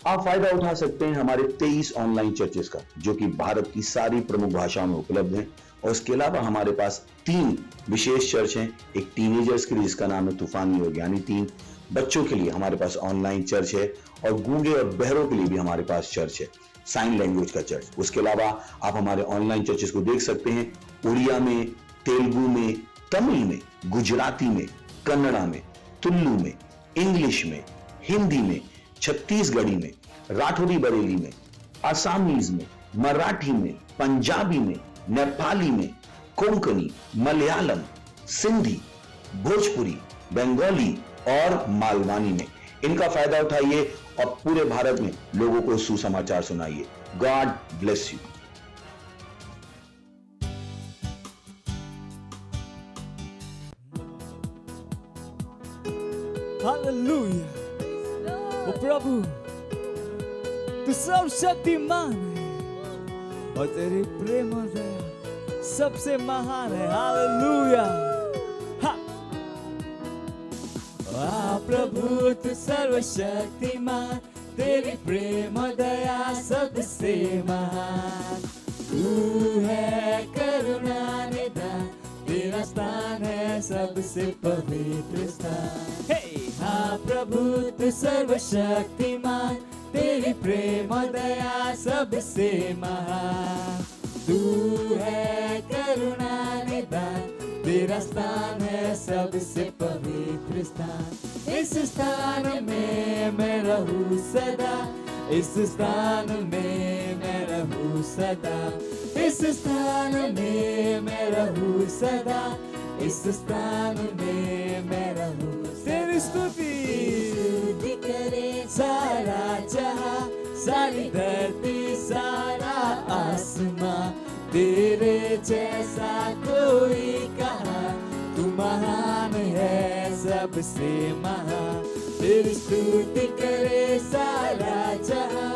आप फायदा उठा सकते हैं हमारे 23 ऑनलाइन चर्चेस का, जो कि भारत की सारी प्रमुख भाषाओं में उपलब्ध हैं। और इसके अलावा हमारे पास 3 विशेष चर्च हैं। एक टीनेजर्स के लिए जिसका नाम है तूफानी योग, यानी 3 बच्चों के लिए हमारे पास ऑनलाइन चर्च है। और गूंगे और बहरों के लिए भी हमारे पास चर्च है, साइन लैंग्वेज का चर्च। उसके अलावा आप हमारे ऑनलाइन चर्चेस को देख सकते हैं उड़िया में, तेलुगु में, तमिल में, गुजराती में, कन्नड़ा में, तुलु में, इंग्लिश में, हिंदी में, छत्तीसगढ़ी में, राठौरी बरेली में, आसामीज में, मराठी में, पंजाबी में, नेपाली में, कोंकणी, मलयालम, सिंधी, भोजपुरी, बंगाली और मालवानी में। इनका फायदा उठाइए और पूरे भारत में लोगों को सुसमाचार सुनाइए। God bless you. हालेलुया। ओ प्रभु, तू सर्वशक्तिमान है और तेरी प्रेम और दया सबसे महान है। हालेलुया। प्रभु तू सर्वशक्तिमान, तेरी प्रेम और दया सबसे महान। तू है करुणा निधान, तेरा स्थान है सबसे पवित्र स्थान। हाँ प्रभु तू सर्वशक्तिमान, तेरी प्रेम और दया सबसे महान। तू है करुणा निधान, तेरा स्थान है सबसे पवित्र स्थान। इस स्थान में मैं रहूं सदा, इस स्थान में मैं रहूं सदा, इस स्थान में मैं रहूं सदा, इस स्थान में मैं रहूं। तेरी स्तुति करे सारा जहां, सारी धरती सारा आसमां, तेरे जैसा कोई कहाँ, तू महान है सबसे महान। तेरी स्तुति करे सारा जहां,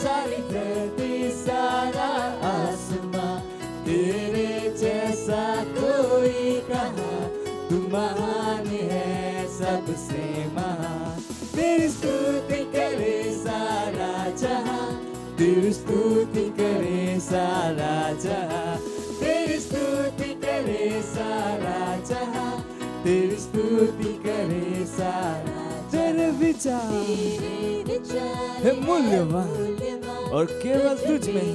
सारी धरती सारा आसमां, तेरे जैसा कोई कहाँ, तू महान है सबसे महान। तेरी स्तुति करे सारा जहां, तेरी स्तुति करे सारा जहां, तेरी स्तुति करे सारा जहां, तेरी स्तुति करे सारा। तेरे विचार है मूल्यवान और केवल तुझ में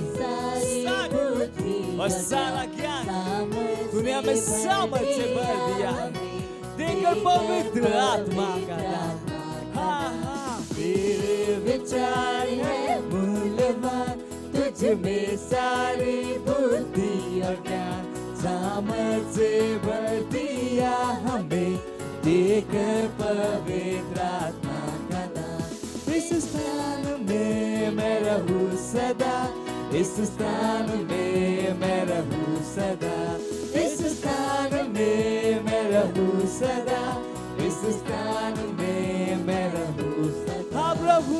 और सारा ज्ञान दुनिया में सामर्थ्य भर दिया, देकर पवित्र आत्मा का दान। तेरे विचार है मूल्यवान, तुझ में सारी बुद्धि और ज्ञान, सामर्थ्य भर दिया हमें, देकर पवित्र आत्मा का दान। इस स्थान में मैं रहूं सदा, इस स्थान में मैं रहूं सदा, इस स्थान में मैं रहूं सदा, इस स्थान में मैं रहूं सदा। हाँ प्रभु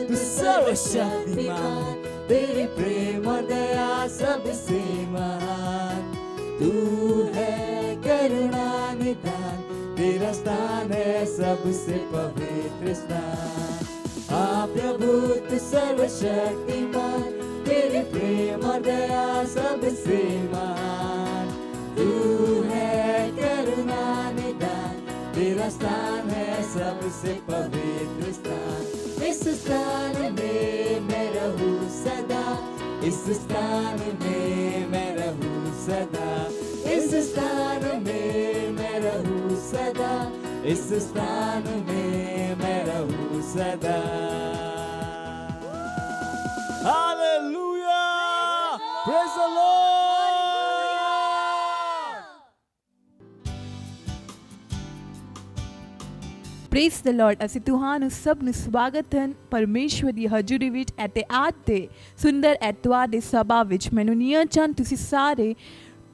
तू सर्वशक्तिमान, तेरी प्रेम और दया सबसे महान। तू है करुणा निधान, तेरा स्थान है सबसे पवित्र स्थान। हाँ प्रभु तू सर्वशक्तिमान, तेरी प्रेम और दया सबसे महान। तू है करुणा निधान, तेरा स्थान है सबसे पवित्र स्थान। इस स्थान में मैं रहूं सदा, इस स्थान में मैं रहूं सदा, इस स्थान में मैं रहूं सदा, इस स्थान में मैं रहूं सदा। Hallelujah, praise the Lord. Praise the Lord. ਅਸੀਂ ਤੁਹਾਨੂੰ ਸਭ ਨੂੰ ਸਵਾਗਤ ਹਨ ਪਰਮੇਸ਼ਵਰ ਦੀ ਹਜ਼ੂਰੀ ਵਿੱਚ ਅਤੇ ਅੱਜ ਦੇ ਸੁੰਦਰ ਐਤਵਾਰ ਦੇ ਸਭਾ ਵਿੱਚ। ਮੈਨੂੰ ਨੀਹਾਂ ਚੰਦ ਤੁਸੀਂ ਸਾਰੇ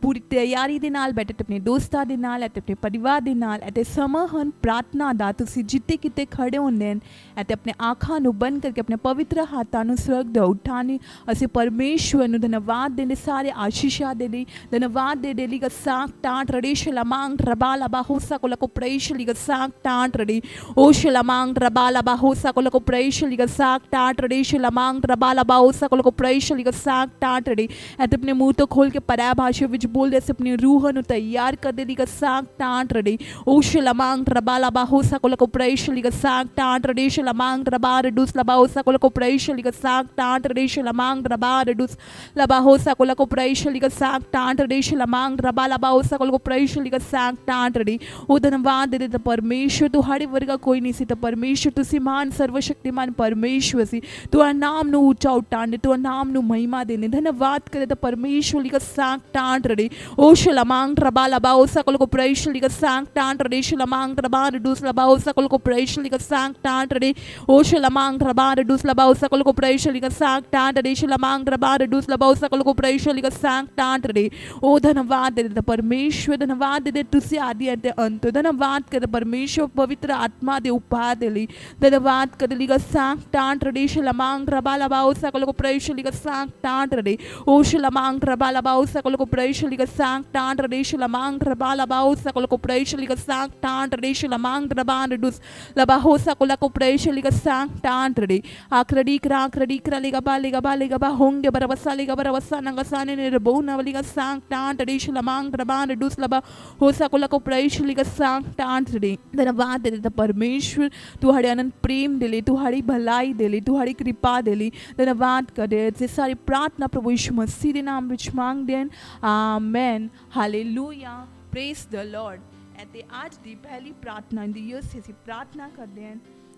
ਪੂਰੀ ਤਿਆਰੀ ਦੇ ਨਾਲ ਬੈਠੇ ਆਪਣੇ ਦੋਸਤਾਂ ਦੇ ਨਾਲ ਅਤੇ ਆਪਣੇ ਪਰਿਵਾਰ ਦੇ ਨਾਲ ਅਤੇ ਸਮਾਂ ਹਨ ਪ੍ਰਾਰਥਨਾ ਦਾ ਤੁਸੀਂ ਜਿੱਥੇ ਕਿਤੇ ਖੜੇ ਹੁੰਦੇ ਹਨ ਅਤੇ ਆਪਣੇ ਅੱਖਾਂ ਨੂੰ ਬੰਦ ਕਰਕੇ ਆਪਣੇ ਪਵਿੱਤਰ ਹੱਥਾਂ ਨੂੰ ਸਵਰਗ ਦਾ ਉਠਾਣੇ ਅਸੀਂ ਪਰਮੇਸ਼ਵਰ ਨੂੰ ਧੰਨਵਾਦ ਦੇਣੇ ਸਾਰੇ ਆਸ਼ੀਸ਼ਾਂ ਦੇ ਲਈ ਧੰਨਵਾਦ ਦੇ ਲਈ ਗਸਾਕ ਟਾਂਟ ਰੜੀ ਸ਼ਲਮਾਂਗ ਰਬਾਲਾ ਬਾਹੋਸਾ ਕੋਲਕੋ ਪ੍ਰੇਸ਼ ਲਈ ਗਸਾਕ ਟਾਂਟ ਰੜੀ ਓ ਸ਼ਲਮਾਂਗ ਰਬਾਲਾ ਬਾਹੋਸਾ ਕੋਲਕੋ ਪ੍ਰੇਸ਼ ਲਈ ਗਸਾਕ ਟਾਂਟ ਰੜੀ ਸ਼ਲਮਾਂਗ ਰਬਾਲਾ ਬਾਹੋਸਾ ਕੋਲਕੋ ਪ੍ਰੇਸ਼ ਲਈ ਗਸਾਕ ਟਾਂਟ ਰੜੀ ਅਤੇ ਆਪਣੇ ਮੂੰਹ ਤੋਂ ਖੋਲ ਕੇ ਪਰਾਇਆ ਭਾਸ਼ਾ ਵਿੱਚ ਬੋਲਦੇ ਅਸੀਂ ਆਪਣੀ ਰੂਹ ਨੂੰ ਤਿਆਰ ਕਰਦੇ ਲਈ ਗਸਾਕ ਟਾਂਟ ਰੜੀ ਓ ਸ਼ਲਮਾਂਗ ਰਬਾਲਾ ਬਾਹੋਸਾ ਕੋਲਕੋ ਪ੍ਰੇਸ਼ ਲਈ ਗਸਾਕ ਟਾਂਟ ਰੜੀ ਸ਼ਲਮਾਂਗ ਰਬਾ ਰਡੂਸ ਲਬਾਹੋਸਾ ਕੋਲਕੋ ਪ੍ਰੇਸ਼ ਲਈ ਗਸਾਕ ਟਾਂਟ ਰੜੀ ਸ਼ਲਮਾਂਗ ਰਬਾ ਰਡੂਸ ਲਬਾਹੋਸਾ ਕੋਲਕੋ ਪ੍ਰੇਸ਼ ਲਈ ਗਸਾਕ ਟਾਂਟ ਰੜੀ ਸ਼ਲਮਾਂਗ ਰਬਾ ਲਬਾਹੋਸਾ ਕੋਲਕੋ ਪ੍ਰੇਸ਼ ਲਈ ਗਸਾਕ ਟਾਂਟ ਰੜੀ ਉਹ ਧੰਨਵਾਦ ਦੇ ਤਾਂ ਪਰਮੇਸ਼ਵਰ ਤੁਹਾਡੇ ਵਰਗਾ ਕੋਈ ਨਹੀਂ ਸੀ ਤਾਂ ਪਰਮੇਸ਼ਵਰ ਤੁਸੀਂ ਮਹਾਨ ਸਰਵਸ਼ਕਤੀਮਾਨ ਪਰਮੇਸ਼ਵਰ ਸੀ ਤੁਹਾਡਾ ਨਾਮ ਨੂੰ ਉੱਚਾ ਉਠਾਉਂਦੇ ਤੁਹਾਡੇ ਨਾਮ ਨੂੰ ਮਹਿਮਾ ਦੇਣੇ ਧੰਨਵਾਦ ਕਰੇ ਤਾਂ ਪਰਮੇਸ਼ਵਰ ਲਈ ਗਸਾਕ ਟਾਂਟ ਰੜੀ ਉਹ ਸ਼ਲਮਾਂਗ ਰਬਾ ਲਬਾਹੋਸਾ ਕੋਲਕੋ ਪ੍ਰੇਸ਼ ਲਈ ਗਸਾਕ ਟਾਂਟ ਰੜੀ ਸ਼ਲਮਾਂਗ ਰਬਾ ਰਡੂਸ ਲਬਾਹੋਸਾ ਕੋਲਕੋ ਪ੍ਰੇਸ਼ ਲਈ ਗਸਾਕ ਟਾਂਟ ਰੜੀ ਉਹ ਸ਼ਲਮਾਂਗ ਰਬਾ ਰਡੂਸ ਲਬਾਹੋਸਾ ਕੋਲਕੋ ਪ੍ਰੇਸ਼ ਲਈ ਗਸਾਕ ਟਾਂਟ ਰੜੀ ਸ਼ਲਮਾਂਗ ਰਬਾ ਰਡੂਸ ਲਬਾਹੋਸਾ ਕੋਲਕੋ ਪ੍ਰੇਸ਼ ਲਈ ਗਸਾਕ ਟਾਂਟ ਰੜੀ ਉਹ ਧੰਨਵਾਦ ਦੇ ਤਾਂ ਪਰਮੇਸ਼ਵਰ ਧੰਨਵਾਦ ਦੇ ਤੁਸੀਂ ਆਦਿ ਅਤੇ ਅੰਤ ਧੰਨਵਾਦ ਕਰ ਪਰਮੇਸ਼ਵਰ ਪਵਿੱਤਰ ਆਤਮਾ ਦੇ ਉਪਾਅ ਦੇ ਲਈ ਧੰਨਵਾਦ ਕਰ ਲਈ ਗਸਾਕ ਟਾਂਟ ਰੜੀ ਸ਼ਲਮਾਂਗ ਰਬਾ ਲਬਾਹੋਸਾ ਕੋਲਕੋ ਪ੍ਰੇਸ਼ ਲਈ ਗਸਾਕ ਟਾਂਟ ਰੜੀ ਉਹ ਸ਼ਲਮਾਂਗ ਰਬਾ ਲਬਾਹੋਸਾ ਕੋਲਕੋ ਪ੍ਰੇਸ਼ ਲਈ ਗਸਾਕ ਟਾਂਟ ਰੜੀ ਸ਼ਲਮਾਂਗ ਰਬਾ ਲਬਾਹੋਸਾ ਕੋਲਕੋ ਪ੍ਰੇਸ਼ ਲਈ ਗਸਾਕ ਟਾਂਟ ਰੜੀ ਸ਼ਲਮਾਂਗ ਰਬਾ ਰਡੂਸ ਲਬਾਹੋਸਾ ਕੋਲਕੋ ਪ੍ਰੇਸ਼ ਲਈ ਗਸਾਕ ਟਾਂਟ ਰੜੀ ਆਖਰੜੀ ਕਰਾਖਰੜੀ ਕਰਲੀਗਾ ਬਾਲੀਗਾ ਹੋਂਗੇ ਬਰਵਸਾ ਲਿਗਾ ਬਰਵਸਾ ਨੰਗਸਾਨੇ ਨੇ ਰਬੋਨਾ ਵਲੀਗਾ ਸਾਕ ਟਾਂਟ ਰੜੀ ਸ਼ਲਮਾਂਗ ਰਬਾ ਰਡੂਸ ਲਬਾਹੋਸਾ ਕੋਲਕੋ ਪ੍ਰੇਸ਼ ਲਈ ਗਸਾਕ ਟਾਂਟ ਰੜੀ ਧੰਨਵਾਦ ਦੇ ਤਾਂ ਪਰਮੇਸ਼ਵਰ ਤੁਹਾਡੇ ਅਨੰਤ ਪ੍ਰੇਮ ਦੇ ਲਈ ਤੁਹਾਡੀ ਭਲਾਈ ਦੇ ਲਈ ਤੁਹਾਡੀ ਕਿਰਪਾ ਦੇ ਲਈ ਧੰਨਵਾਦ ਕਰਦੇ ਤੇ ਸਾਰੀ ਪ੍ਰਾਰਥਨਾ ਪ੍ਰਭੂ ਯਿਸੂ ਮਸੀਹ ਦੇ ਨਾਮ ਵਿੱਚ ਮੰਗਦੇ ਹਾਂ amen hallelujah praise the Lord ਅਤੇ ਅੱਜ ਦੀ ਪਹਿਲੀ ਪ੍ਰਾਰਥਨਾ ਦੀ ਅਸੀਂ ਪ੍ਰਾਰਥਨਾ ਕਰਦੇ ਹਾਂ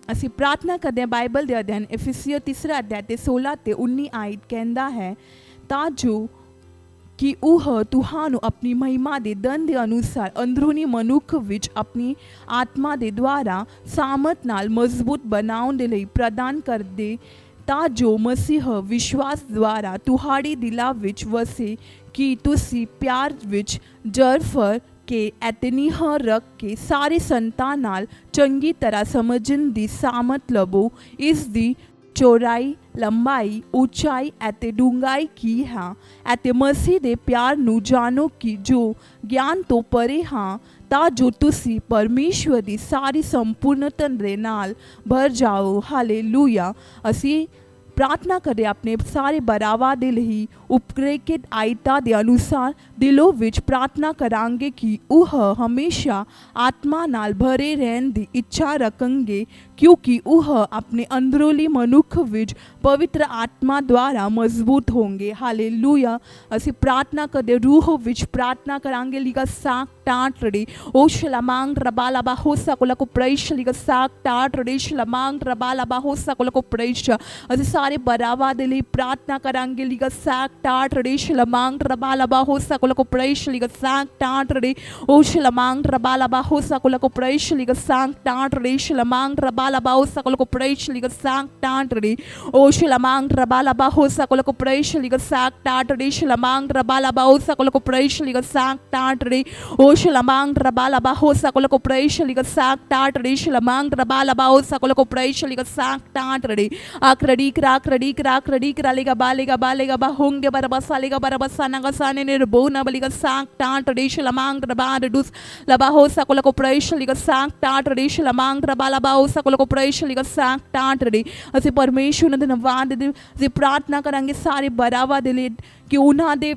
ਅਸੀਂ ਪ੍ਰਾਰਥਨਾ ਕਰਦੇ ਹਾਂ ਬਾਈਬਲ ਦੇ ਅਧਿਐਨ ਇਫਿਸੀਅਰ 3 ਅਧਿਆਇ ਤੇ 16 ਤੇ 19 ਆਇਤ ਕਹਿੰਦਾ ਹੈ ਤਾਂ ਜੋ ਕਿ ਉਹ ਤੁਹਾਨੂੰ ਆਪਣੀ ਮਹਿਮਾ ਦੇ ਦੰਦ ਦੇ ਅਨੁਸਾਰ ਅੰਦਰੂਨੀ ਮਨੁੱਖ ਵਿੱਚ ਆਪਣੀ ਆਤਮਾ ਦੇ ਦੁਆਰਾ ਸਾਮਰਥ ਨਾਲ ਮਜ਼ਬੂਤ ਬਣਾਉਣ ਦੇ ਲਈ ਪ੍ਰਦਾਨ ਕਰਦੇ ਤਾਂ ਜੋ ਮਸੀਹ ਵਿਸ਼ਵਾਸ ਦੁਆਰਾ ਤੁਹਾਡੇ ਦਿਲਾਂ ਵਿੱਚ ਵਸੇ ਕਿ ਤੁਸੀਂ ਪਿਆਰ ਵਿੱਚ ਜਰਫਰ ਕੇ ਐਤਨੀਹ ਰੱਖ ਕੇ ਸਾਰੇ ਸੰਤਾਂ ਨਾਲ ਚੰਗੀ ਤਰ੍ਹਾਂ ਸਮਝਣ ਦੀ ਸਾਮਰਥ ਲਵੋ ਇਸ ਦੀ ਚੌੜਾਈ ਲੰਬਾਈ ਉਚਾਈ ਅਤੇ ਡੂੰਘਾਈ ਕੀ ਹੈ ਅਤੇ ਮਸੀਹ ਦੇ ਪਿਆਰ ਨੂੰ ਜਾਣੋ ਕਿ ਜੋ ਗਿਆਨ ਤੋਂ ਪਰੇ ਹਾਂ ਤਾਂ ਜੋ ਤੁਸੀਂ ਪਰਮੇਸ਼ਵਰ ਦੀ ਸਾਰੀ ਸੰਪੂਰਨਤਾ ਦੇ ਨਾਲ ਭਰ ਜਾਓ ਹਾਲੇਲੂਇਆ ਅਸੀਂ ਪ੍ਰਾਰਥਨਾ ਕਰਦੇ ਆਪਣੇ ਸਾਰੇ ਬਰਾਵਾ ਦੇ ਲਈ ਉਪਕ੍ਰਿਤ ਆਇਤਾ ਦੇ ਅਨੁਸਾਰ ਦਿਲੋਂ ਵਿੱਚ ਪ੍ਰਾਰਥਨਾ ਕਰਾਂਗੇ ਕਿ ਉਹ ਹਮੇਸ਼ਾ ਆਤਮਾ ਨਾਲ ਭਰੇ ਰਹਿਣ ਦੀ ਇੱਛਾ ਰੱਖਣਗੇ ਕਿਉਂਕਿ ਉਹ ਆਪਣੇ ਅੰਦਰੂਨੀ ਮਨੁੱਖ ਵਿੱਚ ਪਵਿੱਤਰ ਆਤਮਾ ਦੁਆਰਾ ਮਜ਼ਬੂਤ ਹੋਣਗੇ ਹਾਲੇਲੂਇਆ ਅਸੀਂ ਪ੍ਰਾਰਥਨਾ ਕਰਦੇ ਰੂਹ ਵਿੱਚ ਪ੍ਰਾਰਥਨਾ ਕਰਾਂਗੇ ਲਿਗਾ ਸਾਕ ਟਾਂਟ ਰੜੀ ਉਹ ਸ਼ਲਮਾਂਗ ਰਬਾਲਾ ਬਾਹੋਸਾ ਕੋਲਕੋ ਪ੍ਰੇਸ਼ ਲਿਗਾ ਸਾਕ ਟਾਂਟ ਰੜੀ ਸ਼ਲਮਾਂਗ ਰਬਾਲਾ ਬਾਹੋਸਾ ਕੋਲਕੋ ਪ੍ਰੇਸ਼ ਅਸੀਂ ਸਾਰੇ ਬਰਾਵਾ ਦੇ ਲਈ ਪ੍ਰਾਰਥਨਾ ਕਰਾਂਗੇ ਲਿਗਾ ਸਾਕ ਟਾਂਟ ਰੜੀ ਸ਼ਲਮਾਂਗ ਰਬਾਲਾ ਬਾਹੋਸਾ ਕੋਲਕੋ ਪ੍ਰੇਸ਼ ਲਿਗਾ ਸਾਕ ਟਾਂਟ ਰੜੀ ਉਹ ਸ਼ਲਮਾਂਗ ਰਬਾਲਾ ਬਾਹੋਸਾ ਕੋਲਕੋ ਪ੍ਰੇਸ਼ ਲਿਗਾ ਸਾਕ ਟਾਂਟ ਰੜੀ ਸ਼ਲਮਾਂਗ ਰਬਾਲਾ ਬਾਹੋਸਾ ਕੋਲਕੋ ਪ੍ਰੇਸ਼ ਲਿਗਾ ਸਾਕ ਟਾਂਟ ਰੜੀ ਉਹ ਸ਼ਲਮਾਂਗ ਰਬਾਲਾ ਬਾਹੋਸਾ ਕੋਲਕੋ ਪ੍ਰੇਸ਼ ਲਿਗਾ ਸਾਕ ਟਾਂਟ ਰੜੀ ਸ਼ਲਮਾਂਗ ਰਬਾਲਾ ਬਾਹੋਸਾ ਕੋਲਕੋ ਪ੍ਰੇਸ਼ ਲਿਗਾ ਸਾਕ ਟਾਂਟ ਰੜੀ ਉਹ ਸ਼ਲਮਾਂਗ ਰਬਾਲਾ ਬਾਹੋਸਾ ਕੋਲਕੋ ਪ੍ਰੇਸ਼ ਲਿਗਾ ਸਾਕ ਟਾਂਟ ਰੜੀ ਸ਼ਲਮਾਂਗ ਰਬਾਲਾ ਬਾਹੋਸਾ ਕੋਲਕੋ ਪ੍ਰੇਸ਼ ਲਿਗਾ ਸਾਕ ਟਾਂਟ ਰੜੀ ਆਖਰੜੀ ਕਰਾਖਰੜੀ ਕਰਾਲੇਗਾ ਬਾਲੇਗਾ ਬਾਹੋਂਗੇ ਬਰਬਸਾ ਲੇਗਾ ਬਰਬਸਾ ਨਗਸਾਨੇ ਨੇ ਰਬੋਨਾ ਬਲੀਗਾ ਸਾਕ ਟਾਂਟ ਰੜੀ ਸ਼ਲਮਾਂਗ ਰਬਾ ਰਡੂਸ ਲਬਾਹੋਸਾ ਕੋਲਕੋ ਪ੍ਰੇਸ਼ ਲਿਗਾ ਸਾਕ ਟਾਂਟ ਰੜੀ ਸ਼ਲਮਾਂਗ ਰਬਾਲਾ ਬਾਹੋਸਾ ਕੋਲਕੋ ਪ੍ਰੇਸ਼ ਲਿਗਾ ਸਾਕ ਟਾਂਟ ਰੜੀ ਅਸੀਂ ਪਰਮੇਸ਼ਵਰ ਨੂੰ ਧੰਨਵਾਦ ਦੇ ਅਸੀਂ ਪ੍ਰਾਰਥਨਾ ਕਰਾਂਗੇ ਸਾਰੇ ਬਰਾਵਾ ਦੇ ਲਈ ਕਿ ਉਹਨਾਂ ਦੇ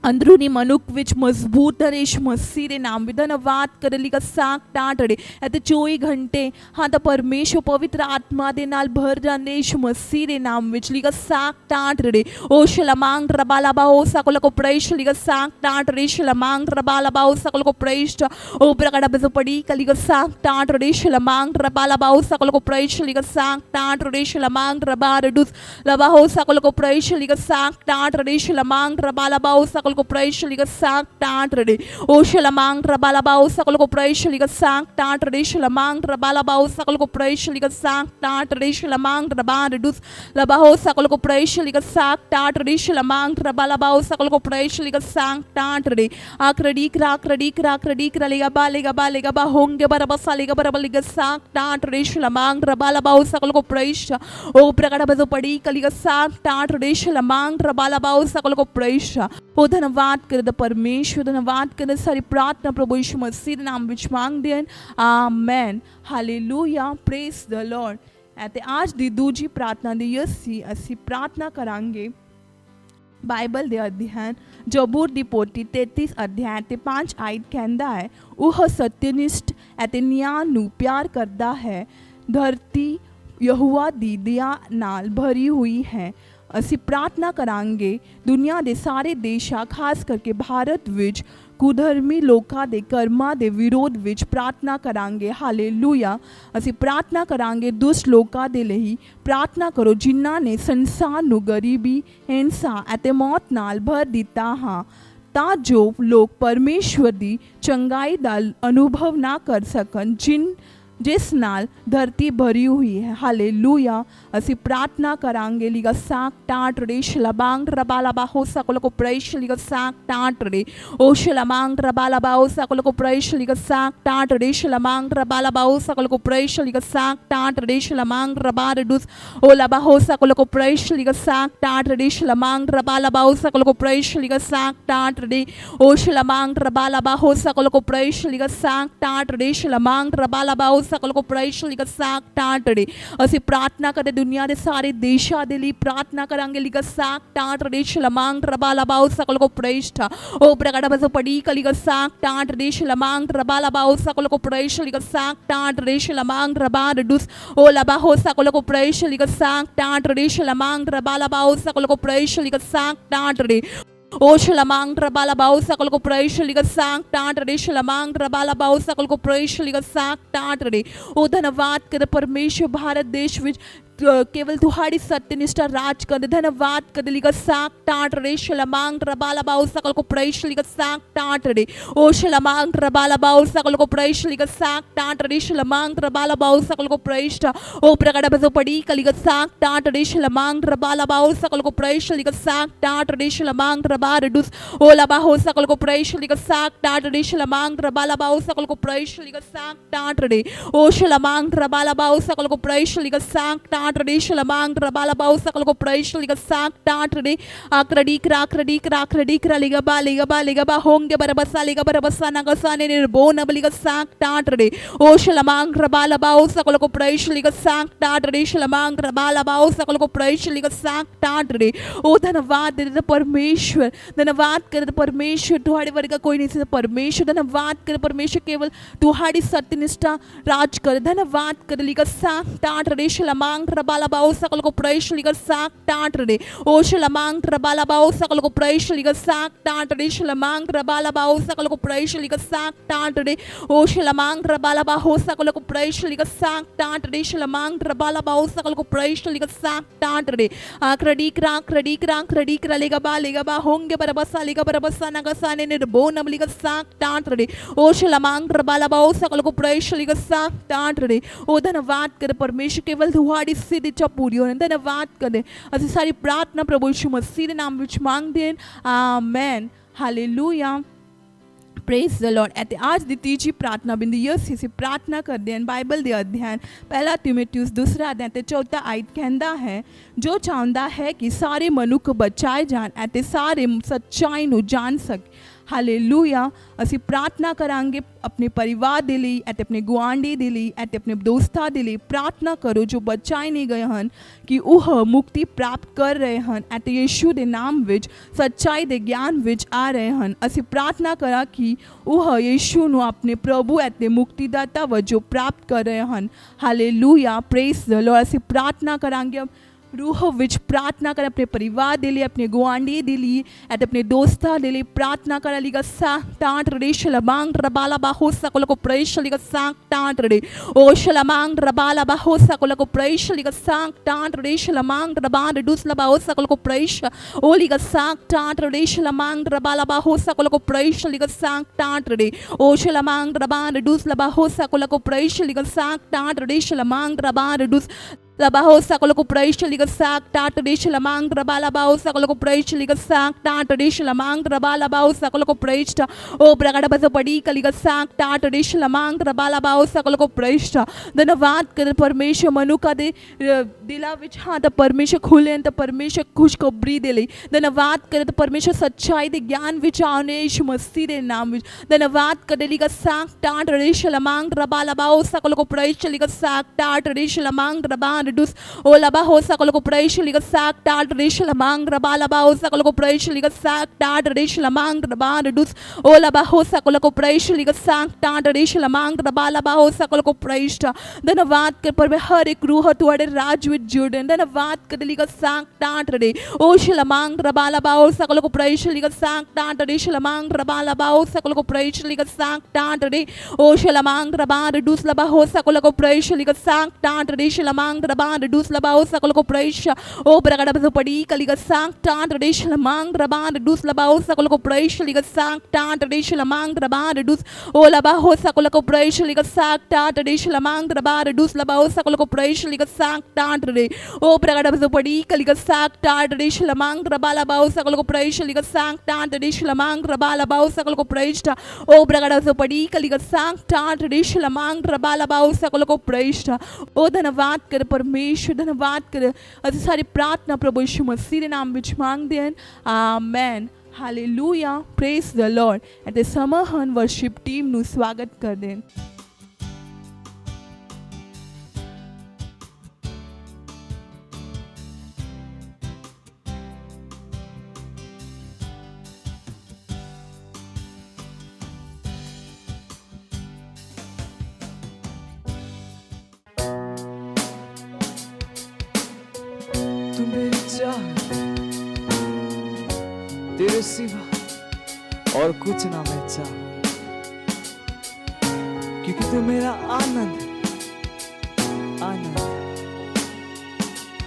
ਅੰਦਰੂਨੀ ਮਨੁੱਖ ਵਿੱਚ ਮਜ਼ਬੂਤ ਨਰੇਸ਼ ਮਸੀਹ ਦੇ ਨਾਮ ਵਿੱਚ ਧੰਨਵਾਦ ਕਰਨ ਲਈ ਸਾਕ ਟਾਂਟ ਰੜੇ ਅਤੇ 24 ਘੰਟੇ ਹਾਂ ਤਾਂ ਪਰਮੇਸ਼ਵਰ ਪਵਿੱਤਰ ਆਤਮਾ ਦੇ ਨਾਲ ਭਰ ਜਾਂਦੇ ਇਸ ਮਸੀਹ ਦੇ ਨਾਮ ਵਿੱਚ ਲਿਗਾ ਸਾਕ ਟਾਂਟ ਰੜੇ ਉਹ ਸ਼ਲਮਾਂਗ ਰਬਾਲਾ ਬਾਹੋਸਾ ਕੋਲਕੋ ਪ੍ਰੇਸ਼ ਲਿਗਾ ਸਾਕ ਟਾਂਟ ਰੜੇ ਸ਼ਲਮਾਂਗ ਰਬਾਲਾ ਬਾਹੋਸਾ ਕੋਲਕੋ ਪ੍ਰੇਸ਼ ਉਹ ਪ੍ਰਕੜਾ ਬਜ਼ੋ ਪੜੀ ਕਲਿਗਾ ਸਾਕ ਟਾਂਟ ਰੜੇ ਸ਼ਲਮਾਂਗ ਰਬਾਲਾ ਬਾਹੋਸਾ ਕੋਲਕੋ ਪ੍ਰੇਸ਼ ਲਿਗਾ ਸਾਕ ਟਾਂਟ ਰੜੇ ਸ਼ਲਮਾਂਗ ਰਬਾ ਰਡੂਸ ਲਬਾਹੋਸਾ ਕੋਲਕੋ ਪ੍ਰੇਸ਼ ਲਿਗਾ ਸਾਕ ਟਾਂਟ ਰੜੇ ਸ਼ਲਮਾਂਗ ਰਬਾਲਾ ਬਾਹੋਸਾ सकल को प्रैश लिगा साक टाट रे ओ शलमांग रबाला बाओ सकल को प्रैश लिगा साक टाट रे शलमांग रबाला बाओ सकल को प्रैश लिगा साक टाट रे शलमांग रबा रेडुस लबाहो सकल को प्रैश लिगा साक टाट रे शलमांग रबाला बाओ सकल को प्रैश लिगा साक टाट रे आक्रडी क्रा लिगा बा होंगे बरबसा लिगा बरबा लिगा साक टाट रे शलमांग रबाला बाओ सकल को प्रैश ओ प्रकट बजो पड़ी कलिगा साक टाट रे शलमांग रबाला बाओ सकल को प्रैश ओ धन्यवाद कर परमेश्वर धन्यवाद कर सारी प्रार्थना प्रभु यीशु मसीह ਦੇ ਨਾਮ ਵਿੱਚ ਮੰਗਦੇ ਹਾਂ amen hallelujah praise the Lord ਅਤੇ ਅੱਜ ਦੀ ਦੂਜੀ ਪ੍ਰਾਰਥਨਾ ਦੀ ਅਸੀਂ ਪ੍ਰਾਰਥਨਾ ਕਰਾਂਗੇ ਬਾਈਬਲ ਦੇ ਅਧਿਐਨ ਜਬੂਰ ਦੀ ਪੋਥੀ 33 ਅਧਿਆਇ ਤੇ 5 ਆਇਤ ਕਹਿੰਦਾ ਹੈ ਉਹ ਸਤਿਨਿਸ਼ਟ ਅਤੇ ਨਿਆਂ ਨੂੰ ਪਿਆਰ ਕਰਦਾ ਹੈ ਧਰਤੀ ਯਹੋਵਾ ਦੀ ਦਇਆ ਨਾਲ ਭਰੀ ਹੋਈ ਹੈ ਅਸੀਂ ਪ੍ਰਾਰਥਨਾ ਕਰਾਂਗੇ ਦੁਨੀਆ ਦੇ ਸਾਰੇ ਦੇਸ਼ਾਂ ਖਾਸ ਕਰਕੇ ਭਾਰਤ ਵਿੱਚ ਕੁਧਰਮੀ ਲੋਕਾਂ ਦੇ ਕਰਮਾਂ ਦੇ ਵਿਰੋਧ ਵਿੱਚ ਪ੍ਰਾਰਥਨਾ ਕਰਾਂਗੇ ਹਾਲੇਲੂਇਆ ਅਸੀਂ ਪ੍ਰਾਰਥਨਾ ਕਰਾਂਗੇ ਦੁਸ਼ਟ ਲੋਕਾਂ ਦੇ ਲਈ ਪ੍ਰਾਰਥਨਾ ਕਰੋ ਜਿਨ੍ਹਾਂ ਨੇ ਸੰਸਾਰ ਨੂੰ ਗਰੀਬੀ ਹਿੰਸਾ ਅਤੇ ਮੌਤ ਨਾਲ ਭਰ ਦਿੱਤਾ ਹਾਂ ਤਾਂ ਜੋ ਲੋਕ ਪਰਮੇਸ਼ਵਰ ਦੀ ਚੰਗਾਈ ਦਾ ਅਨੁਭਵ ਨਾ ਕਰ ਸਕਣ ਜਿਸ ਨਾਲ ਧਰਤੀ ਭਰੀ ਹੋਈ ਹੈ ਹਾਲੇਲੂਇਆ ਅਸੀਂ ਪ੍ਰਾਰਥਨਾ ਕਰਾਂਗੇ ਲਿਗਾ ਸਾਕ ਟਾਟ ਰੇ ਸ਼ਲਬਾਂਗ ਰਬਾਲਾਬਾ ਹੋ ਸਕਲ ਕੋ ਪ੍ਰੈਸ਼ ਲਿਗਾ ਸਾਕ ਟਾਟ ਰੇ ਓ ਸ਼ਲਮਾਂਗ ਰਬਾਲਾਬਾ ਹੋ ਸਕਲ ਕੋ ਪ੍ਰੈਸ਼ ਲਿਗਾ ਸਾਕ ਟਾਟ ਰੇ ਸ਼ਲਮਾਂਗ ਰਬਾਲਾਬਾ ਹੋ ਸਕਲ ਕੋ ਪ੍ਰੈਸ਼ ਲਿਗਾ ਸਾਕ ਟਾਟ ਰੇ ਸ਼ਲਮਾਂਗ ਰਬਾ ਰਡੁਸ ਓ ਲਬਾ ਹੋ ਸਕਲ ਕੋ ਪ੍ਰੈਸ਼ ਲਿਗਾ ਸਾਕ ਟਾਟ ਰੇ ਸ਼ਲਮਾਂਗ ਰਬਾਲਾਬਾ ਹੋ ਸਕਲ ਕੋ ਪ੍ਰੈਸ਼ ਲਿਗਾ ਸਾਕ ਟਾਟ ਰੇ ਓ ਸ਼ਲਮਾਂਗ ਰਬਾਲਾਬਾ ਹੋ ਸਕਲ ਕੋ ਪ੍ਰੈਸ਼ ਲਿਗਾ ਸਾਕ ਟਾਟ ਰੇ ਸ਼ਲਮਾਂਗ ਰਬਾਲਾਬਾ सकल को प्रैश लिखा साक टाट रे ਅਸੀਂ ਪ੍ਰਾਰਥਨਾ ਕਰਦੇ ਦੁਨੀਆ ਦੇ ਸਾਰੇ ਦੇਸ਼ਾਂ ਦੇ ਲਈ ਪ੍ਰਾਰਥਨਾ ਕਰਾਂਗੇ ਲਿਖਾ ਸਾਕ ਟਾਟ ਰੇ ਸ਼ਲਮਾਂਗ ਰਬਾਲਾਬਾਓ ਸਕਲ ਕੋ ਪ੍ਰੈਸ਼ ਉਹ ਪ੍ਰਗਟ ਬਸੋ ਪੜੀ ਕਲਿਗਾ ਸਾਕ ਟਾਟ ਰੇ ਸ਼ਲਮਾਂਗ ਰਬਾਲਾਬਾਓ ਸਕਲ ਕੋ ਪ੍ਰੈਸ਼ ਲਿਖਾ ਸਾਕ ਟਾਟ ਰੇ ਸ਼ਲਮਾਂਗ ਰਬਾ ਰਡੁਸ ਉਹ ਲਬਾ ਹੋ ਸਕਲ ਕੋ ਪ੍ਰੈਸ਼ ਲਿਖਾ ਸਾਕ ਟਾਟ ਰੇ ਸ਼ਲਮਾਂਗ ਰਬਾਲਾਬਾਓ ਸਕਲ ਕੋ ਪ੍ਰੈਸ਼ ਲਿਖਾ ਸਾਕ ਟਾਟ ਰੇ ओ शलमांग रबालाबाओ सकल को प्रैश लिखा साक टाट रे शलमांग रबालाबाओ सकल को प्रैश लिखा साक टाट रे ओ धन्यवाद कर परमेश्वर भारत देश विच केवल तुहाड़ी सत्यनिष्ठा राज कर धन्यवाद कर लिखा साक टाट रे शलमांग रबालाबाओ सकल को प्रैश लिखा साक टाट रे ओ शलमांग रबालाबाओ सकल को प्रैश लिखा साक टाट रे शलमांग रबालाबाओ सकल को प्रैश ओ प्रकट बसो पड़ी कलिगा साक टाट रे शलमांग रबालाबाओ सकल को प्रैश लिखा साक टाट रे शलमांग रबा रडुस ओ लबा हो सकल को प्रैश लिखा साक टाट रे शलमांग रबालाबाओ सकल को प्रैश लिखा साक टाट रे ओ शलमांग रबालाबाओ सकल को प्रैश लिखा साक टाट रे शलमांग रबालाबाओ सकल को प्रैश लिखा साक टाट रे आक्रडी क्रा लिगा बा होंगे बरबसा नगसाने निर्बो नब लिखा साक टाट रे ओ शलमांग रबालाबाओ सकल को प्रैश लिखा साक टाट रे शलमांग रबालाबाओ सकल को प्रैश लिखा साक टाट रे ओ धन्यवाद दे परमेश्वर धन्यवाद कर परमेश्वर तुहाड़े वर्गा कोई नहीं परमेश्वर धन्यवाद कर परमेश्वर केवल तुहाड़ी सत्यनिष्ठा राज कर धन्यवाद कर लिखा साक टाट रे शलमांग रबालाबाओ सकल को प्रैश लिखा साक टाट रे ओ शलमांग रबालाबाओ सकल को प्रैश लिखा साक टाट रे शलमांग रबालाबाओ सकल को प्रैश लिखा साक टाट रे ओ शलमांग रबालाबाओ सकल को प्रैश लिखा साक टाट रे शलमांग रबालाबाओ सकल को प्रैश लिखा साक टाट रे आक्रडी क्रा लेगा बा होंगे बरबसा नगसाने निर्बो नब लिखा साक टाट रे ओ शलमांग रबालाबाओ सकल को प्रैश लिखा साक टाट रे ओ धन्यवाद कर परमेश्वर केवल तुहाड़ी सिद्ध इच्छा पूरी होने धन्यवाद करें ਅਸੀਂ ਸਾਰੀ ਪ੍ਰਾਰਥਨਾ ਪ੍ਰਭੂ ਯਿਸੂ ਮਸੀਹ ਦੇ ਨਾਮ ਵਿੱਚ ਮੰਗਦੇ ਹਾਂ amen hallelujah praise the Lord ਅਤੇ आज ਦੀ ਤੀਜੀ ਪ੍ਰਾਰਥਨਾ ਬਿੰਦੀ ਅਸੀਂ ਪ੍ਰਾਰਥਨਾ ਕਰਦੇ ਹਾਂ ਬਾਈਬਲ ਦੇ ਅਧਿਐਨ ਪਹਿਲਾ ਤਿਮੋਥਿਉਸ ਦੂਸਰਾ ਅਧਿਆਇ ਤੇ ਚੌਥਾ ਆਇਤ ਕਹਿੰਦਾ ਹੈ ਜੋ ਚਾਹੁੰਦਾ ਹੈ ਕਿ ਸਾਰੇ ਮਨੁੱਖ ਬਚਾਏ ਜਾਣ ਅਤੇ ਸਾਰੇ ਸੱਚਾਈ ਨੂੰ ਜਾਣ ਸਕਣ ਹਾਲੇਲੂਇਆ ਅਸੀਂ ਪ੍ਰਾਰਥਨਾ ਕਰਾਂਗੇ ਆਪਣੇ ਪਰਿਵਾਰ ਦੇ ਲਈ ਅਤੇ ਆਪਣੇ ਗੁਆਂਢੀ ਦੇ ਲਈ ਅਤੇ ਆਪਣੇ ਦੋਸਤਾਂ ਦੇ ਲਈ ਪ੍ਰਾਰਥਨਾ ਕਰੋ ਜੋ ਬਚਾਏ ਨਹੀਂ ਗਏ ਹਨ ਕਿ ਉਹ ਮੁਕਤੀ ਪ੍ਰਾਪਤ ਕਰ ਰਹੇ ਹਨ ਅਤੇ ਯਿਸੂ ਦੇ ਨਾਮ ਵਿੱਚ ਸੱਚਾਈ ਦੇ ਗਿਆਨ ਵਿੱਚ ਆ ਰਹੇ ਹਨ ਅਸੀਂ ਪ੍ਰਾਰਥਨਾ ਕਰਾਂ ਕਿ ਉਹ ਯਿਸੂ ਨੂੰ ਆਪਣੇ ਪ੍ਰਭੂ ਅਤੇ ਮੁਕਤੀਦਾਤਾ ਵਜੋਂ ਪ੍ਰਾਪਤ ਕਰ ਰਹੇ ਹਨ ਹਾਲੇਲੂਇਆ ਪ੍ਰੇਜ਼ ਦ ਲਾਰਡ ਅਸੀਂ ਪ੍ਰਾਰਥਨਾ ਕਰਾਂਗੇ रूह विच प्रार्थना कर अपने परिवार दे लिए, अपने गुआंढी दे लिए, ਅਤੇ ਆਪਣੇ ਦੋਸਤਾਂ ਦੇ ਲਈ ਪ੍ਰਾਰਥਨਾ ਕਰ ਲੀਗਾ ਸਾਂਟਾਂਟ ਰੇ ਸ਼ਲਮਾਂਗ ਰਬਾਲਾ ਬਾਹੋ ਸਕਲ ਕੋ ਪ੍ਰੇਸ਼ ਲੀਗਾ ਸਾਂਟਾਂਟ ਰੇ ਓ ਸ਼ਲਮਾਂਗ ਰਬਾਲਾ ਬਾਹੋ ਸਕਲ ਕੋ ਪ੍ਰੇਸ਼ ਲੀਗਾ ਸਾਂਟਾਂਟ ਰੇ ਸ਼ਲਮਾਂਗ ਰਬਾਨ ਰਡੂਸ ਲਬਾਓ ਸਕਲ ਕੋ ਪ੍ਰੇਸ਼ ਓ ਲੀਗਾ ਸਾਂਟਾਂਟ ਰੇ ਸ਼ਲਮਾਂਗ ਰਬਾਲਾ ਬਾਹੋ ਸਕਲ ਕੋ ਪ੍ਰੇਸ਼ ਲੀਗਾ ਸਾਂਟਾਂਟ ਰੇ ਓ ਸ਼ਲਮਾਂਗ ਰਬਾਨ ਰਡੂਸ ਲਬਾਓ ਸਕਲ ਕੋ ਪ੍ਰੇਸ਼ ਲੀਗਾ ਸਾਂਟਾਂਟ ਰੇ ਸ਼ਲਮਾਂਗ ਰਬਾਨ ਰਡੂਸ Labaho sakolo praise liga sak ta tradition lamang rabala bao sakolo praise liga sak ta tradition lamang rabala bao sakolo praise ta o bragada bazo padi kaliga sak ta tradition lamang rabala bao sakolo praise ta धन्यवाद कर परमेश्वर मनुका दे दिला विच हाँ तो परमेश्वर खुले तो परमेश्वर खुशखबरी दे ले धन्यवाद करे तो परमेश्वर सच्चाई दे ज्ञान विच आने यीशु मसीह दे नाम विच धन्यवाद कर लिगा sak ta tradition lamang rabala bao sakolo praise liga sak ta tradition lamang rabala dus o laba ho sakolo ko praise liga sak ta tradition lamang rabala bao sakolo ko praise liga sak ta tradition lamang rabala dus o laba ho sakolo ko praise liga sak ta tradition lamang rabala bao sakolo ko praise ta धन्यवाद कर पर हर एक रूह तुआड़े राज विच जुड़े धन्यवाद कर लिगा sak ta trade o shlamang rabala bao sakolo ko praise liga sak ta tradition lamang rabala bao sakolo ko praise liga sak ta trade o shlamang rabala dus laba ho sakolo ko praise liga sak ta tradition lamang dus labao sakolo ko praise o bragada bazo padi kaliga sak ta tradition lamang dus labao sakolo ko praise liga sak ta tradition lamang dus o labao sakolo ko praise liga sak ta tradition lamang dus labao sakolo ko praise liga sak ta trade o bragada bazo padi kaliga sak ta tradition lamang labao sakolo ko praise liga sak ta tradition lamang labao sakolo ko praise o bragada bazo padi kaliga sak ta tradition lamang labao sakolo ko praise o धन्यवाद कर परमेश्वर धन्यवाद कर ਅਸੀਂ ਸਾਰੀ ਪ੍ਰਾਰਥਨਾ ਪ੍ਰਭੂ ਯਿਸੂ ਮਸੀਹ ਦੇ ਨਾਮ ਵਿੱਚ ਮੰਗਦੇ ਹਾਂ amen hallelujah praise the Lord ਅਤੇ ਸਮਹਨ ਵਰਸ਼ਿਪ ਟੀਮ ਨੂੰ ਸਵਾਗਤ ਕਰਦੇ ਹਾਂ तेरे सिवा और कुछ ना मैं चाह क्योंकि तू मेरा आनंद आनंद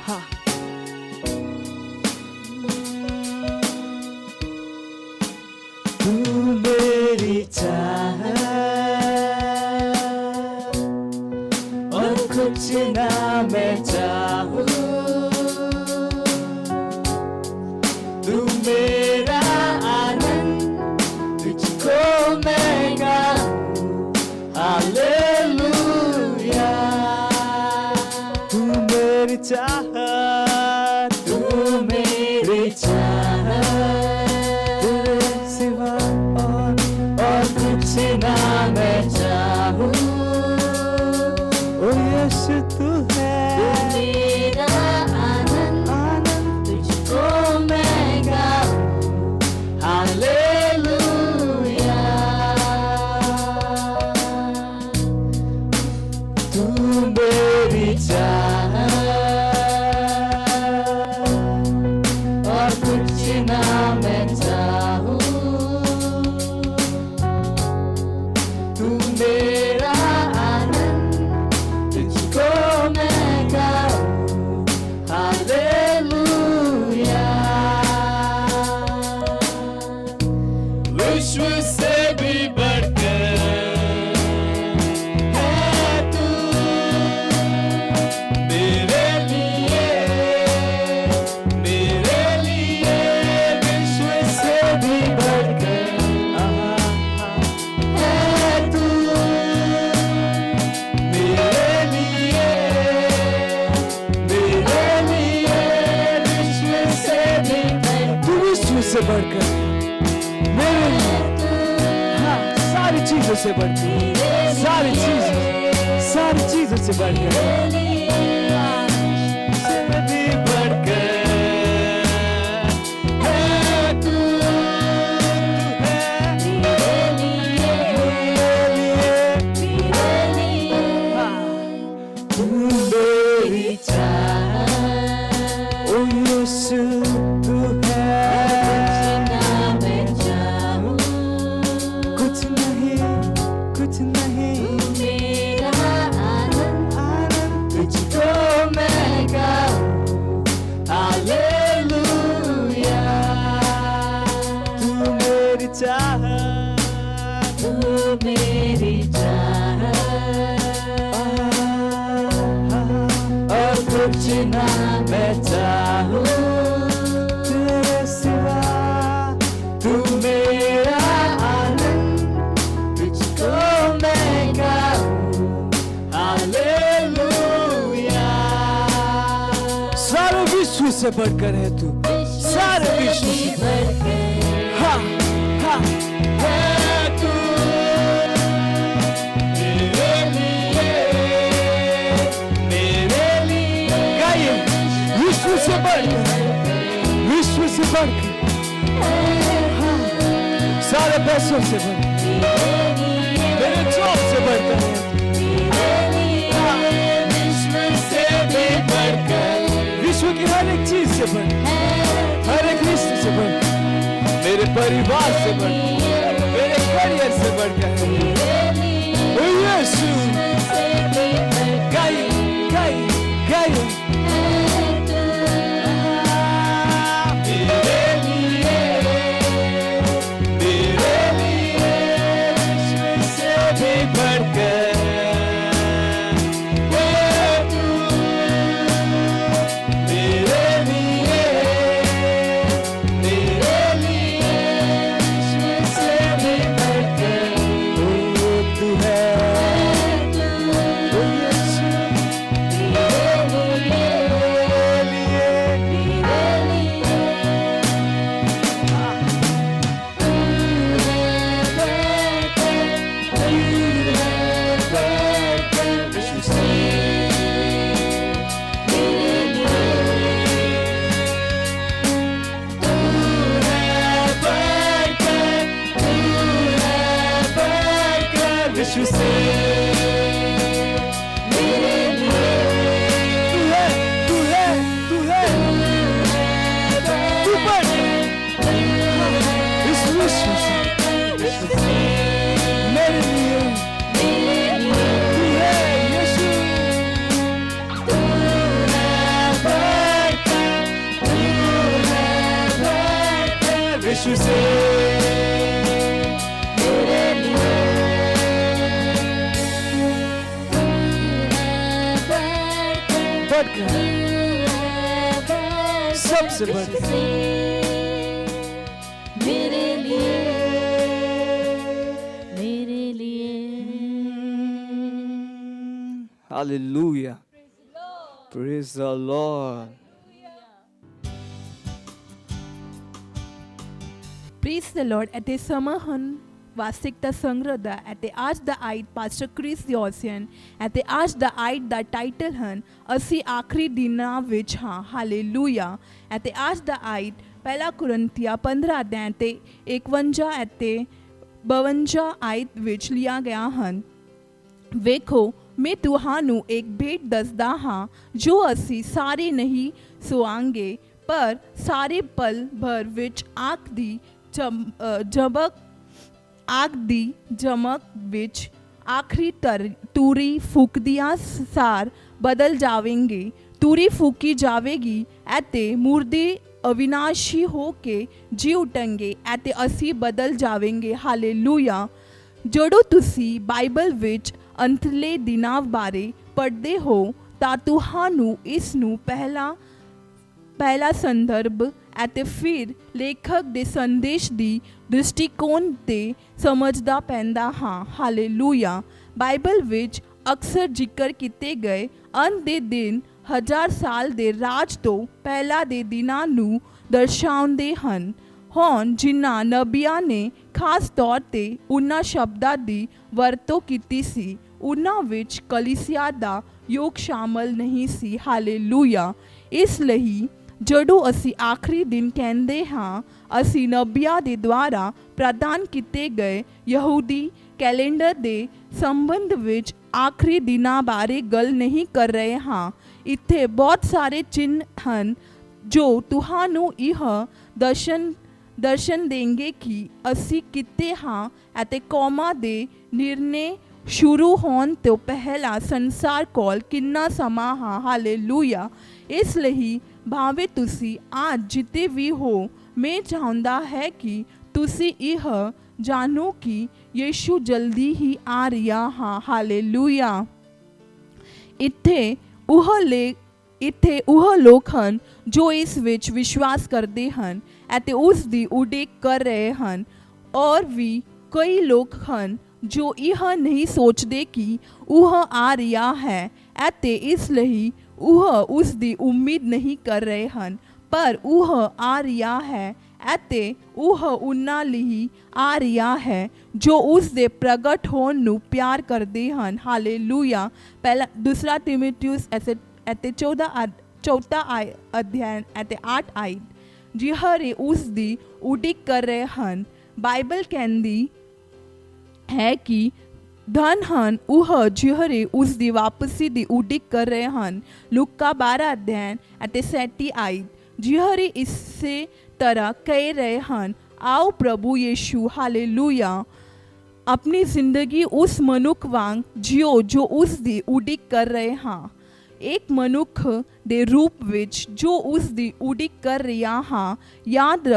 हाँ तू मेरी चाह और कुछ ना मैं चाहूँ तू मेरा आनंद तुझको मैं गाऊं हालेलुया तू मेरी चाहत तू मेरी चाहत तेरे सिवा और कुछ ना मैं चाहूं ओ यीशु तू है मेरा आनंद आनंद तुझको मैं गाऊं हालेलुया तू मेरी चाहत और कुछ ना मैं चाहूं तू मेरा आनंद तुझको मैं गाऊं हालेलुया विश्व से भी बढ़कर है तू मेरे लिए विश्व से भी बढ़कर है तू मेरे लिए विश्व से भी तू विश्व से बढ़कर मेरे लिए हाँ सारी चीजों से बढ़कर सारी चीजों से बढ़कर हाँ, से भी बढ़कर है तू है मेरे लिए हाँ, तू मेरी चाहत से बढ़कर है तू, सारे विश्व से बढ़कर। हाँ हाँ है तू मेरे लिए गाइए, विश्व से बढ़कर, विश्व से बढ़कर, हाँ, सारे पैसों से बढ़कर, मेरे जॉब से बढ़कर है, विश्व की हर एक चीज से बढ़कर, हर एक रिश्ते से बढ़कर, मेरे परिवार से बढ़कर, मेरे करियर से बढ़कर, ओ यीशु, गाइए गाइए गाइए। विश्व से मेरे लिए तू है, तू है, तू है, तू बढ़ इस विश्व से मेरे लिए तू है यीशु। तू है बढ़कर विश्व से सबसे बढ़कर मेरे लिए, मेरे लिए। Hallelujah. Praise the Lord. Praise the Lord. At the Samahan Vasikta Sangrada at the Ash the Ait Pastor Chris the Ocean at the Ash the Ait the title Han Asi Akhri Dina which ha Hallelujah at the Ash the Ait Pehla Kurantiya 15 अध्याय ते 51 ਅਤੇ 52 ਆਇਤ ਵਿੱਚ ਲਿਆ ਗਿਆ ਹਨ। ਵੇਖੋ ਮੈਂ ਤੁਹਾਨੂੰ ਇੱਕ ਭੇਟ ਦੱਸਦਾ ਹਾਂ ਜੋ ਅਸੀਂ ਸਾਰੇ ਨਹੀਂ ਸੁਆਂਗੇ, ਪਰ ਸਾਰੇ ਪਲ ਭਰ ਵਿੱਚ आग दी जमक विच आखरी तूरी फूकदियां सार बदल जावेंगे। तूरी फूकी जावेगी ऐते मुर्दे अविनाशी हो के जी उठेंगे ऐते असी बदल जावेंगे। हालेलुया। जदों तुसी बाइबल विच अंतले दिनां बारे पढ़दे हो तां तुहानू इस नू पहला संदर्भ ਅਤੇ ਫਿਰ ਲੇਖਕ ਦੇ ਸੰਦੇਸ਼ ਦੀ ਦ੍ਰਿਸ਼ਟੀਕੋਣ ਤੇ ਸਮਝਦਾ ਪੈਂਦਾ ਹਾਂ। ਹਾਲੇਲੂਇਆ। ਬਾਈਬਲ ਵਿੱਚ ਅਕਸਰ ਜ਼ਿਕਰ ਕੀਤੇ ਗਏ ਅੰਤ ਦੇ ਦਿਨ 1000 ਸਾਲ ਦੇ ਰਾਜ ਤੋਂ ਪਹਿਲਾਂ ਦੇ ਦਿਨਾਂ ਨੂੰ ਦਰਸਾਉਂਦੇ ਹਨ। ਹੁਣ ਜਿਨ੍ਹਾਂ ਨਬੀਆਂ ਨੇ ਖਾਸ ਤੌਰ ਤੇ ਉਹਨਾਂ ਸ਼ਬਦਾਂ ਦੀ ਵਰਤੋਂ ਕੀਤੀ ਸੀ ਉਹਨਾਂ ਵਿੱਚ ਕਲੀਸਿਆ ਦਾ ਯੋਗ ਸ਼ਾਮਲ ਨਹੀਂ ਸੀ। ਹਾਲੇਲੂਇਆ। ਇਸ ਲਈ ਜਦੋਂ ਅਸੀਂ ਆਖਰੀ ਦਿਨ ਕਹਿੰਦੇ ਹਾਂ ਅਸੀਂ ਨਬੀਆਂ ਦੇ ਦੁਆਰਾ ਪ੍ਰਦਾਨ ਕੀਤੇ ਗਏ ਯਹੂਦੀ ਕੈਲੰਡਰ ਦੇ ਸੰਬੰਧ ਵਿੱਚ ਆਖਰੀ ਦਿਨਾਂ ਬਾਰੇ ਗੱਲ ਨਹੀਂ ਕਰ ਰਹੇ ਹਾਂ। ਇੱਥੇ ਬਹੁਤ ਸਾਰੇ ਚਿੰਨ੍ਹ ਹਨ ਜੋ ਤੁਹਾਨੂੰ ਇਹ ਦਰਸ਼ਨ ਦੇਣਗੇ ਕਿ ਅਸੀਂ ਕਿੱਥੇ ਹਾਂ ਅਤੇ ਕੌਮਾਂ ਦੇ ਨਿਰਣੇ ਸ਼ੁਰੂ ਹੋਣ ਤੋਂ ਪਹਿਲਾਂ ਸੰਸਾਰ ਕੋਲ ਕਿੰਨਾ ਸਮਾਂ ਹਾਂ। ਹਾਲੇਲੂਇਆ। ਇਸ ਲਈ ਭਾਵੇਂ ਤੁਸੀਂ ਅੱਜ ਜਿੱਥੇ ਵੀ ਹੋ ਮੈਂ ਚਾਹੁੰਦਾ ਹੈ ਕਿ ਤੁਸੀਂ ਇਹ ਜਾਣੋ ਕਿ ਯਿਸੂ ਜਲਦੀ ਹੀ ਆ ਰਿਹਾ ਹਾਂ। ਹਾਲੇਲੂਇਆ। ਇੱਥੇ ਉਹ ਲੋਕ ਹਨ ਜੋ ਇਸ ਵਿੱਚ ਵਿਸ਼ਵਾਸ ਕਰਦੇ ਹਨ ਅਤੇ ਉਸ ਦੀ ਉਡੀਕ ਕਰ ਰਹੇ ਹਨ ਔਰ ਵੀ ਕਈ ਲੋਕ ਹਨ ਜੋ ਇਹ ਨਹੀਂ ਸੋਚਦੇ ਕਿ ਉਹ ਆ ਰਿਹਾ ਹੈ ਅਤੇ ਇਸ ਲਈ ਉਹ ਉਸ ਦੀ ਉਮੀਦ ਨਹੀਂ ਕਰ ਰਹੇ ਹਨ। पर ऊह आ रिया है ਅਤੇ ਉਹ ਉਹਨਾਂ ਲਈ ਆ ਰਿਹਾ ਹੈ ਜੋ ਉਸ ਦੇ ਪ੍ਰਗਟ ਹੋਣ ਨੂੰ ਪਿਆਰ ਕਰਦੇ ਹਨ। ਹਾਲੇਲੂਇਆ। ਪਹਿਲਾ ਦੂਸਰਾ ਤਿਮੋਥਿਉਸ ਅਤੇ 14 ਅਧਿਆਇ ਅਤੇ 8 ਆਇਤ ਜਿਹੜੇ ਉਸ ਦੀ ਉਡੀਕ ਕਰ ਰਹੇ ਹਨ। ਬਾਈਬਲ ਕਹਿੰਦੀ ਹੈ ਕਿ ਧਨ ਹਨ ਉਹ ਜਿਹੜੇ ਉਸ ਦੀ ਵਾਪਸੀ ਦੀ ਉਡੀਕ ਕਰ ਰਹੇ ਹਨ। ਲੂਕਾ 12 ਅਧਿਆਇ ਅਤੇ 37 ਆਇਤ ਜਿਹੜੇ ਇਸੇ तरह कह रहे हैं, आओ प्रभु यीशु हालेलुया अपनी जिंदगी उस मनुख वांग जियो जो उस दी उਡੀਕ कर रहे हाँ। एक मनुख दे रूप विच जो उस दी उਡੀਕ कर रहा हाँ। याद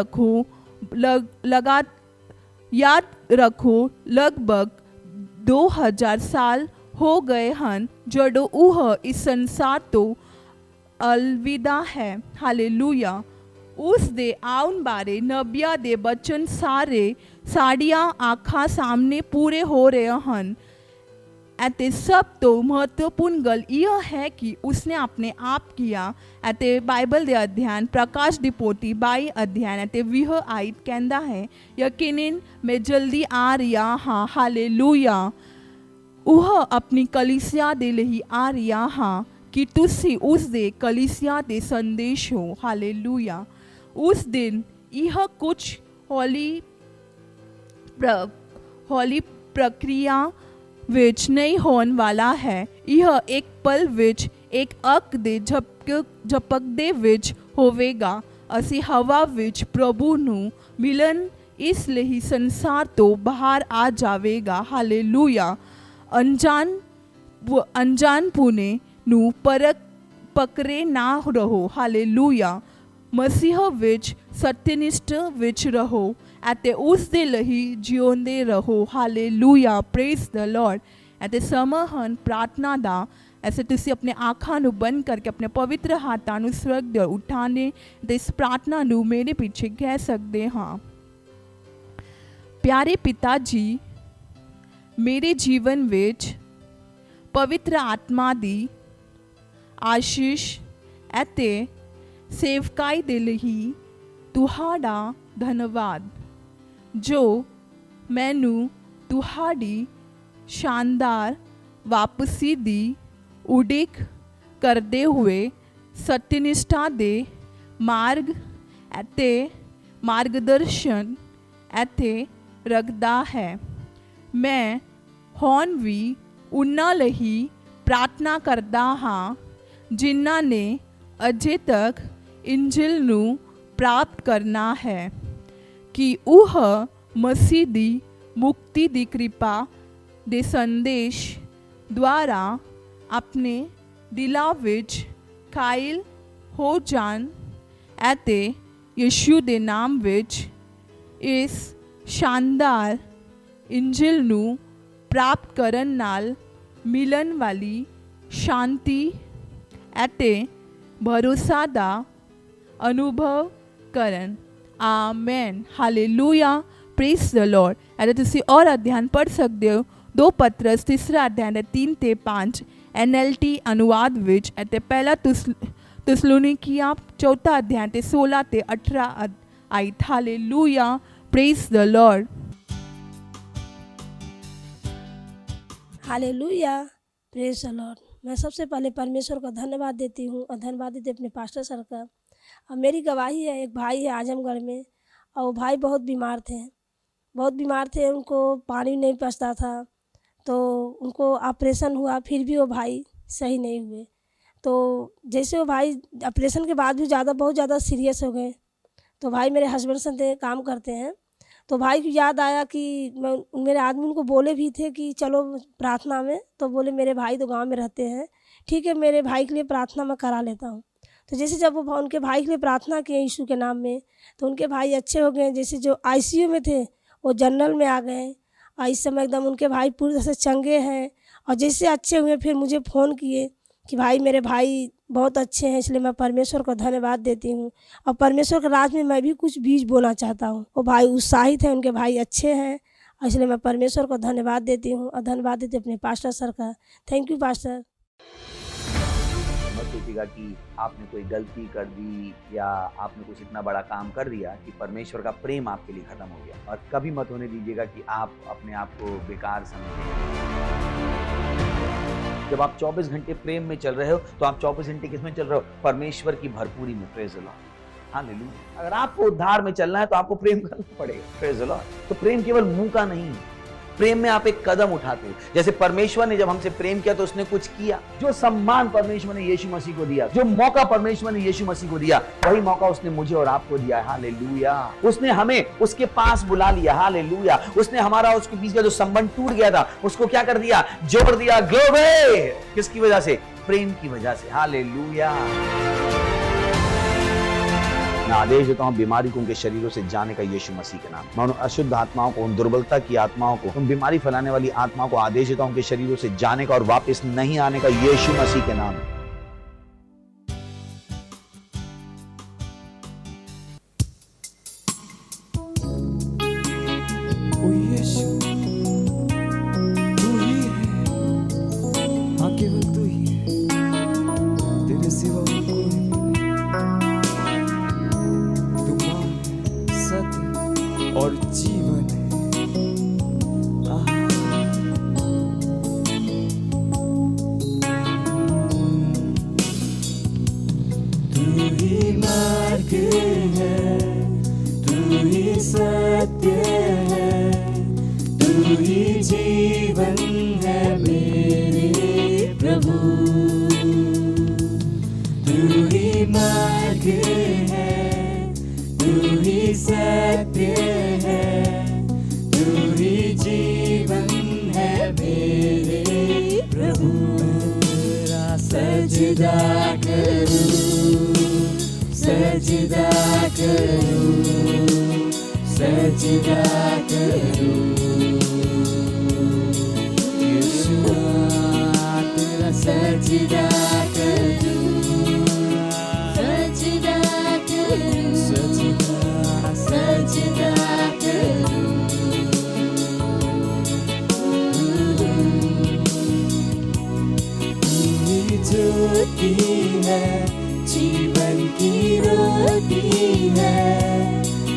रखो लगभग 2000 साल हो गए हैं जडो वह इस संसार तो अलविदा है। हालेलुया। ਉਸ ਦੇ ਆਉਣ ਬਾਰੇ ਨਬੀਆਂ ਦੇ ਬਚਨ ਸਾਡੀਆਂ ਅੱਖਾਂ ਸਾਹਮਣੇ ਪੂਰੇ ਹੋ ਰਹੇ ਹਨ ਅਤੇ ਸਭ ਤੋਂ ਮਹੱਤਵਪੂਰਨ ਗੱਲ ਇਹ ਹੈ ਕਿ ਉਸਨੇ ਆਪਣੇ ਆਪ ਕੀਆ ਅਤੇ ਬਾਈਬਲ ਦੇ ਅਧਿਐਨ ਪ੍ਰਕਾਸ਼ ਦੀ ਪੋਥੀ 22 ਅਧਿਐਨ ਅਤੇ 20 ਆਇਤ ਕਹਿੰਦਾ ਹੈ, ਯਕੀਨਨ ਮੈਂ ਜਲਦੀ ਆ ਰਿਹਾ ਹਾਂ। ਹਾਲੇਲੂਇਆ। ਉਹ ਆਪਣੀ ਕਲੀਸਿਆ ਦੇ ਲਈ ਆ ਰਿਹਾ ਹਾਂ ਕਿ ਤੁਸੀਂ ਉਸ ਦੇ ਕਲੀਸਿਆ ਦੇ ਸੰਦੇਸ਼ ਹੋ। ਹਾਲੇਲੂਇਆ। उस दिन यह कुछ हौली प्रक्रिया विच नहीं होने वाला है। यह एक पल विच एक अक दे झपकदे विच होवेगा। असी हवा विच प्रभु नू मिलन इसलिए संसार तो बाहर आ जावेगा। हालेलुया। अनजान पुने नू पकड़े ना रहो। हालेलुया। ਮਸੀਹ ਵਿੱਚ ਸਤਿਨਿਸ਼ਟ ਵਿੱਚ ਰਹੋ ਅਤੇ ਉਸ ਦੇ ਲਈ ਜਿਉਂਦੇ ਰਹੋ। ਹਾਲੇਲੂਇਆ। Praise the Lord. ਅਤੇ ਸਮਾਂ ਹਨ ਪ੍ਰਾਰਥਨਾ ਦਾ। ਐਸੇ ਤੁਸੀਂ ਆਪਣੇ ਅੱਖਾਂ ਨੂੰ ਬੰਦ ਕਰਕੇ ਆਪਣੇ ਪਵਿੱਤਰ ਹੱਥਾਂ ਨੂੰ ਸਵਰਗ ਦੇ ਉਠਾਣੇ ਅਤੇ ਇਸ ਪ੍ਰਾਰਥਨਾ ਨੂੰ ਮੇਰੇ ਪਿੱਛੇ ਕਹਿ ਸਕਦੇ ਹਾਂ। ਪਿਆਰੇ ਪਿਤਾ ਜੀ, ਮੇਰੇ ਜੀਵਨ ਵਿੱਚ ਪਵਿੱਤਰ ਆਤਮਾ ਦੀ ਆਸ਼ੀਸ਼ ਅਤੇ ਸੇਵਕਾਈ ਦੇ ਲਈ ਤੁਹਾਡਾ ਧੰਨਵਾਦ ਜੋ ਮੈਨੂੰ ਤੁਹਾਡੀ ਸ਼ਾਨਦਾਰ ਵਾਪਸੀ ਦੀ ਉਡੀਕ ਕਰਦੇ ਹੋਏ ਸਤਿਨਿਸ਼ਠਾ ਦੇ ਮਾਰਗ ਅਤੇ ਮਾਰਗਦਰਸ਼ਨ ਅਤੇ ਰੱਖਦਾ ਹੈ। ਮੈਂ ਹੁਣ ਵੀ ਉਹਨਾਂ ਲਈ ਪ੍ਰਾਰਥਨਾ ਕਰਦਾ ਹਾਂ ਜਿਨ੍ਹਾਂ ਨੇ ਅਜੇ ਤੱਕ ਇੰਜਿਲ ਨੂੰ ਪ੍ਰਾਪਤ ਕਰਨਾ ਹੈ ਕਿ ਉਹ ਮਸੀਹ ਦੀ ਮੁਕਤੀ ਦੀ ਕਿਰਪਾ ਦੇ ਸੰਦੇਸ਼ ਦੁਆਰਾ ਆਪਣੇ ਦਿਲਾਂ ਵਿੱਚ ਕਾਇਲ ਹੋ ਜਾਣ ਅਤੇ ਯਿਸੂ ਦੇ ਨਾਮ ਵਿੱਚ ਇਸ ਸ਼ਾਨਦਾਰ ਇੰਜਿਲ ਨੂੰ ਪ੍ਰਾਪਤ ਕਰਨ ਨਾਲ ਮਿਲਣ ਵਾਲੀ ਸ਼ਾਂਤੀ ਅਤੇ ਭਰੋਸਾ ਦਾ ਅਨੁਭਵ ਕਰਨ। Amen. Hallelujah. Praise the Lord. ਅਤੇ ਤੁਸੀਂ ਔਰ ਅਧਿਐਨ ਪੜ੍ਹ ਸਕਦੇ ਹੋ 2 ਪਤਰਸ 3 ਅਧਿਐਨ 3 ਤੇ 5 NLT ਅਨੁਵਾਦ ਵਿੱਚ ਅਤੇ ਪਹਿਲਾ ਤੁਸਲੋਨੀਕੀਆਂ 4 ਅਧਿਐਨ ਤੇ 16 ਤੇ 18 ਆਇਤ। Hallelujah. Praise the Lord. Hallelujah. Praise the Lord. मैं सबसे पहले परमेश्वर को धन्यवाद देती हूँ और धन्यवाद देती अपने पास्टर सर का। अब मेरी गवाही है, एक भाई है आजमगढ़ में और वो भाई बहुत बीमार थे। उनको पानी नहीं पचता था तो उनको ऑपरेशन हुआ, फिर भी वो भाई सही नहीं हुए। तो जैसे वो भाई ऑपरेशन के बाद भी बहुत ज़्यादा सीरियस हो गए। तो भाई मेरे हस्बैंड से काम करते हैं, तो भाई को याद आया कि मेरे आदमी उनको बोले भी थे कि चलो प्रार्थना में, तो बोले मेरे भाई तो गांव में रहते हैं, ठीक है मेरे भाई के लिए प्रार्थना मैं करा लेता हूँ। तो जैसे जब वो उनके भाई के लिए प्रार्थना किए यीशु के नाम में, तो उनके भाई अच्छे हो गए। जैसे जो ICU में थे वो जनरल में आ गए और इस समय एकदम उनके भाई पूरी तरह से चंगे हैं। और जैसे अच्छे हुए फिर मुझे फ़ोन किए कि भाई मेरे भाई बहुत अच्छे हैं, इसलिए मैं परमेश्वर को धन्यवाद देती हूँ और परमेश्वर के राज में मैं भी कुछ बीज बोना चाहता हूँ। वो भाई उत्साहित हैं, उनके भाई अच्छे हैं, इसलिए मैं परमेश्वर को धन्यवाद देती हूँ और धन्यवाद देती हूँ अपने पास्टर सर का। Thank you pastor. मत सोचिएगा कि आपने कोई गलती कर दी या आपने कुछ इतना बड़ा काम कर दिया कि परमेश्वर का प्रेम आपके लिए खत्म हो गया। और कभी मत होने दीजिएगा कि आप अपने आप को बेकार समझें। जब आप 24 घंटे प्रेम में चल रहे हो तो आप 24 घंटे किस में चल रहे हो? परमेश्वर की भरपूरी में। Praise the Lord, hallelujah. अगर आपको उद्धार में चलना है तो आपको प्रेम करना पड़ेगा। Praise the Lord. तो प्रेम केवल मुंह का नहीं है, प्रेम में आप एक कदम उठाते हो। जैसे परमेश्वर ने जब हमसे प्रेम किया तो उसने कुछ किया। जो सम्मान परमेश्वर ने यीशु मसीह को दिया, जो मौका परमेश्वर ने यीशु मसीह को दिया, वही मौका उसने मुझे और आपको दिया है। हालेलुया। उसने हमें उसके पास बुला लिया। हालेलुया। उसने हमारा उसके बीच का जो संबंध टूट गया था उसको क्या कर दिया? जोड़ दिया। ग्लोरी। किसकी वजह से? प्रेम की वजह से। हालेलुया। मैं आदेश देता हूं बीमारी को उनके शरीरों से जाने का यीशु मसीह के नाम। मैं उन अशुद्ध आत्माओं को, उन दुर्बलता की आत्माओं को, उन बीमारी फैलाने वाली आत्माओं को आदेश देता हूं उनके शरीरों से जाने का और वापस नहीं आने का यीशु मसीह के नाम। ओ यीशु, तू ही है, हाँ केवल तू ही है, तेरे सिवा और कोई भी नहीं। तू मार्ग है, सत्य और जीवन है। तू ही मार्ग है, तू ही सत्य है, तू ही जीवन है मेरे प्रभु। तू ही मार्ग है, तू ही सत्य है, तू ही जीवन है मेरे प्रभु। तेरा सजदा करूं, सजदा करूं, सजदा करूं। यीशुआ तेरा सजदा करूं, सजदा करूं, सजदा सजदा करूं। तू ज्योति है, जीवन की रोटी है,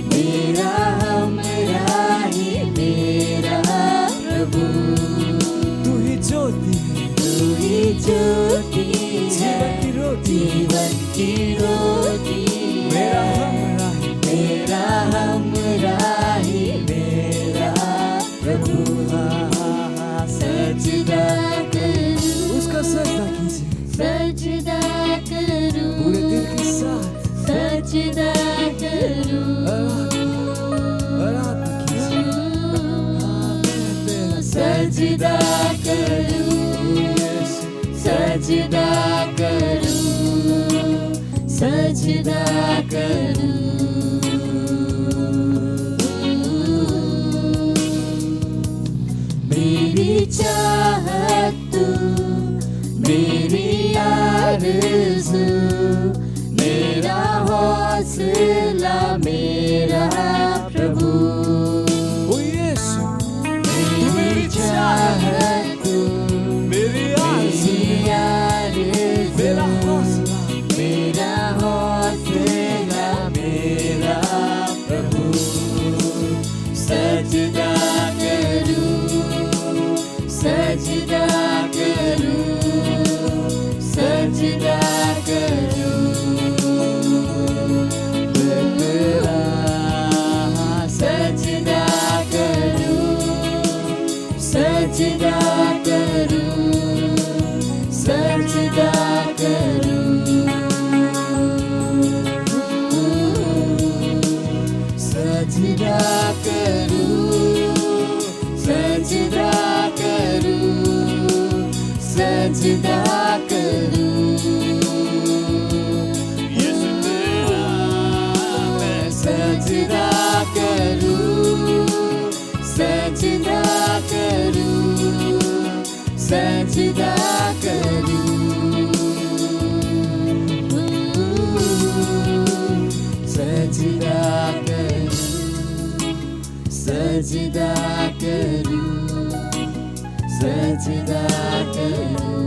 मेरा हमरा ही मेरा प्रभु। तू ही ज्योति है, तू ही ज्योति जीवन है, की रोटी, जीवन की रोटी मेरा है, हमरा ही मेरा हमरा ही मेरा प्रभु। सजदा करूं, उसका सजदा कीजिए सजदा करूं, पूरे दिल के साथ। सजदा करूं, आराधना कीजिए। तेरा सजदा करूं, सजदा करूं, सजदा करूं। मेरी चाहत तू, मेरी आरज़ू, मेरा हौसला मेरा प्रभु। ओ यीशु, मेरी चाहत तू, मेरी मेरी आरज़ू, मेरा हौसला, मेरा हौसला मेरा प्रभु। सजदा करूं, सजदा करूं, सजदा करूं। तेरा सजदा करूं, सजदा करूं, सजदा करूं। सजदा करूं, सजदा करूं, सजदा करूं। यीशु तेरा मैं सजदा करूं, सजदा करूं, सजदा करूं। सजदा करूं, सजदा करूं, सजदा करूं।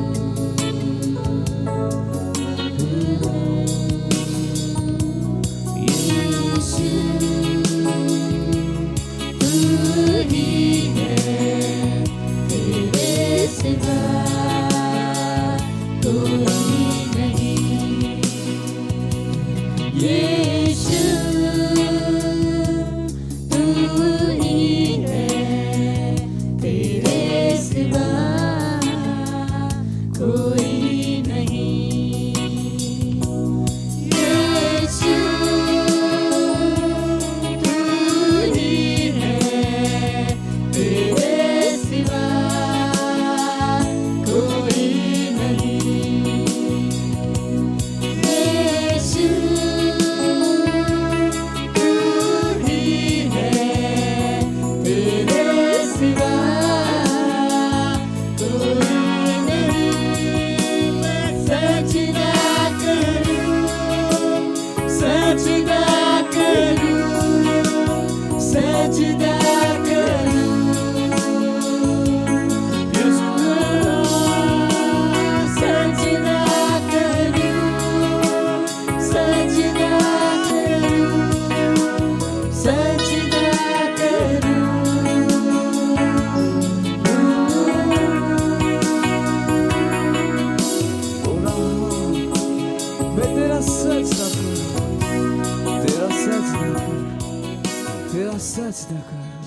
सजदा करूं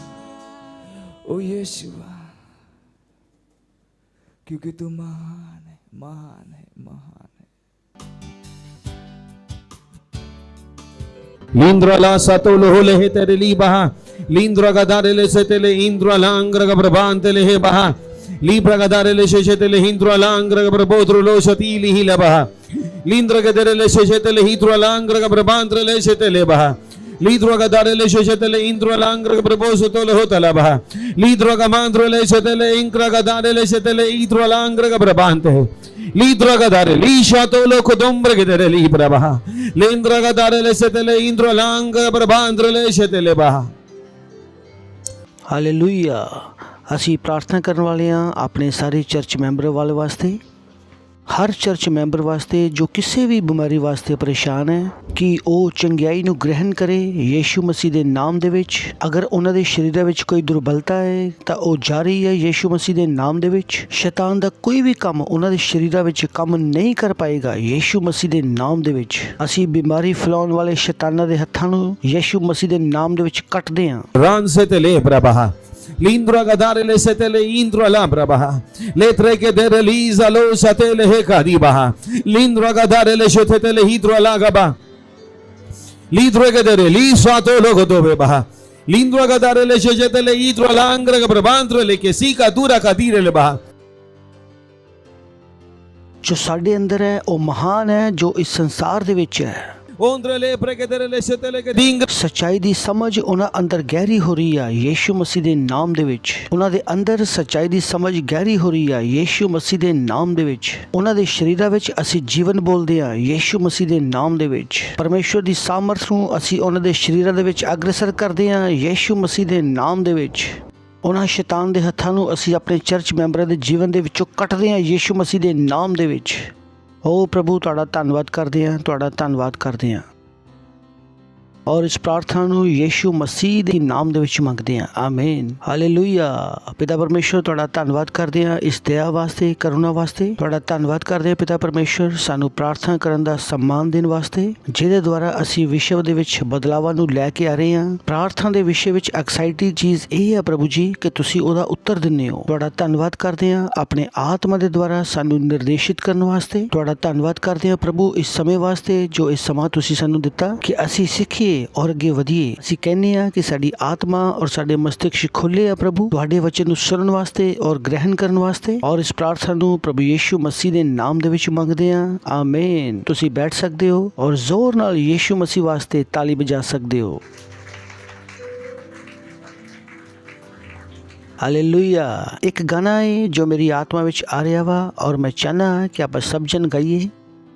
ओ यीशुआ, क्योंकि तू महान है, महान है, महान है। Lindra la satolo le tere li baha, lindra gadare le setele indra langra gabrabante le he baha, libra gadare le sheshetele hindra langra gabrabodro lo shatili hila baha, lindra gadare le sheshetele hidra langra gabrabantre le shetele baha, lidra gadare le sheshetele indra langra gabraboso le hotala baha, lidra gamandro le shetele inkra gadare le shetele idra langra gabrabante Lidra gadare lisha tolo kodombre gedere libra baha, lindra gadare le setele indra langa brabandre le setele baha। Hallelujah. ਅਸੀਂ ਪ੍ਰਾਰਥਨਾ ਕਰਨ ਵਾਲੇ ਹਾਂ ਆਪਣੇ ਸਾਰੇ church member ਵਾਲੇ ਵਾਸਤੇ, ਹਰ church member ਵਾਸਤੇ ਜੋ ਕਿਸੇ ਵੀ ਬਿਮਾਰੀ ਵਾਸਤੇ ਪਰੇਸ਼ਾਨ ਹੈ, ਕਿ ਉਹ ਚੰਗਿਆਈ ਨੂੰ ਗ੍ਰਹਿਣ ਕਰੇ ਯੀਸ਼ੂ ਮਸੀਹ ਦੇ ਨਾਮ ਦੇ ਵਿੱਚ। ਅਗਰ ਉਹਨਾਂ ਦੇ ਸਰੀਰਾਂ ਵਿੱਚ ਕੋਈ ਦੁਰਬਲਤਾ ਹੈ ਤਾਂ ਉਹ ਜਾਰੀ ਹੈ ਯੀਸ਼ੂ ਮਸੀਹ ਦੇ ਨਾਮ ਦੇ ਵਿੱਚ। ਸ਼ੈਤਾਨ ਦਾ ਕੋਈ ਵੀ ਕੰਮ ਉਹਨਾਂ ਦੇ ਸਰੀਰਾਂ ਵਿੱਚ ਕੰਮ ਨਹੀਂ ਕਰ ਪਾਏਗਾ ਯੀਸ਼ੂ ਮਸੀਹ ਦੇ ਨਾਮ ਦੇ ਵਿੱਚ। ਅਸੀਂ ਬਿਮਾਰੀ ਫੈਲਾਉਣ ਵਾਲੇ ਸ਼ੈਤਾਨਾਂ ਦੇ ਹੱਥਾਂ ਨੂੰ ਯੀਸ਼ੂ ਮਸੀਹ ਦੇ ਨਾਮ ਦੇ ਵਿੱਚ ਕੱਟਦੇ ਹਾਂ। Ran setele brabaha, lindra gadare le setele indra la brabaha, letre che dere lisa lo satele he kadibaha, lindra gadare le setele hidra la gaba, lidra che dere lisa to logo dove baha, lindra gadare le setele hidra la angra gabrabandre le che sika dura kadire le baha। ਜੋ ਸਾਡੇ ਅੰਦਰ ਹੈ ਉਹ ਮਹਾਨ ਹੈ, ਜੋ ਇਸ ਸੰਸਾਰ ਦੇ ਵਿੱਚ ਹੈ। Ondre le pregedere le setele che dingra ਸੱਚਾਈ ਦੀ ਸਮਝ ਉਹਨਾਂ ਅੰਦਰ ਗਹਿਰੀ ਹੋ ਰਹੀ ਆ ਯੀਸ਼ੂ ਮਸੀਹ ਦੇ ਨਾਮ ਦੇ ਵਿੱਚ। ਉਹਨਾਂ ਦੇ ਅੰਦਰ ਸੱਚਾਈ ਦੀ ਸਮਝ ਗਹਿਰੀ ਹੋ ਰਹੀ ਆ ਯੀਸ਼ੂ ਮਸੀਹ ਦੇ ਨਾਮ ਦੇ ਵਿੱਚ। ਉਹਨਾਂ ਦੇ ਸਰੀਰਾਂ ਵਿੱਚ ਅਸੀਂ ਜੀਵਨ ਬੋਲਦੇ ਆ ਯੀਸ਼ੂ ਮਸੀਹ ਦੇ ਨਾਮ ਦੇ ਵਿੱਚ। ਪਰਮੇਸ਼ਵਰ ਦੀ ਸਾਮਰਥ ਨੂੰ ਅਸੀਂ ਉਹਨਾਂ ਦੇ ਸਰੀਰਾਂ ਦੇ ਵਿੱਚ ਅਗਰਸਰ ਕਰਦੇ ਆ ਯੀਸ਼ੂ ਮਸੀਹ ਦੇ ਨਾਮ ਦੇ ਵਿੱਚ। ਉਹਨਾਂ ਸ਼ੈਤਾਨ ਦੇ ਹੱਥਾਂ ਨੂੰ ਅਸੀਂ ਆਪਣੇ ਚਰਚ ਮੈਂਬਰਾਂ ਦੇ ਜੀਵਨ ਦੇ ਵਿੱਚੋਂ ਕੱਟਦੇ ਆ ਯੀਸ਼ੂ ਮਸੀਹ ਦੇ ਨਾਮ ਦੇ ਵਿੱਚ। ਓ ਪ੍ਰਭੂ ਤੁਹਾਡਾ ਧੰਨਵਾਦ ਕਰਦੇ ਹਾਂ, ਤੁਹਾਡਾ ਧੰਨਵਾਦ ਕਰਦੇ ਹਾਂ। ਔਰ ਇਸ ਪ੍ਰਾਰਥਨਾ ਨੂੰ ਯੀਸ਼ੂ ਮਸੀਹ ਦੇ ਨਾਮ ਦੇ ਵਿੱਚ ਮੰਗਦੇ ਹਾਂ, ਆਮੀਨ, ਹਾਲੇਲੂਇਆ। ਪਿਤਾ ਪਰਮੇਸ਼ਵਰ ਤੁਹਾਡਾ ਧੰਨਵਾਦ ਕਰਦੇ ਹਾਂ ਇਸ ਦਇਆ ਵਾਸਤੇ, ਕਰੁਣਾ ਵਾਸਤੇ। ਤੁਹਾਡਾ ਧੰਨਵਾਦ ਕਰਦੇ ਹਾਂ ਪਿਤਾ ਪਰਮੇਸ਼ਵਰ ਸਾਨੂੰ ਪ੍ਰਾਰਥਨਾ ਕਰਨ ਦਾ ਸਨਮਾਨ ਦੇਣ ਵਾਸਤੇ, ਜਿਹਦੇ ਦੁਆਰਾ ਅਸੀਂ ਵਿਸ਼ਵ ਦੇ ਵਿੱਚ ਬਦਲਾਵਾਂ ਨੂੰ ਲੈ ਕੇ ਆ ਰਹੇ ਹਾਂ। ਪ੍ਰਾਰਥਨਾ ਦੇ ਵਿਸ਼ੇ ਵਿੱਚ ਐਕਸਾਈਟਿੰਗ ਚੀਜ਼ ਇਹ ਹੈ ਪ੍ਰਭੂ ਜੀ ਕਿ ਤੁਸੀਂ ਉਹਦਾ ਉੱਤਰ ਦਿੰਦੇ ਹੋ। ਤੁਹਾਡਾ ਧੰਨਵਾਦ ਕਰਦੇ ਹਾਂ ਆਪਣੇ ਆਤਮਾ ਦੇ ਦੁਆਰਾ ਸਾਨੂੰ ਨਿਰਦੇਸ਼ਿਤ ਕਰਨ ਵਾਸਤੇ। ਤੁਹਾਡਾ ਧੰਨਵਾਦ ਕਰਦੇ ਹਾਂ ਪ੍ਰਭੂ ਇਸ ਸਮੇਂ ਵਾਸਤੇ ਜੋ ਇਸ ਸਮਾਂ ਤੁਸੀਂ ਸਾਨੂੰ ਦਿੱਤਾ ਕਿ ਅਸੀਂ ਸਿੱਖੀਏ ਔਰ ਅੱਗੇ ਵਧੀਏ। ਅਸੀਂ ਕਹਿੰਦੇ ਹਾਂ ਕਿ ਸਾਡੀ ਆਤਮਾ ਔਰ ਸਾਡੇ ਮਸਤਿਸ਼ਕ ਖੁੱਲੇ ਆ ਪ੍ਰਭੂ ਤੁਹਾਡੇ ਵਚਨ ਨੂੰ ਸੁਣਨ ਵਾਸਤੇ ਔਰ ਗ੍ਰਹਿਣ ਕਰਨ ਵਾਸਤੇ। ਔਰ ਇਸ ਪ੍ਰਾਰਥਨਾ ਨੂੰ ਪ੍ਰਭੂ ਯੀਸ਼ੂ ਮਸੀਹ ਦੇ ਨਾਮ ਦੇ ਵਿੱਚ ਮੰਗਦੇ ਹਾਂ, ਆਮੀਨ। ਤੁਸੀਂ ਬੈਠ ਸਕਦੇ ਹੋ ਔਰ ਜ਼ੋਰ ਨਾਲ ਯੀਸ਼ੂ ਮਸੀਹ ਵਾਸਤੇ ਤਾਲੀ ਵਜਾ ਸਕਦੇ ਹੋ। ਹਾਲੇਲੂਇਆ। ਇੱਕ ਗਾਣਾ ਹੈ ਜੋ ਮੇਰੀ ਆਤਮਾ ਵਿੱਚ ਆ ਰਿਹਾ ਵਾ ਔਰ ਮੈਂ ਚਾਹਨਾ ਕਿ ਆਪਾਂ ਸਭ ਜਨ ਗਾਈਏ,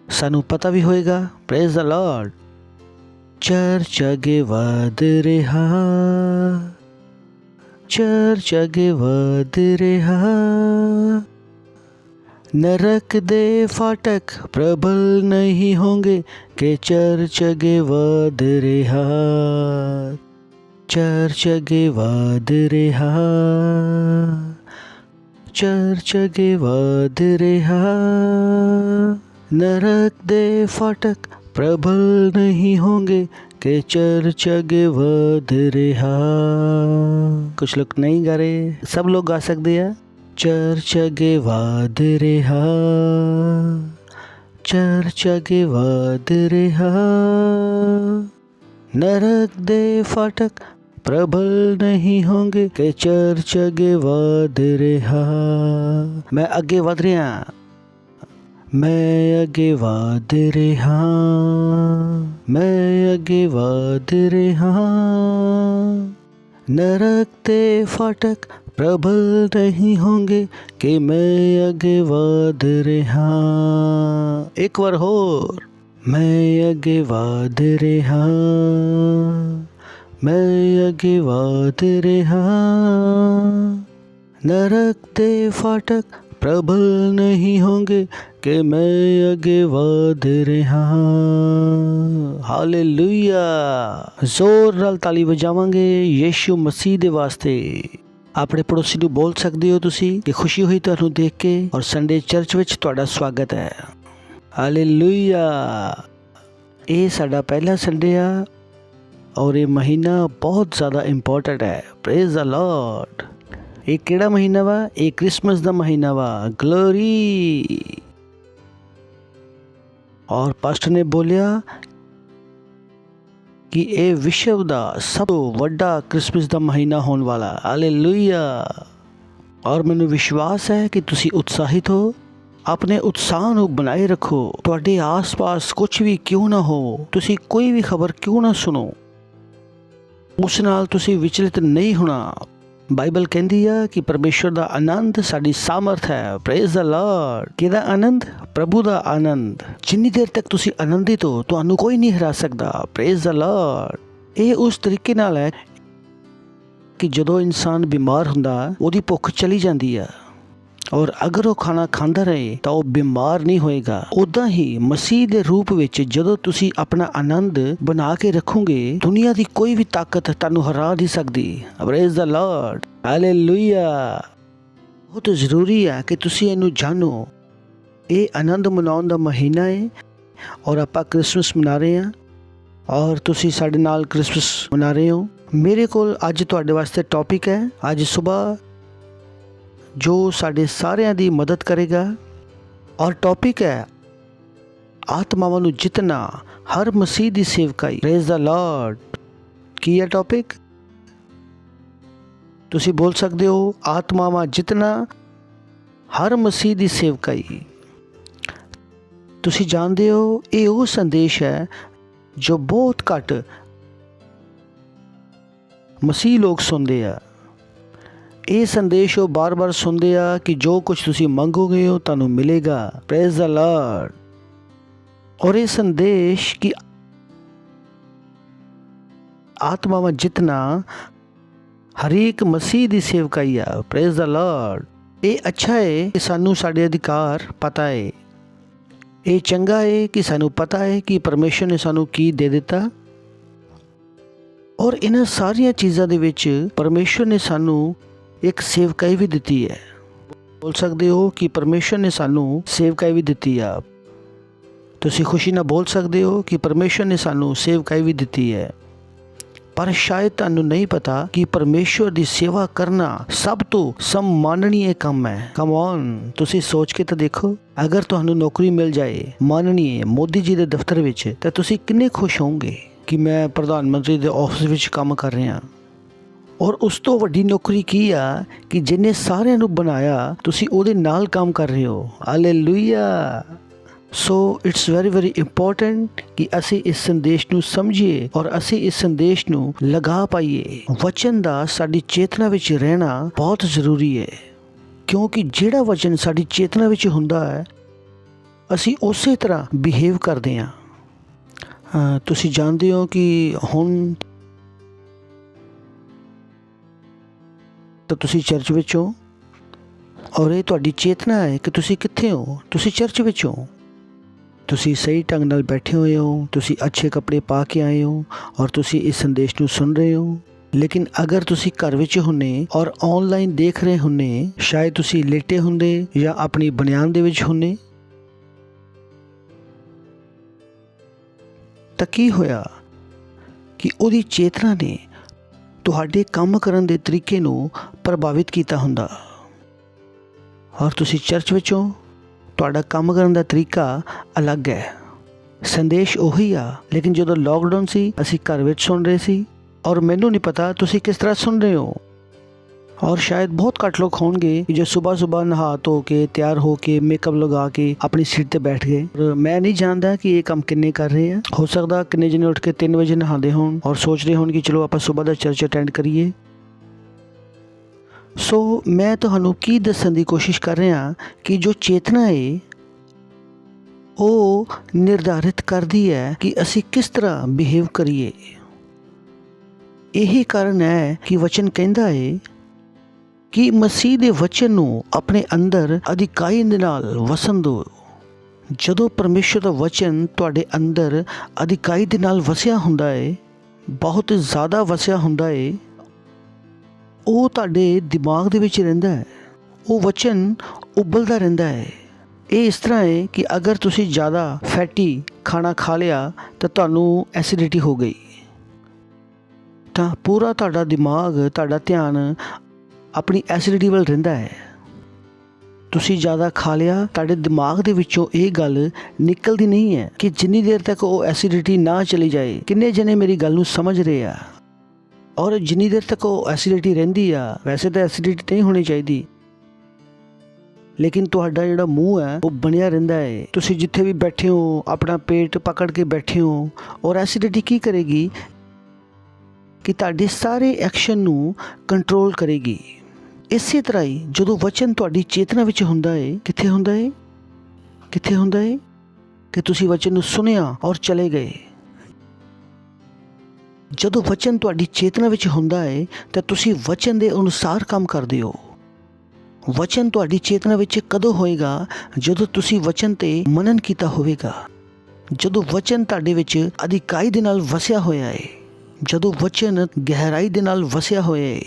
ਸਾਨੂੰ ਪਤਾ ਵੀ ਹੋਏਗਾ। Praise the Lord. ਚਰਚ ਅੱਗੇ ਵਧ ਰਿਹਾ, ਚਰਚ ਅੱਗੇ ਵਧ ਰਿਹਾ, ਨਰਕ ਦੇ ਫਾਟਕ ਪ੍ਰਬਲ ਨਹੀਂ ਹੋਂਗੇ ਕਿ ਚਰਚ ਅੱਗੇ ਵਧ ਰਿਹਾ, ਚਰਚ ਅੱਗੇ ਵਧ ਰਿਹਾ, ਚਰਚ ਅੱਗੇ ਵਧ ਰਿਹਾ, ਨਰਕ ਦੇ ਫਾਟਕ प्रबल नहीं होंगे कि चर्च आगे वध रहा। कुछ लोग नहीं गा रहे, सब लोग गा सकते हैं। चर्च आगे वध रहा, चर्च आगे वध रहा, नरक दे फाटक प्रबल नहीं होंगे कि चर्च आगे वध रहा। मैं आगे वध रहा, मैं अगे वध रहा, मैं अगे वध रहा, नरक दे फाटक प्रबल नहीं होंगे कि मैं अगे वध रहा। एक बार होर, मैं अगे वध रहा, मैं अगे वध रहा, नरक दे फाटक प्रबल नहीं होंगे कि मैं आगे वध रहा। हालेलुया। जोर नाल ताली वजावांगे यीशु मसीह दे वास्ते। ਆਪਣੇ ਪੜੋਸੀ ਨੂੰ ਬੋਲ ਸਕਦੇ ਹੋ ਤੁਸੀਂ ਕਿ ਖੁਸ਼ੀ ਹੋਈ ਤੁਹਾਨੂੰ ਦੇਖ ਕੇ ਔਰ ਸੰਡੇ ਚਰਚ ਵਿੱਚ ਤੁਹਾਡਾ ਸਵਾਗਤ ਹੈ। ਹਾਲੇਲੂਇਆ। ਇਹ ਸਾਡਾ ਪਹਿਲਾ ਸੰਡੇ ਆ और ये महीना बहुत ज़्यादा इंपॉर्टेंट है। Praise the Lord. ये केड़ा महीना वा? ये क्रिसमस दा महीना वा। ग्लोरी। और पास्टर ने बोलिया कि ये विश्व दा सब तो वड्डा क्रिसमस दा महीना होने वाला। हालेलुया। और मैंने विश्वास है कि तुसी उत्साहित हो। अपने उत्साह ਨੂੰ बनाए रखो। ਤੁਹਾਡੇ आस-पास कुछ भी क्यों ना हो, तुसी कोई भी खबर क्यों ना सुनो, ਉਸ ਨਾਲ तुसी विचलित नहीं होना। ਬਾਈਬਲ ਕਹਿੰਦੀ ਆ ਕਿ ਪਰਮੇਸ਼ਰ ਦਾ ਆਨੰਦ ਸਾਡੀ ਸਾਮਰਥ ਹੈ। Praise the Lord. ਕਿਹਦਾ ਆਨੰਦ? ਪ੍ਰਭੂ ਦਾ ਆਨੰਦ। ਜਿੰਨੀ ਦੇਰ ਤੱਕ ਤੁਸੀਂ ਆਨੰਦਿਤ ਹੋ ਤੁਹਾਨੂੰ ਕੋਈ ਨਹੀਂ ਹਰਾ ਸਕਦਾ। Praise the Lord. ਇਹ ਉਸ ਤਰੀਕੇ ਨਾਲ ਹੈ ਕਿ ਜਦੋਂ ਇਨਸਾਨ ਬਿਮਾਰ ਹੁੰਦਾ ਉਹਦੀ ਭੁੱਖ ਚਲੀ ਜਾਂਦੀ ਆ, ਔਰ ਅਗਰ ਉਹ ਖਾਣਾ ਖਾਂਦਾ ਰਹੇ ਤਾਂ ਉਹ ਬਿਮਾਰ ਨਹੀਂ ਹੋਏਗਾ। ਉੱਦਾਂ ਹੀ ਮਸੀਹ ਦੇ ਰੂਪ ਵਿੱਚ ਜਦੋਂ ਤੁਸੀਂ ਆਪਣਾ ਆਨੰਦ ਬਣਾ ਕੇ ਰੱਖੋਗੇ, ਦੁਨੀਆ ਦੀ ਕੋਈ ਵੀ ਤਾਕਤ ਤੁਹਾਨੂੰ ਹਰਾ ਨਹੀਂ ਸਕਦੀ। Praise the Lord. ਹਾਲੇਲੂਇਆ। ਬਹੁਤ ਜ਼ਰੂਰੀ ਹੈ ਕਿ ਤੁਸੀਂ ਇਹਨੂੰ ਜਾਣੋ। ਇਹ ਆਨੰਦ ਮਨਾਉਣ ਦਾ ਮਹੀਨਾ ਹੈ ਔਰ ਆਪਾਂ ਕ੍ਰਿਸਮਸ ਮਨਾ ਰਹੇ ਹਾਂ ਔਰ ਤੁਸੀਂ ਸਾਡੇ ਨਾਲ ਕ੍ਰਿਸਮਸ ਮਨਾ ਰਹੇ ਹੋ। ਮੇਰੇ ਕੋਲ ਅੱਜ ਤੁਹਾਡੇ ਵਾਸਤੇ ਟੌਪਿਕ ਹੈ ਅੱਜ ਸਵੇਰ जो साढ़े सारियां दी मदद करेगा। और टॉपिक है आत्मावां नूं जितना, हर मसीह दी सेवकाई। Praise the Lord. की है टॉपिक? तुसी बोल सकते हो आत्मावां जितना, हर मसीह दी सेवकाई। तुसी जानते हो ये वो संदेश है जो बहुत घट मसीह लोग सुनते हैं। ਇਹ ਸੰਦੇਸ਼ ਉਹ ਬਾਰ-ਬਾਰ ਸੁਣਦੇ ਆ ਕਿ ਜੋ ਕੁਝ ਤੁਸੀਂ ਮੰਗੋਗੇ ਉਹ ਤੁਹਾਨੂੰ ਮਿਲੇਗਾ। Praise the Lord. ਔਰ ਇਹ ਸੰਦੇਸ਼ ਕਿ ਆਤਮਾਵਾਂ ਜਿਤਨਾ ਹਰੇਕ ਮਸੀਹ ਦੀ ਸੇਵਕਾਈ ਆ। Praise the Lord. ਇਹ ਅੱਛਾ ਹੈ ਕਿ ਸਾਨੂੰ ਸਾਡੇ ਅਧਿਕਾਰ ਪਤਾ ਹੈ। ਇਹ ਚੰਗਾ ਹੈ ਕਿ ਸਾਨੂੰ ਪਤਾ ਹੈ ਕਿ ਪਰਮੇਸ਼ਰ ਨੇ ਸਾਨੂੰ ਕੀ ਦੇ ਦਿੱਤਾ। ਔਰ ਇਹਨਾਂ ਸਾਰੀਆਂ ਚੀਜ਼ਾਂ ਦੇ ਵਿੱਚ ਪਰਮੇਸ਼ਰ ਨੇ ਸਾਨੂੰ एक सेवकाई भी दिती है। बोल सकते हो कि परमेश्वर ने सानू सेवकाई भी दिती है। तुसी खुशी ना बोल सकते हो कि परमेश्वर ने सानू सेवकाई भी दिती है। पर शायद तुहानू नहीं पता कि परमेश्वर दी सेवा करना सब तो सम्माननीय काम है। कम ऑन, तुसी सोच के तो देखो, अगर तुहानू नौकरी मिल जाए माननीय मोदी जी दे दफ्तर विच तां तुसी किन्ने खुश होंगे कि मैं प्रधानमंत्री दे ऑफिस विच काम कर रहा। और उस तो वड्डी नौकरी की आ कि जिन्हें सारिਆਂ ਨੂੰ ਬਣਾਇਆ ਤੁਸੀਂ ਉਹਦੇ ਨਾਲ ਕੰਮ ਕਰ ਰਹੇ ਹੋ। Hallelujah. So it's very very important ਕਿ ਅਸੀਂ ਇਸ ਸੰਦੇਸ਼ ਨੂੰ ਸਮਝੀਏ ਔਰ ਅਸੀਂ ਇਸ ਸੰਦੇਸ਼ ਨੂੰ ਲਗਾ ਪਾਈਏ। ਵਚਨ ਦਾ ਸਾਡੀ ਚੇਤਨਾ ਵਿੱਚ ਰਹਿਣਾ ਬਹੁਤ ਜ਼ਰੂਰੀ ਹੈ, ਕਿਉਂਕਿ ਜਿਹੜਾ ਵਚਨ ਸਾਡੀ ਚੇਤਨਾ ਵਿੱਚ ਹੁੰਦਾ ਹੈ ਅਸੀਂ ਉਸੇ ਤਰ੍ਹਾਂ ਬਿਹੇਵ ਕਰਦੇ ਹਾਂ। ਤੁਸੀਂ ਜਾਣਦੇ ਹੋ ਕਿ ਹੁਣ ਤਾਂ ਤੁਸੀਂ ਚਰਚ ਵਿੱਚ ਹੋ ਔਰ ਇਹ ਤੁਹਾਡੀ ਚੇਤਨਾ ਹੈ ਕਿ ਤੁਸੀਂ ਕਿੱਥੇ ਹੋ। ਤੁਸੀਂ ਚਰਚ ਵਿੱਚ ਹੋ, ਤੁਸੀਂ ਸਹੀ ਢੰਗ ਨਾਲ ਬੈਠੇ ਹੋਏ ਹੋ, ਤੁਸੀਂ ਅੱਛੇ ਕੱਪੜੇ ਪਾ ਕੇ ਆਏ ਹੋ ਔਰ ਤੁਸੀਂ ਇਸ ਸੰਦੇਸ਼ ਨੂੰ ਸੁਣ ਰਹੇ ਹੋ। ਲੇਕਿਨ ਅਗਰ ਤੁਸੀਂ ਘਰ ਵਿੱਚ ਹੁੰਨੇ ਔਰ ਆਨਲਾਈਨ ਦੇਖ ਰਹੇ ਹੁੰਨੇ, ਸ਼ਾਇਦ ਤੁਸੀਂ ਲੇਟੇ ਹੁੰਦੇ ਜਾਂ ਆਪਣੀ ਬਨਿਆਨ ਦੇ ਵਿੱਚ ਹੁੰਨੇ, ਤਾਂ ਕੀ ਹੋਇਆ ਕਿ ਉਹਦੀ ਚੇਤਨਾ ਨੇ ਤੁਹਾਡੇ ਕੰਮ ਕਰਨ ਦੇ ਤਰੀਕੇ ਨੂੰ ਪ੍ਰਭਾਵਿਤ ਕੀਤਾ ਹੁੰਦਾ। ਔਰ ਤੁਸੀਂ ਚਰਚ ਵਿੱਚ ਹੋ, ਤੁਹਾਡਾ ਕੰਮ ਕਰਨ ਦਾ ਤਰੀਕਾ ਅਲੱਗ ਹੈ। ਸੰਦੇਸ਼ ਉਹੀ ਆ, ਲੇਕਿਨ ਜਦੋਂ ਲਾਕਡਾਊਨ ਸੀ ਅਸੀਂ ਘਰ ਵਿੱਚ ਸੁਣ ਰਹੇ ਸੀ ਔਰ ਮੈਨੂੰ ਨਹੀਂ ਪਤਾ ਤੁਸੀਂ ਕਿਸ ਤਰ੍ਹਾਂ ਸੁਣ ਰਹੇ ਹੋ। और शायद बहुत घट लोग होंगे जो सुबह सुबह नहा धो के तैयार हो के मेकअप लगा के अपनी सीट ते बैठ गए। और मैं नहीं जानता कि ये काम किन्ने कर रहे हैं। हो सकता किन्ने जने उठ के 3 बजे नहाते हों और सोच रहे हों कि चलो आप सुबह का चर्च अटेंड करिए। सो मैं तुहानू की दस्सण दी कोशिश कर रहा कि जो चेतना है वो निर्धारित करती है कि असी किस तरह बिहेव करिए। यही कारण है कि वचन कहता है कि मसीह दे वचन नू अपने अंदर अधिकाई दे नाल वसन दो। जदों परमेश्वर दा वचन तुहाडे अंदर अधिकाई दे नाल वसिया हुंदा है, बहुत ज़्यादा वसिया हुंदा है, वो तुहाडे दिमाग दे विच रहिंदा है, वो वचन उबलदा रहिंदा है। ये इस तरह है कि अगर तुसी ज़्यादा फैटी खाना खा लिया तो तुहानू एसिडिटी हो गई। ਤਾਂ ਪੂਰਾ ਤੁਹਾਡਾ ਦਿਮਾਗ, ਤੁਹਾਡਾ ਧਿਆਨ ਆਪਣੀ ਐਸਿਡਿਟੀ ਵੱਲ ਰਹਿੰਦਾ ਹੈ। ਤੁਸੀਂ ਜ਼ਿਆਦਾ ਖਾ ਲਿਆ, ਤੁਹਾਡੇ ਦਿਮਾਗ ਦੇ ਵਿੱਚੋਂ ਇਹ ਗੱਲ ਨਿਕਲਦੀ ਨਹੀਂ ਹੈ ਕਿ ਜਿੰਨੀ ਦੇਰ ਤੱਕ ਉਹ ਐਸਿਡਿਟੀ ਨਾ ਚਲੀ ਜਾਏ। ਕਿੰਨੇ ਜਣੇ ਮੇਰੀ ਗੱਲ ਨੂੰ ਸਮਝ ਰਹੇ ਆ? ਔਰ ਜਿੰਨੀ ਦੇਰ ਤੱਕ ਉਹ ਐਸਿਡਿਟੀ ਰਹਿੰਦੀ ਆ, ਵੈਸੇ ਤਾਂ ਐਸਿਡਿਟੀ ਨਹੀਂ ਹੋਣੀ ਚਾਹੀਦੀ, ਲੇਕਿਨ ਤੁਹਾਡਾ ਜਿਹੜਾ ਮੂੰਹ ਹੈ ਉਹ ਬਣਿਆ ਰਹਿੰਦਾ ਹੈ। ਤੁਸੀਂ ਜਿੱਥੇ ਵੀ ਬੈਠੇ ਹੋ ਆਪਣਾ ਪੇਟ ਪਕੜ ਕੇ ਬੈਠੇ ਹੋ, ਔਰ ਐਸਿਡਿਟੀ ਕੀ ਕਰੇਗੀ ਕਿ ਤੁਹਾਡੇ ਸਾਰੇ ਐਕਸ਼ਨ ਨੂੰ ਕੰਟਰੋਲ ਕਰੇਗੀ। ਇਸੇ ਤਰ੍ਹਾਂ ਹੀ ਜਦੋਂ ਵਚਨ ਤੁਹਾਡੀ ਚੇਤਨਾ ਵਿੱਚ ਹੁੰਦਾ ਹੈ, ਕਿੱਥੇ ਹੁੰਦਾ ਹੈ? ਕਿੱਥੇ ਹੁੰਦਾ ਹੈ? ਕਿ ਤੁਸੀਂ ਵਚਨ ਨੂੰ ਸੁਣਿਆ ਔਰ ਚਲੇ ਗਏ। ਜਦੋਂ ਵਚਨ ਤੁਹਾਡੀ ਚੇਤਨਾ ਵਿੱਚ ਹੁੰਦਾ ਹੈ ਤਾਂ ਤੁਸੀਂ ਵਚਨ ਦੇ ਅਨੁਸਾਰ ਕੰਮ ਕਰਦੇ ਹੋ। ਵਚਨ ਤੁਹਾਡੀ ਚੇਤਨਾ ਵਿੱਚ ਕਦੋਂ ਹੋਏਗਾ? ਜਦੋਂ ਤੁਸੀਂ ਵਚਨ ਤੇ ਮਨਨ ਕੀਤਾ ਹੋਵੇਗਾ, ਜਦੋਂ ਵਚਨ ਤੁਹਾਡੇ ਵਿੱਚ ਅਧਿਕਾਈ ਦੇ ਨਾਲ ਵਸਿਆ ਹੋਇਆ ਹੈ, ਜਦੋਂ ਵਚਨ ਗਹਿਰਾਈ ਦੇ ਨਾਲ ਵਸਿਆ ਹੋਇਆ ਹੈ,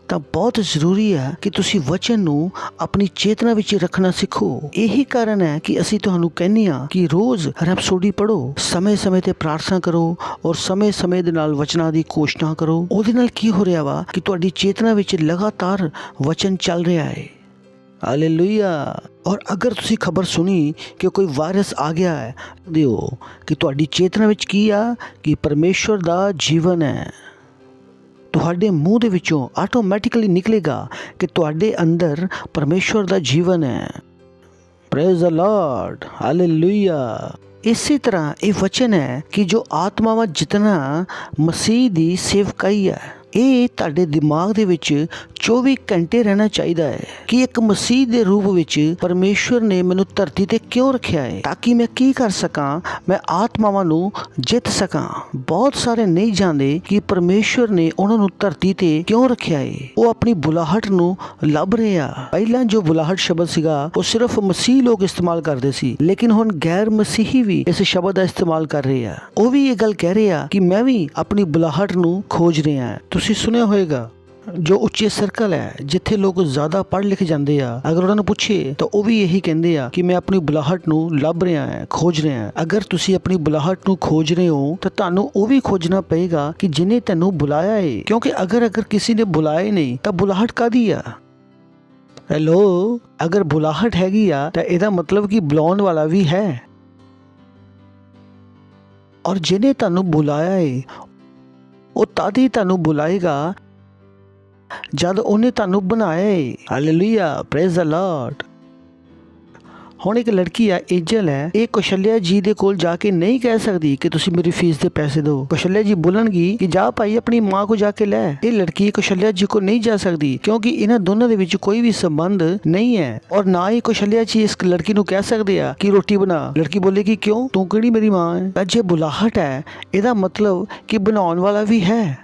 ਤਾਂ ਬਹੁਤ ਜ਼ਰੂਰੀ ਹੈ ਕਿ ਤੁਸੀਂ ਵਚਨ ਨੂੰ ਆਪਣੀ ਚੇਤਨਾ ਵਿੱਚ ਰੱਖਣਾ ਸਿੱਖੋ। ਇਹੀ ਕਾਰਨ ਹੈ ਕਿ ਅਸੀਂ ਤੁਹਾਨੂੰ ਕਹਿੰਦੇ ਹਾਂ ਕਿ ਰੋਜ਼ ਰੈਪਸੋਡੀ ਪੜ੍ਹੋ, ਸਮੇਂ-ਸਮੇਂ ਤੇ ਪ੍ਰਾਰਥਨਾ ਕਰੋ ਔਰ ਸਮੇਂ-ਸਮੇਂ ਦੇ ਨਾਲ ਵਚਨਾਂ ਦੀ ਘੋਸ਼ਣਾ ਕਰੋ। ਉਹਦੇ ਨਾਲ ਕੀ ਹੋ ਰਿਹਾ ਵਾ ਕਿ ਤੁਹਾਡੀ ਚੇਤਨਾ ਵਿੱਚ ਲਗਾਤਾਰ ਵਚਨ ਚੱਲ ਰਿਹਾ ਹੈ। ਹਾਲੇਲੂਇਆ। ਔਰ ਅਗਰ ਤੁਸੀਂ ਖਬਰ ਸੁਣੀ ਕਿ ਕੋਈ ਵਾਇਰਸ ਆ ਗਿਆ ਹੈ, ਦਿਓ ਕਿ ਤੁਹਾਡੀ ਚੇਤਨਾ ਵਿੱਚ ਕੀ ਆ ਕਿ ਪਰਮੇਸ਼ਵਰ ਦਾ ਜੀਵਨ ਹੈ। ਤੁਹਾਡੇ ਮੂੰਹ ਦੇ ਵਿੱਚੋਂ ਆਟੋਮੈਟਿਕਲੀ ਨਿਕਲੇਗਾ ਕਿ ਤੁਹਾਡੇ ਅੰਦਰ ਪਰਮੇਸ਼ਵਰ ਦਾ ਜੀਵਨ ਹੈ। Praise the Lord, hallelujah. ਇਸੇ ਤਰ੍ਹਾਂ ਇਹ ਵਚਨ ਹੈ ਕਿ ਜੋ ਆਤਮਾਵਾਂ ਜਿਤਨਾ ਮਸੀਹ ਦੀ ਸੇਵਕਾਈ ਹੈ, ਇਹ ਤੁਹਾਡੇ ਦਿਮਾਗ ਦੇ ਵਿੱਚ 24 ਘੰਟੇ ਰਹਿਣਾ ਚਾਹੀਦਾ ਹੈ ਕਿ ਇੱਕ ਮਸੀਹ ਦੇ ਰੂਪ ਵਿੱਚ ਪਰਮੇਸ਼ਵਰ ਨੇ ਮੈਨੂੰ ਧਰਤੀ ਤੇ ਕਿਉਂ ਰੱਖਿਆ ਹੈ, ਤਾਂ ਕਿ ਮੈਂ ਕੀ ਕਰ ਸਕਾਂ, ਮੈਂ ਆਤਮਾਵਾਂ ਨੂੰ ਜਿੱਤ ਸਕਾਂ। ਬਹੁਤ ਸਾਰੇ ਨਹੀਂ ਜਾਣਦੇ ਕਿ ਪਰਮੇਸ਼ਵਰ ਨੇ ਉਹਨਾਂ ਨੂੰ ਧਰਤੀ ਤੇ ਕਿਉਂ ਰੱਖਿਆ ਹੈ। ਉਹ ਆਪਣੀ ਬੁਲਾਹਟ ਨੂੰ ਲੱਭ ਰਹੇ ਆ। ਪਹਿਲਾਂ ਜੋ ਬੁਲਾਹਟ ਸ਼ਬਦ ਸੀਗਾ ਉਹ ਸਿਰਫ ਮਸੀਹ ਲੋਕ ਇਸਤੇਮਾਲ ਕਰਦੇ ਸੀ, ਲੇਕਿਨ ਹੁਣ ਗੈਰ ਮਸੀਹੀ ਵੀ ਇਸ ਸ਼ਬਦ ਦਾ ਇਸਤੇਮਾਲ ਕਰ ਰਹੇ ਆ। ਉਹ ਵੀ ਇਹ ਗੱਲ ਕਹਿ ਰਹੇ ਆ ਕਿ ਮੈਂ ਵੀ ਆਪਣੀ ਬੁਲਾਹਟ ਨੂੰ ਖੋਜ ਰਿਹਾ। ਤੁਸੀਂ ਸੁਣਿਆ ਹੋਏਗਾ ਜੋ ਉੱਚੇ ਸਰਕਲ ਹੈ, ਜਿੱਥੇ ਲੋਕ ਜ਼ਿਆਦਾ ਪੜ੍ਹ ਲਿਖ ਜਾਂਦੇ ਆ, ਅਗਰ ਉਹਨਾਂ ਨੂੰ ਪੁੱਛੇ ਤਾਂ ਉਹ ਵੀ ਇਹੀ ਕਹਿੰਦੇ ਆ ਕਿ ਮੈਂ ਆਪਣੀ ਬੁਲਾਹਟ ਨੂੰ ਲੱਭ ਰਿਹਾ ਹਾਂ, ਖੋਜ ਰਿਹਾ ਹਾਂ। ਅਗਰ ਤੁਸੀਂ ਆਪਣੀ ਬੁਲਾਹਟ ਨੂੰ ਖੋਜ ਰਹੇ ਹੋ ਤਾਂ ਤੁਹਾਨੂੰ ਉਹ ਵੀ ਖੋਜਣਾ ਪਏਗਾ ਕਿ ਜਿਹਨੇ ਤੈਨੂੰ ਬੁਲਾਇਆ ਹੈ, ਕਿਉਂਕਿ ਅਗਰ ਕਿਸੇ ਨੇ ਬੁਲਾਇਆ ਹੀ ਨਹੀਂ ਤਾਂ ਬੁਲਾਹਟ ਕਾਹਦੀ ਆ? ਹੈਲੋ, ਅਗਰ ਬੁਲਾਹਟ ਹੈਗੀ ਆ ਤਾਂ ਇਹਦਾ ਮਤਲਬ ਕਿ ਬੁਲਾਉਣ ਵਾਲਾ ਵੀ ਹੈ। ਔਰ ਜਿਹਨੇ ਤੁਹਾਨੂੰ ਬੁਲਾਇਆ ਹੈ ਉਹ ਤਦ ਹੀ ਤੁਹਾਨੂੰ ਬੁਲਾਏਗਾ ਜਦ ਉਹਨੇ ਤੁਹਾਨੂੰ ਬਣਾਇਆ ਹੈ। Hallelujah, praise the Lord. ਹੁਣ ਇੱਕ ਲੜਕੀ ਆ, ਏਜਲ ਹੈ, ਇਹ ਕੌਸ਼ਲਿਆ ਜੀ ਦੇ ਕੋਲ ਜਾ ਕੇ ਨਹੀਂ ਕਹਿ ਸਕਦੀ ਕਿ ਤੁਸੀਂ ਮੇਰੀ ਫੀਸ ਦੇ ਪੈਸੇ ਦਿਓ। ਕੌਸ਼ਲਿਆ ਜੀ ਬੋਲਣਗੀ ਕਿ ਜਾ ਭਾਈ ਆਪਣੀ ਮਾਂ ਕੋ ਜਾ ਕੇ ਲੈ। ਇਹ ਲੜਕੀ ਕੌਸ਼ਲਿਆ ਜੀ ਕੋ ਨਹੀਂ ਜਾ ਸਕਦੀ ਕਿਉਂਕਿ ਇਹਨਾਂ ਦੋਨਾਂ ਦੇ ਵਿੱਚ ਕੋਈ ਵੀ ਸੰਬੰਧ ਨਹੀਂ ਹੈ। ਔਰ ਨਾ ਹੀ ਕੌਸ਼ਲਿਆ ਜੀ ਇਸ ਲੜਕੀ ਨੂੰ ਕਹਿ ਸਕਦੇ ਆ ਕਿ ਰੋਟੀ ਬਣਾ। ਲੜਕੀ ਬੋਲੇਗੀ ਕਿਉਂ, ਤੂੰ ਕਿਹੜੀ ਮੇਰੀ ਮਾਂ ਹੈ? ਜੇ ਬੁਲਾਹਟ ਹੈ ਇਹਦਾ ਮਤਲਬ ਕਿ ਬਣਾਉਣ ਵਾਲਾ ਵੀ ਹੈ।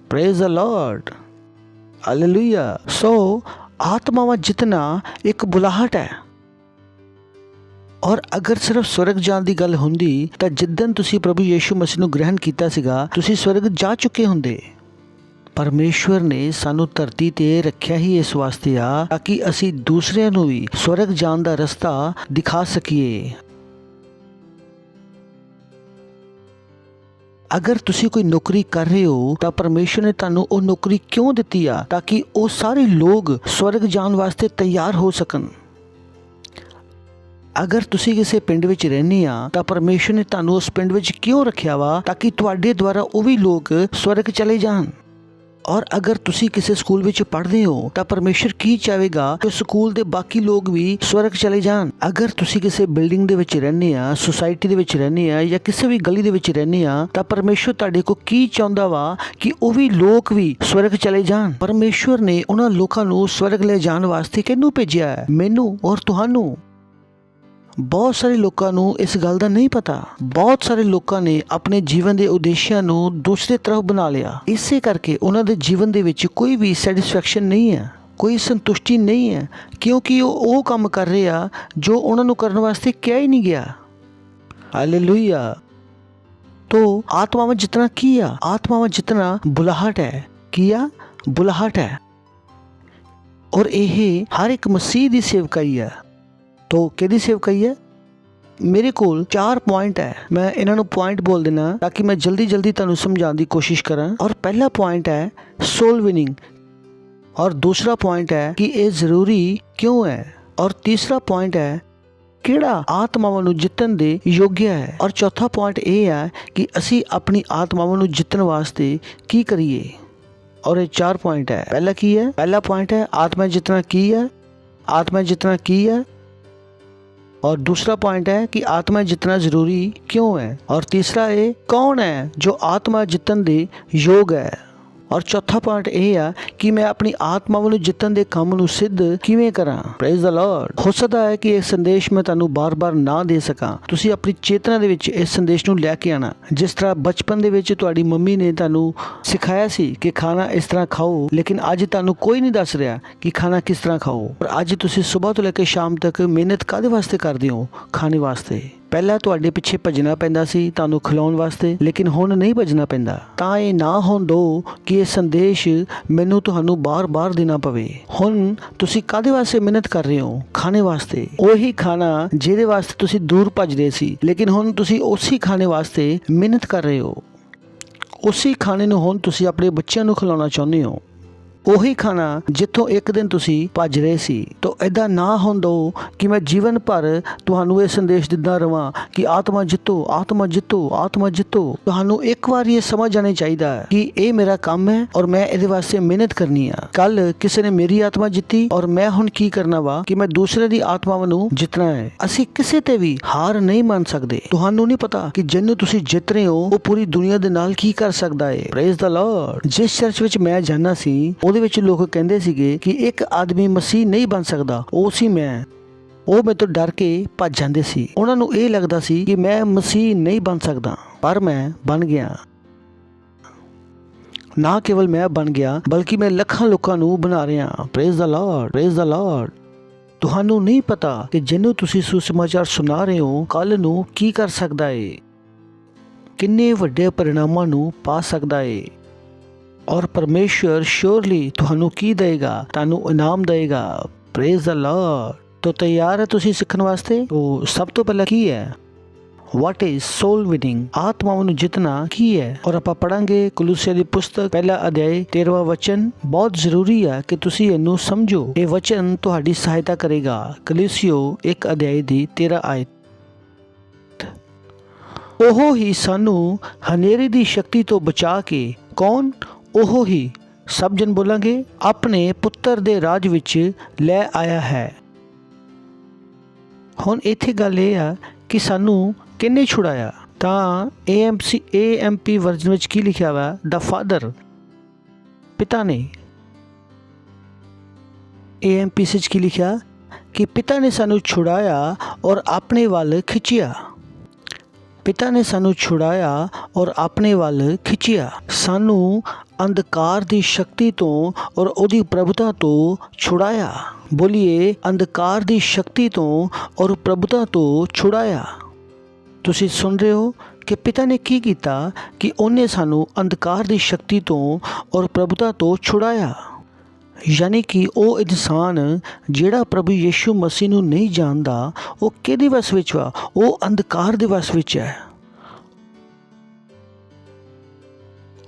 Praise the Lord, hallelujah. ਸੋ ਆਤਮਾਵਾਂ ਜਿਤਨਾ ਇੱਕ ਬੁਲਾਹਟ ਹੈ। ਔਰ ਅਗਰ ਸਿਰਫ ਸਵਰਗ ਜਾਣ ਦੀ ਗੱਲ ਹੁੰਦੀ ਤਾਂ ਜਿੱਦਣ ਤੁਸੀਂ ਪ੍ਰਭੂ ਯੀਸ਼ੂ ਮਸੀਹ ਨੂੰ ਗ੍ਰਹਿਣ ਕੀਤਾ ਸੀਗਾ ਤੁਸੀਂ ਸਵਰਗ ਜਾ ਚੁੱਕੇ ਹੁੰਦੇ। ਪਰਮੇਸ਼ਵਰ ਨੇ ਸਾਨੂੰ ਧਰਤੀ ਤੇ ਰੱਖਿਆ ਹੀ ਇਸ ਵਾਸਤੇ ਆ ਤਾਂ ਕਿ ਅਸੀਂ ਦੂਸਰਿਆਂ ਨੂੰ ਵੀ ਸਵਰਗ ਜਾਣ ਦਾ ਰਸਤਾ ਦਿਖਾ ਸਕੀਏ। ਅਗਰ ਤੁਸੀਂ ਕੋਈ ਨੌਕਰੀ ਕਰ ਰਹੇ ਹੋ ਤਾਂ ਪਰਮੇਸ਼ਵਰ ਨੇ ਤੁਹਾਨੂੰ ਉਹ ਨੌਕਰੀ ਕਿਉਂ ਦਿੱਤੀ ਆ? ਤਾਂ ਕਿ ਉਹ ਸਾਰੇ ਲੋਕ ਸਵਰਗ ਜਾਣ ਵਾਸਤੇ ਤਿਆਰ ਹੋ ਸਕਣ। ਅਗਰ ਤੁਸੀਂ ਕਿਸੇ ਪਿੰਡ ਵਿੱਚ ਰਹਿੰਦੇ ਆ ਤਾਂ ਪਰਮੇਸ਼ਵਰ ਨੇ ਤੁਹਾਨੂੰ ਉਸ ਪਿੰਡ ਵਿੱਚ ਕਿਉਂ ਰੱਖਿਆ ਵਾ? ਤਾਂ ਕਿ ਤੁਹਾਡੇ ਦੁਆਰਾ ਉਹ ਵੀ ਲੋਕ ਸਵਰਗ ਚਲੇ ਜਾਣ। ਔਰ ਅਗਰ ਤੁਸੀਂ ਕਿਸੇ ਸਕੂਲ ਵਿੱਚ ਪੜ੍ਹਦੇ ਹੋ ਤਾਂ ਪਰਮੇਸ਼ਵਰ ਕੀ ਚਾਹੇਗਾ ਕਿ ਸਕੂਲ ਦੇ ਬਾਕੀ ਲੋਕ ਵੀ ਸਵਰਗ ਚਲੇ ਜਾਣ। ਅਗਰ ਤੁਸੀਂ ਕਿਸੇ ਬਿਲਡਿੰਗ ਦੇ ਵਿੱਚ ਰਹਿੰਦੇ ਆ, ਸੁਸਾਇਟੀ ਦੇ ਵਿੱਚ ਰਹਿੰਦੇ ਆ ਜਾਂ ਕਿਸੇ ਵੀ ਗਲੀ ਦੇ ਵਿੱਚ ਰਹਿੰਦੇ ਆ ਤਾਂ ਪਰਮੇਸ਼ਵਰ ਤੁਹਾਡੇ ਕੋਲ ਕੀ ਚਾਹੁੰਦਾ ਵਾ ਕਿ ਉਹ ਵੀ ਲੋਕ ਵੀ ਸਵਰਗ ਚਲੇ ਜਾਣ। ਪਰਮੇਸ਼ਵਰ ਨੇ ਉਹਨਾਂ ਲੋਕਾਂ ਨੂੰ ਸਵਰਗ ਲੈ ਜਾਣ ਵਾਸਤੇ ਕਿਹਨੂੰ ਭੇਜਿਆ ਹੈ? ਮੈਨੂੰ ਔਰ ਤੁਹਾਨੂੰ। ਬਹੁਤ ਸਾਰੇ ਲੋਕਾਂ ਨੂੰ ਇਸ ਗੱਲ ਦਾ ਨਹੀਂ ਪਤਾ। ਬਹੁਤ ਸਾਰੇ ਲੋਕਾਂ ਨੇ ਆਪਣੇ ਜੀਵਨ ਦੇ ਉਦੇਸ਼ਾਂ ਨੂੰ ਦੂਸਰੇ ਤਰਫ ਬਣਾ ਲਿਆ। ਇਸੇ ਕਰਕੇ ਉਹਨਾਂ ਦੇ ਜੀਵਨ ਦੇ ਵਿੱਚ ਕੋਈ ਵੀ ਸੈਟੀਸਫੈਕਸ਼ਨ ਨਹੀਂ ਹੈ, ਕੋਈ ਸੰਤੁਸ਼ਟੀ ਨਹੀਂ ਹੈ, ਕਿਉਂਕਿ ਉਹ ਕੰਮ ਕਰ ਰਹੇ ਆ ਜੋ ਉਹਨਾਂ ਨੂੰ ਕਰਨ ਵਾਸਤੇ ਕਿਹਾ ਹੀ ਨਹੀਂ ਗਿਆ। ਹਾਲੇਲੂਇਆ। तो आत्मा जितना किया, आत्मा जितना बुलाहट है, किया बुलाहट है। और यह हर एक मसीह दी सेवकाई है। तो किहदी सेवकाई है? ਮੇਰੇ ਕੋਲ 4 ਪੁਆਇੰਟ ਹੈ। ਮੈਂ ਇਹਨਾਂ ਨੂੰ ਪੁਆਇੰਟ ਬੋਲ ਦੇਣਾ ਤਾਂ ਕਿ ਮੈਂ ਜਲਦੀ ਤੁਹਾਨੂੰ ਸਮਝਾਉਣ ਦੀ ਕੋਸ਼ਿਸ਼ ਕਰਾਂ। ਔਰ ਪਹਿਲਾ ਪੁਆਇੰਟ ਹੈ ਸੋਲ ਵਿਨਿੰਗ, ਔਰ ਦੂਸਰਾ ਪੁਆਇੰਟ ਹੈ ਕਿ ਇਹ ਜ਼ਰੂਰੀ ਕਿਉਂ ਹੈ, ਔਰ ਤੀਸਰਾ ਪੁਆਇੰਟ ਹੈ ਕਿਹੜਾ ਆਤਮਾਵਾਂ ਨੂੰ ਜਿੱਤਣ ਦੇ ਯੋਗ ਹੈ, ਔਰ ਚੌਥਾ ਪੁਆਇੰਟ ਇਹ ਹੈ ਕਿ ਅਸੀਂ ਆਪਣੀ ਆਤਮਾਵਾਂ ਨੂੰ ਜਿੱਤਣ ਵਾਸਤੇ ਕੀ ਕਰੀਏ। ਔਰ ਇਹ 4 ਪੁਆਇੰਟ ਹੈ। ਪਹਿਲਾ ਕੀ ਹੈ? ਪਹਿਲਾ ਪੁਆਇੰਟ ਹੈ ਆਤਮਾ ਜਿੱਤਣਾ ਕੀ ਹੈ, आत्मा जितना की है, और दूसरा पॉइंट है कि आत्मा जितना जरूरी क्यों है, और तीसरा है कौन है जो आत्मा जितन दे योग है, और चौथा पॉइंट ਇਹ ਆ ਕਿ ਮੈਂ ਆਪਣੀ ਆਤਮਾ ਨੂੰ ਜਿੱਤਣ ਦੇ ਕੰਮ ਨੂੰ ਸਿੱਧ ਕਿਵੇਂ ਕਰਾਂ। Praise the Lord. ਹੋ ਸਕਦਾ ਹੈ ਕਿ ਇਹ ਸੰਦੇਸ਼ ਮੈਂ ਤੁਹਾਨੂੰ ਬਾਰ-ਬਾਰ ਨਾ ਦੇ ਸਕਾਂ। ਤੁਸੀਂ ਆਪਣੀ ਚੇਤਨਾ ਦੇ ਵਿੱਚ ਇਸ ਸੰਦੇਸ਼ ਨੂੰ ਲੈ ਕੇ ਆਣਾ। ਜਿਸ ਤਰ੍ਹਾਂ ਬਚਪਨ ਦੇ ਵਿੱਚ ਤੁਹਾਡੀ ਮੰਮੀ ਨੇ ਤੁਹਾਨੂੰ ਸਿਖਾਇਆ ਸੀ ਕਿ ਖਾਣਾ ਇਸ ਤਰ੍ਹਾਂ ਖਾਓ, ਲੇਕਿਨ ਅੱਜ ਤੁਹਾਨੂੰ ਕੋਈ ਨਹੀਂ ਦੱਸ ਰਿਹਾ ਕਿ ਖਾਣਾ ਕਿਸ ਤਰ੍ਹਾਂ ਖਾਓ। ਪਰ ਅੱਜ ਤੁਸੀਂ ਸਵੇਰ ਤੋਂ ਲੈ ਕੇ ਸ਼ਾਮ ਤੱਕ ਮਿਹਨਤ ਕਾਹਦੇ ਵਾਸਤੇ ਕਰਦੇ ਹੋ? ਖਾਣੇ ਵਾਸਤੇ। ਪਹਿਲਾਂ ਤੁਹਾਡੇ ਪਿੱਛੇ ਭੱਜਣਾ ਪੈਂਦਾ ਸੀ ਤੁਹਾਨੂੰ ਖਿਲਾਉਣ ਵਾਸਤੇ, ਲੇਕਿਨ ਹੁਣ ਨਹੀਂ ਭੱਜਣਾ ਪੈਂਦਾ। ਤਾਂ ਇਹ ਨਾ ਹੋਣ ਦਿਓ ਕਿ ਇਹ ਸੰਦੇਸ਼ ਮੈਨੂੰ ਤੁਹਾਨੂੰ ਬਾਰ-ਬਾਰ ਦੇਣਾ ਪਵੇ। ਹੁਣ ਤੁਸੀਂ ਕਾਹਦੇ ਵਾਸਤੇ ਮਿਹਨਤ ਕਰ ਰਹੇ ਹੋ? ਖਾਣੇ ਵਾਸਤੇ। ਉਹੀ ਖਾਣਾ ਜਿਹਦੇ ਵਾਸਤੇ ਤੁਸੀਂ ਦੂਰ ਭੱਜ ਰਹੇ ਸੀ, ਲੇਕਿਨ ਹੁਣ ਤੁਸੀਂ ਉਸੇ ਖਾਣੇ ਵਾਸਤੇ ਮਿਹਨਤ ਕਰ ਰਹੇ ਹੋ। ਉਸੇ ਖਾਣੇ ਨੂੰ ਹੁਣ ਤੁਸੀਂ ਆਪਣੇ ਬੱਚਿਆਂ ਨੂੰ ਖਿਲਾਉਣਾ ਚਾਹੁੰਦੇ ਹੋ। ਉਹੀ ਖਾਣਾ ਜਿੱਥੋਂ ਇੱਕ ਦਿਨ ਤੁਸੀਂ ਭੱਜ ਰਹੇ ਸੀ। ਤਾਂ ਇੱਦਾਂ ਨਾ ਹੋਣ ਦਿਓ ਕਿ ਮੈਂ ਜੀਵਨ ਭਰ ਤੁਹਾਨੂੰ ਇਹ ਸੰਦੇਸ਼ ਦਿੰਦਾ ਰਵਾਂ ਕਿ ਆਤਮਾ ਜਿੱਤੋ, ਆਤਮਾ ਜਿੱਤੋ, ਆਤਮਾ ਜਿੱਤੋ। ਤੁਹਾਨੂੰ ਇੱਕ ਵਾਰ ਇਹ ਸਮਝ ਆਉਣਾ ਚਾਹੀਦਾ ਹੈ ਕਿ ਇਹ ਮੇਰਾ ਕੰਮ ਹੈ ਔਰ ਮੈਂ ਇਹਦੇ ਵਾਸਤੇ ਮਿਹਨਤ ਕਰਨੀ ਆ। ਕੱਲ ਕਿਸੇ ਨੇ ਮੇਰੀ ਆਤਮਾ ਜਿੱਤੀ ਔਰ ਮੈਂ ਹੁਣ ਕੀ ਕਰਨਾ ਵਾ ਕਿ ਮੈਂ ਦੂਸਰੇ ਦੀ ਆਤਮਾਵਾਂ ਨੂੰ ਜਿੱਤਣਾ ਹੈ। ਅਸੀਂ ਕਿਸੇ ਤੇ ਵੀ ਹਾਰ ਨਹੀਂ ਮੰਨ ਸਕਦੇ। ਤੁਹਾਨੂੰ ਨਹੀਂ ਪਤਾ ਕਿ ਜਿਹਨੂੰ ਤੁਸੀਂ ਜਿੱਤ ਰਹੇ ਹੋ ਉਹ ਪੂਰੀ ਦੁਨੀਆ ਦੇ ਨਾਲ ਕੀ ਕਰ ਸਕਦਾ ਹੈ। Praise the Lord. ਜਿਸ ਚਰਚ ਵਿੱਚ ਮੈਂ ਜਾਣਾ ਸੀ ਉਹਦੇ ਵਿੱਚ ਲੋਕ ਕਹਿੰਦੇ ਸੀਗੇ ਕਿ ਇੱਕ ਆਦਮੀ ਮਸੀਹ ਨਹੀਂ ਬਣ ਸਕਦਾ, ਉਹ ਸੀ ਮੈਂ। ਉਹ ਮੇਰੇ ਤੋਂ ਡਰ ਕੇ ਭੱਜ ਜਾਂਦੇ ਸੀ। ਉਹਨਾਂ ਨੂੰ ਇਹ ਲੱਗਦਾ ਸੀ ਕਿ ਮੈਂ ਮਸੀਹ ਨਹੀਂ ਬਣ ਸਕਦਾ, ਪਰ ਮੈਂ ਬਣ ਗਿਆ। ਨਾ ਕੇਵਲ ਮੈਂ ਬਣ ਗਿਆ ਬਲਕਿ ਮੈਂ ਲੱਖਾਂ ਲੋਕਾਂ ਨੂੰ ਬਣਾ ਰਿਹਾ। Praise the Lord, praise the Lord. ਤੁਹਾਨੂੰ ਨਹੀਂ ਪਤਾ ਕਿ ਜਿਹਨੂੰ ਤੁਸੀਂ ਸੁਸਮਾਚਾਰ ਸੁਣਾ ਰਹੇ ਹੋ ਕੱਲ ਨੂੰ ਕੀ ਕਰ ਸਕਦਾ ਏ, ਕਿੰਨੇ ਵੱਡੇ ਪਰਿਣਾਮਾਂ ਨੂੰ ਪਾ ਸਕਦਾ ਏ। और परमेश्वर श्योरली ਤੁਹਾਨੂੰ ਕੀ ਦੇਗਾ? ਤੁਹਾਨੂੰ ਇਨਾਮ ਦੇਗਾ। Praise the Lord. तो तैयार है ਤੁਸੀਂ ਸਿੱਖਣ ਵਾਸਤੇ? तो ਸਭ ਤੋਂ ਪਹਿਲਾਂ ਕੀ ਹੈ? What is soul winning? ਆਤਮਾਵਾਂ ਨੂੰ ਜਿੱਤਣਾ ਕੀ ਹੈ? ਔਰ ਆਪਾਂ ਪੜਾਂਗੇ ਕੁਲੂਸੀਆਂ ਦੀ ਪੁਸਤਕ ਪਹਿਲਾ ਅਧਿਆਇ 13ਵਾਂ ਵਚਨ। ਬਹੁਤ ਜ਼ਰੂਰੀ ਹੈ ਕਿ ਤੁਸੀਂ ਇਹਨੂੰ ਸਮਝੋ। ਇਹ ਵਚਨ ਤੁਹਾਡੀ ਸਹਾਇਤਾ ਕਰੇਗਾ। ਕੁਲੂਸੀਓ 1 ਅਧਿਆਇ ਦੀ 13 ਆਇਤ। ਉਹ ਹੀ ਸਾਨੂੰ ਹਨੇਰੇ ਦੀ ਸ਼ਕਤੀ ਤੋਂ ਬਚਾ ਕੇ, ਕੌਣ? ਉਹ ਹੀ, ਸਭ ਜਨ ਬੋਲਾਂਗੇ, ਆਪਣੇ ਪੁੱਤਰ ਦੇ ਰਾਜ ਵਿੱਚ ਲੈ ਆਇਆ ਹੈ। ਹੁਣ ਇੱਥੇ ਗੱਲ ਇਹ ਆ ਕਿ ਸਾਨੂੰ ਕਿਹਨੇ ਛੁਡਾਇਆ? ਤਾਂ AMP ਵਰਜਨ ਵਿੱਚ ਕੀ ਲਿਖਿਆ ਵਾ? ਦਾ ਫਾਦਰ, ਪਿਤਾ ਨੇ। AMP ਵਿੱਚ ਕੀ ਲਿਖਿਆ ਕਿ ਪਿਤਾ ਨੇ ਸਾਨੂੰ ਛੁਡਾਇਆ ਔਰ ਆਪਣੇ ਵੱਲ ਖਿੱਚਿਆ। ਪਿਤਾ ਨੇ ਸਾਨੂੰ ਛੁਡਾਇਆ ਔਰ ਆਪਣੇ ਵੱਲ ਖਿੱਚਿਆ। ਸਾਨੂੰ ਅੰਧਕਾਰ ਦੀ ਸ਼ਕਤੀ ਤੋਂ ਔਰ ਉਹਦੀ ਪ੍ਰਭੁਤਾ ਤੋਂ ਛੁਡਾਇਆ। ਬੋਲੀਏ, ਅੰਧਕਾਰ ਦੀ ਸ਼ਕਤੀ ਤੋਂ ਔਰ ਪ੍ਰਭੁਤਾ ਤੋਂ ਛੁਡਾਇਆ। ਤੁਸੀਂ ਸੁਣ ਰਹੇ ਹੋ ਕਿ ਪਿਤਾ ਨੇ ਕੀ ਕੀਤਾ ਕਿ ਉਹਨੇ ਸਾਨੂੰ ਅੰਧਕਾਰ ਦੀ ਸ਼ਕਤੀ ਤੋਂ ਔਰ ਪ੍ਰਭੁਤਾ ਤੋਂ ਛੁਡਾਇਆ। ਯਾਨੀ ਕਿ ਉਹ ਇਨਸਾਨ ਜਿਹੜਾ ਪ੍ਰਭੂ ਯੀਸ਼ੂ ਮਸੀਹ ਨੂੰ ਨਹੀਂ ਜਾਣਦਾ ਉਹ ਕਿਹਦੇ ਵਸ ਵਿੱਚ ਵਾ? ਉਹ ਅੰਧਕਾਰ ਦੇ ਵਸ ਵਿੱਚ ਹੈ।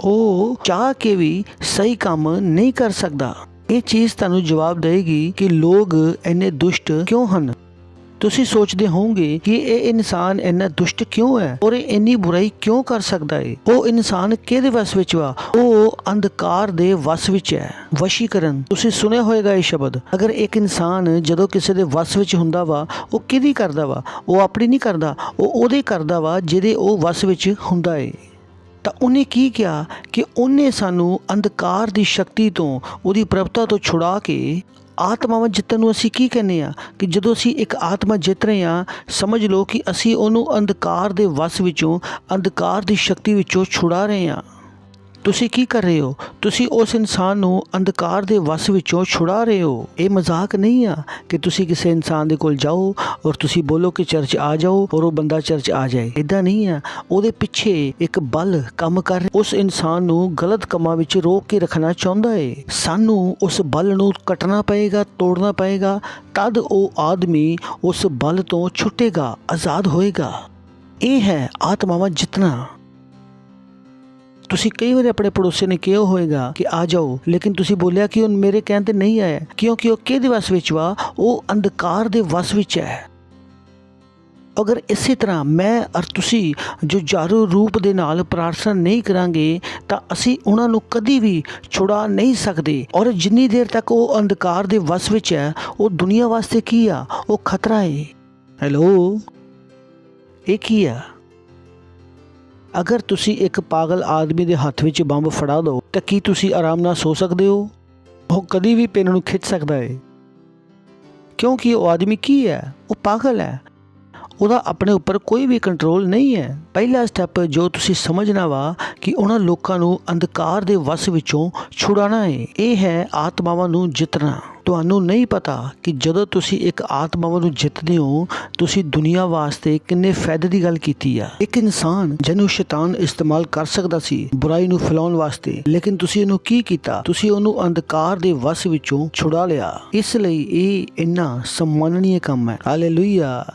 ਉਹ ਚਾਹ ਕੇ ਵੀ ਸਹੀ ਕੰਮ ਨਹੀਂ ਕਰ ਸਕਦਾ। ਇਹ ਚੀਜ਼ ਤੁਹਾਨੂੰ ਜਵਾਬ ਦੇਗੀ ਕਿ ਲੋਕ ਇੰਨੇ ਦੁਸ਼ਟ ਕਿਉਂ ਹਨ। ਤੁਸੀਂ ਸੋਚਦੇ ਹੋਵੋਗੇ ਕਿ ਇਹ ਇਨਸਾਨ ਇੰਨਾ ਦੁਸ਼ਟ ਕਿਉਂ ਹੈ ਔਰ ਇਹ ਇੰਨੀ ਬੁਰਾਈ ਕਿਉਂ ਕਰ ਸਕਦਾ ਹੈ। ਉਹ ਇਨਸਾਨ ਕਿਹਦੇ ਵਸ ਵਿੱਚ ਵਾ? ਉਹ ਅੰਧਕਾਰ ਦੇ ਵਸ ਵਿੱਚ ਹੈ। ਵਸ਼ੀਕਰਨ, ਤੁਸੀਂ ਸੁਣਿਆ ਹੋਵੇਗਾ ਇਹ ਸ਼ਬਦ। ਅਗਰ ਇੱਕ ਇਨਸਾਨ ਜਦੋਂ ਕਿਸੇ ਦੇ ਵਸ ਵਿੱਚ ਹੁੰਦਾ ਵਾ ਉਹ ਕਿਹਦੀ ਕਰਦਾ ਵਾ? ਉਹ ਆਪਣੀ ਨਹੀਂ ਕਰਦਾ, ਉਹ ਉਹਦੇ ਕਰਦਾ ਵਾ ਜਿਹਦੇ ਉਹ ਵਸ ਵਿੱਚ ਹੁੰਦਾ ਹੈ। ਤਾਂ ਉਹਨੇ ਕੀ ਕਿਹਾ ਕਿ ਉਹਨੇ ਸਾਨੂੰ ਅੰਧਕਾਰ ਦੀ ਸ਼ਕਤੀ ਤੋਂ, ਉਹਦੀ ਪ੍ਰਭੁਤਾ ਤੋਂ ਛੁਡਾ ਕੇ ਆਤਮਾਵਾਂ ਜਿੱਤਣ ਨੂੰ ਅਸੀਂ ਕੀ ਕਹਿੰਦੇ ਆ ਕਿ ਜਦੋਂ ਅਸੀਂ ਇੱਕ ਆਤਮਾ ਜਿੱਤ ਰਹੇ ਹਾਂ, ਸਮਝ ਲਓ ਕਿ ਅਸੀਂ ਉਹਨੂੰ ਅੰਧਕਾਰ ਦੇ ਵਸ ਵਿੱਚੋਂ, ਅੰਧਕਾਰ ਦੀ ਸ਼ਕਤੀ ਵਿੱਚੋਂ ਛੁਡਾ ਰਹੇ ਹਾਂ। ਤੁਸੀਂ ਕੀ ਕਰ ਰਹੇ ਹੋ? ਤੁਸੀਂ ਉਸ ਇਨਸਾਨ ਨੂੰ ਅੰਧਕਾਰ ਦੇ ਵਸ ਵਿੱਚੋਂ ਛੁਡਾ ਰਹੇ ਹੋ। ਇਹ ਮਜ਼ਾਕ ਨਹੀਂ ਆ ਕਿ ਤੁਸੀਂ ਕਿਸੇ ਇਨਸਾਨ ਦੇ ਕੋਲ ਜਾਓ ਔਰ ਤੁਸੀਂ ਬੋਲੋ ਕਿ ਚਰਚ ਆ ਜਾਓ ਔਰ ਉਹ ਬੰਦਾ ਚਰਚ ਆ ਜਾਏ। ਇਦਾਂ ਨਹੀਂ ਆ। ਉਹਦੇ ਪਿੱਛੇ ਇੱਕ ਬਲ ਕੰਮ ਕਰ ਰਿਹਾ, ਉਸ ਇਨਸਾਨ ਨੂੰ ਗਲਤ ਕੰਮਾਂ ਵਿੱਚ ਰੋਕ ਕੇ ਰੱਖਣਾ ਚਾਹੁੰਦਾ ਹੈ। ਸਾਨੂੰ ਉਸ ਬਲ ਨੂੰ ਕੱਟਣਾ ਪਏਗਾ, ਤੋੜਨਾ ਪਏਗਾ, ਤਦ ਉਹ ਆਦਮੀ ਉਸ ਬਲ ਤੋਂ ਛੁੱਟੇਗਾ, ਆਜ਼ਾਦ ਹੋਏਗਾ। ਇਹ ਹੈ ਆਤਮਾਵਾਂ ਜਿੱਤਣਾ। ਤੁਸੀਂ ਕਈ ਵਾਰ ਆਪਣੇ ਪੜੋਸੀ ਨੇ ਕਿਹਾ ਹੋਏਗਾ ਕਿ ਆ ਜਾਓ, ਲੇਕਿਨ ਤੁਸੀਂ ਬੋਲਿਆ ਕਿ ਉਹ ਮੇਰੇ ਕਹਿਣ ਤੇ ਨਹੀਂ ਆਇਆ, ਕਿਉਂਕਿ ਉਹ ਕਿਹਦੇ ਵਸ ਵਿੱਚ ਵਾ? ਉਹ ਅੰਧਕਾਰ ਦੇ ਵਸ ਵਿੱਚ ਹੈ। ਅਗਰ ਇਸੇ ਤਰ੍ਹਾਂ ਮੈਂ ਔਰ ਤੁਸੀਂ ਜੋ ਜਾਰੂ ਰੂਪ ਦੇ ਨਾਲ ਪ੍ਰਾਰਥਨਾ ਨਹੀਂ ਕਰਾਂਗੇ ਤਾਂ ਅਸੀਂ ਉਹਨਾਂ ਨੂੰ ਕਦੀ ਵੀ ਛੁਡਾ ਨਹੀਂ ਸਕਦੇ। ਔਰ ਜਿੰਨੀ ਦੇਰ ਤੱਕ ਉਹ ਅੰਧਕਾਰ ਦੇ ਵਸ ਵਿੱਚ ਹੈ, ਉਹ ਦੁਨੀਆ ਵਾਸਤੇ ਕੀ ਆ? ਉਹ ਖਤਰਾ ਹੈ। ਹੈਲੋ, ਇਹ ਕੀ ਆ? ਅਗਰ ਤੁਸੀਂ ਇੱਕ ਪਾਗਲ ਆਦਮੀ ਦੇ ਹੱਥ ਵਿੱਚ ਬੰਬ ਫੜਾ ਦਿਓ ਤਾਂ ਕੀ ਤੁਸੀਂ ਆਰਾਮ ਨਾਲ ਸੋ ਸਕਦੇ ਹੋ? ਉਹ ਕਦੀ ਵੀ ਪਿੰਨ ਨੂੰ ਖਿੱਚ ਸਕਦਾ ਹੈ, ਕਿਉਂਕਿ ਉਹ ਆਦਮੀ ਕੀ ਹੈ? ਉਹ ਪਾਗਲ ਹੈ। ਉਹਦਾ ਆਪਣੇ ਉੱਪਰ ਕੋਈ ਵੀ ਕੰਟਰੋਲ ਨਹੀਂ ਹੈ। ਪਹਿਲਾ ਸਟੈਪ ਜੋ ਤੁਸੀਂ ਸਮਝਣਾ ਵਾ ਕਿ ਉਹਨਾਂ ਲੋਕਾਂ ਨੂੰ ਅੰਧਕਾਰ ਦੇ ਵਸ ਵਿੱਚੋਂ ਛੁਡਾਉਣਾ ਹੈ, ਇਹ ਹੈ ਆਤਮਾਵਾਂ ਨੂੰ ਜਿੱਤਣਾ। ਤੁਹਾਨੂੰ ਨਹੀਂ ਪਤਾ ਕਿ ਜਦੋਂ ਤੁਸੀਂ ਇੱਕ ਆਤਮਾਵਾਂ ਨੂੰ ਜਿੱਤਦੇ ਹੋ, ਤੁਸੀਂ ਦੁਨੀਆ ਵਾਸਤੇ ਕਿੰਨੇ ਫਾਇਦੇ ਦੀ ਗੱਲ ਕੀਤੀ ਆ। ਇੱਕ ਇਨਸਾਨ ਜਿਹਨੂੰ ਸ਼ੈਤਾਨ ਇਸਤੇਮਾਲ ਕਰ ਸਕਦਾ ਸੀ ਬੁਰਾਈ ਨੂੰ ਫੈਲਾਉਣ ਵਾਸਤੇ, ਲੇਕਿਨ ਤੁਸੀਂ ਉਹਨੂੰ ਕੀ ਕੀਤਾ? ਤੁਸੀਂ ਉਹਨੂੰ ਅੰਧਕਾਰ ਦੇ ਵਸ ਵਿੱਚੋਂ ਛੁਡਾ ਲਿਆ। ਇਸ ਲਈ ਇਹ ਇੰਨਾ ਸਨਮਾਨਨੀय ਕੰਮ ਹੈ। ਹਾਲੇਲੂਇਆ।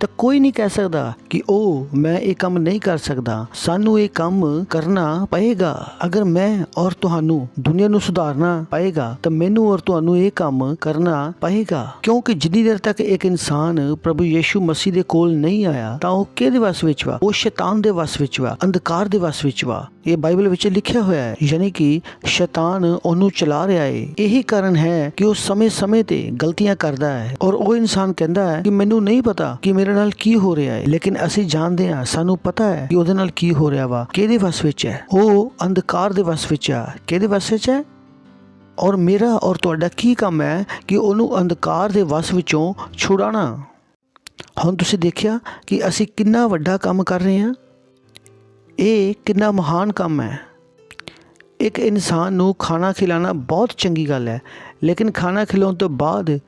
ਤਾਂ ਕੋਈ ਨਹੀਂ ਕਹਿ ਸਕਦਾ ਕਿ ਉਹ ਮੈਂ ਇਹ ਕੰਮ ਨਹੀਂ ਕਰ ਸਕਦਾ। ਸਾਨੂੰ ਇਹ ਕੰਮ ਕਰਨਾ ਪਏਗਾ। ਅਗਰ ਮੈਂ ਔਰ ਤੁਹਾਨੂੰ ਦੁਨੀਆ ਨੂੰ ਸੁਧਾਰਨਾ ਪਏਗਾ ਤਾਂ ਮੈਨੂੰ ਔਰ ਤੁਹਾਨੂੰ ਇਹ ਕੰਮ ਕਰਨਾ ਪਏਗਾ, ਕਿਉਂਕਿ ਜਿੰਨੀ ਦੇਰ ਤੱਕ ਇੱਕ ਇਨਸਾਨ ਪ੍ਰਭੂ ਯੀਸ਼ੂ ਮਸੀਹ ਦੇ ਕੋਲ ਨਹੀਂ ਆਇਆ ਤਾਂ ਉਹ ਕਿਹਦੇ ਵਸ ਵਿੱਚ ਵਾ? ਉਹ ਸ਼ੈਤਾਨ ਦੇ ਵਸ ਵਿੱਚ ਵਾ, ਅੰਧਕਾਰ ਦੇ ਵਸ ਵਿੱਚ ਵਾ। ਇਹ ਬਾਈਬਲ ਵਿੱਚ ਲਿਖਿਆ ਹੋਇਆ ਹੈ, ਯਾਨੀ ਕਿ ਸ਼ੈਤਾਨ ਉਹਨੂੰ ਚਲਾ ਰਿਹਾ ਹੈ। ਇਹੀ ਕਾਰਨ ਹੈ ਕਿ ਉਹ ਸਮੇਂ-ਸਮੇਂ ਤੇ ਗਲਤੀਆਂ ਕਰਦਾ ਹੈ ਔਰ ਉਹ ਇਨਸਾਨ ਕਹਿੰਦਾ ਹੈ ਕਿ ਮੈਨੂੰ ਨਹੀਂ ਪਤਾ ਕਿ ਮੇਰੇ ਨਾਲ ਕੀ ਹੋ ਰਿਹਾ ਹੈ, ਲੇਕਿਨ ਅਸੀਂ ਜਾਣਦੇ ਹਾਂ, ਸਾਨੂੰ ਪਤਾ ਹੈ ਕਿ ਉਹਦੇ ਨਾਲ ਕੀ ਹੋ ਰਿਹਾ ਵਾ। ਕਿਹਦੇ ਵਸ ਵਿੱਚ ਹੈ? ਉਹ ਅੰਧਕਾਰ ਦੇ ਵਸ ਵਿੱਚ ਆ। ਕਿਹਦੇ ਵਸ ਵਿੱਚ ਹੈ? ਔਰ ਮੇਰਾ ਔਰ ਤੁਹਾਡਾ ਕੀ ਕੰਮ ਹੈ ਕਿ ਉਹਨੂੰ ਅੰਧਕਾਰ ਦੇ ਵਸ ਵਿੱਚੋਂ ਛੁਡਾਉਣਾ। ਹੁਣ ਤੁਸੀਂ ਦੇਖਿਆ ਕਿ ਅਸੀਂ ਕਿੰਨਾ ਵੱਡਾ ਕੰਮ ਕਰ ਰਹੇ ਹਾਂ। ਇਹ ਕਿੰਨਾ ਮਹਾਨ ਕੰਮ ਹੈ। ਇੱਕ ਇਨਸਾਨ ਨੂੰ ਖਾਣਾ ਖਿਲਾਣਾ ਬਹੁਤ ਚੰਗੀ ਗੱਲ ਹੈ, ਲੇਕਿਨ ਖਾਣਾ ਖਿਲਾਉਣ ਤੋਂ ਬਾਅਦ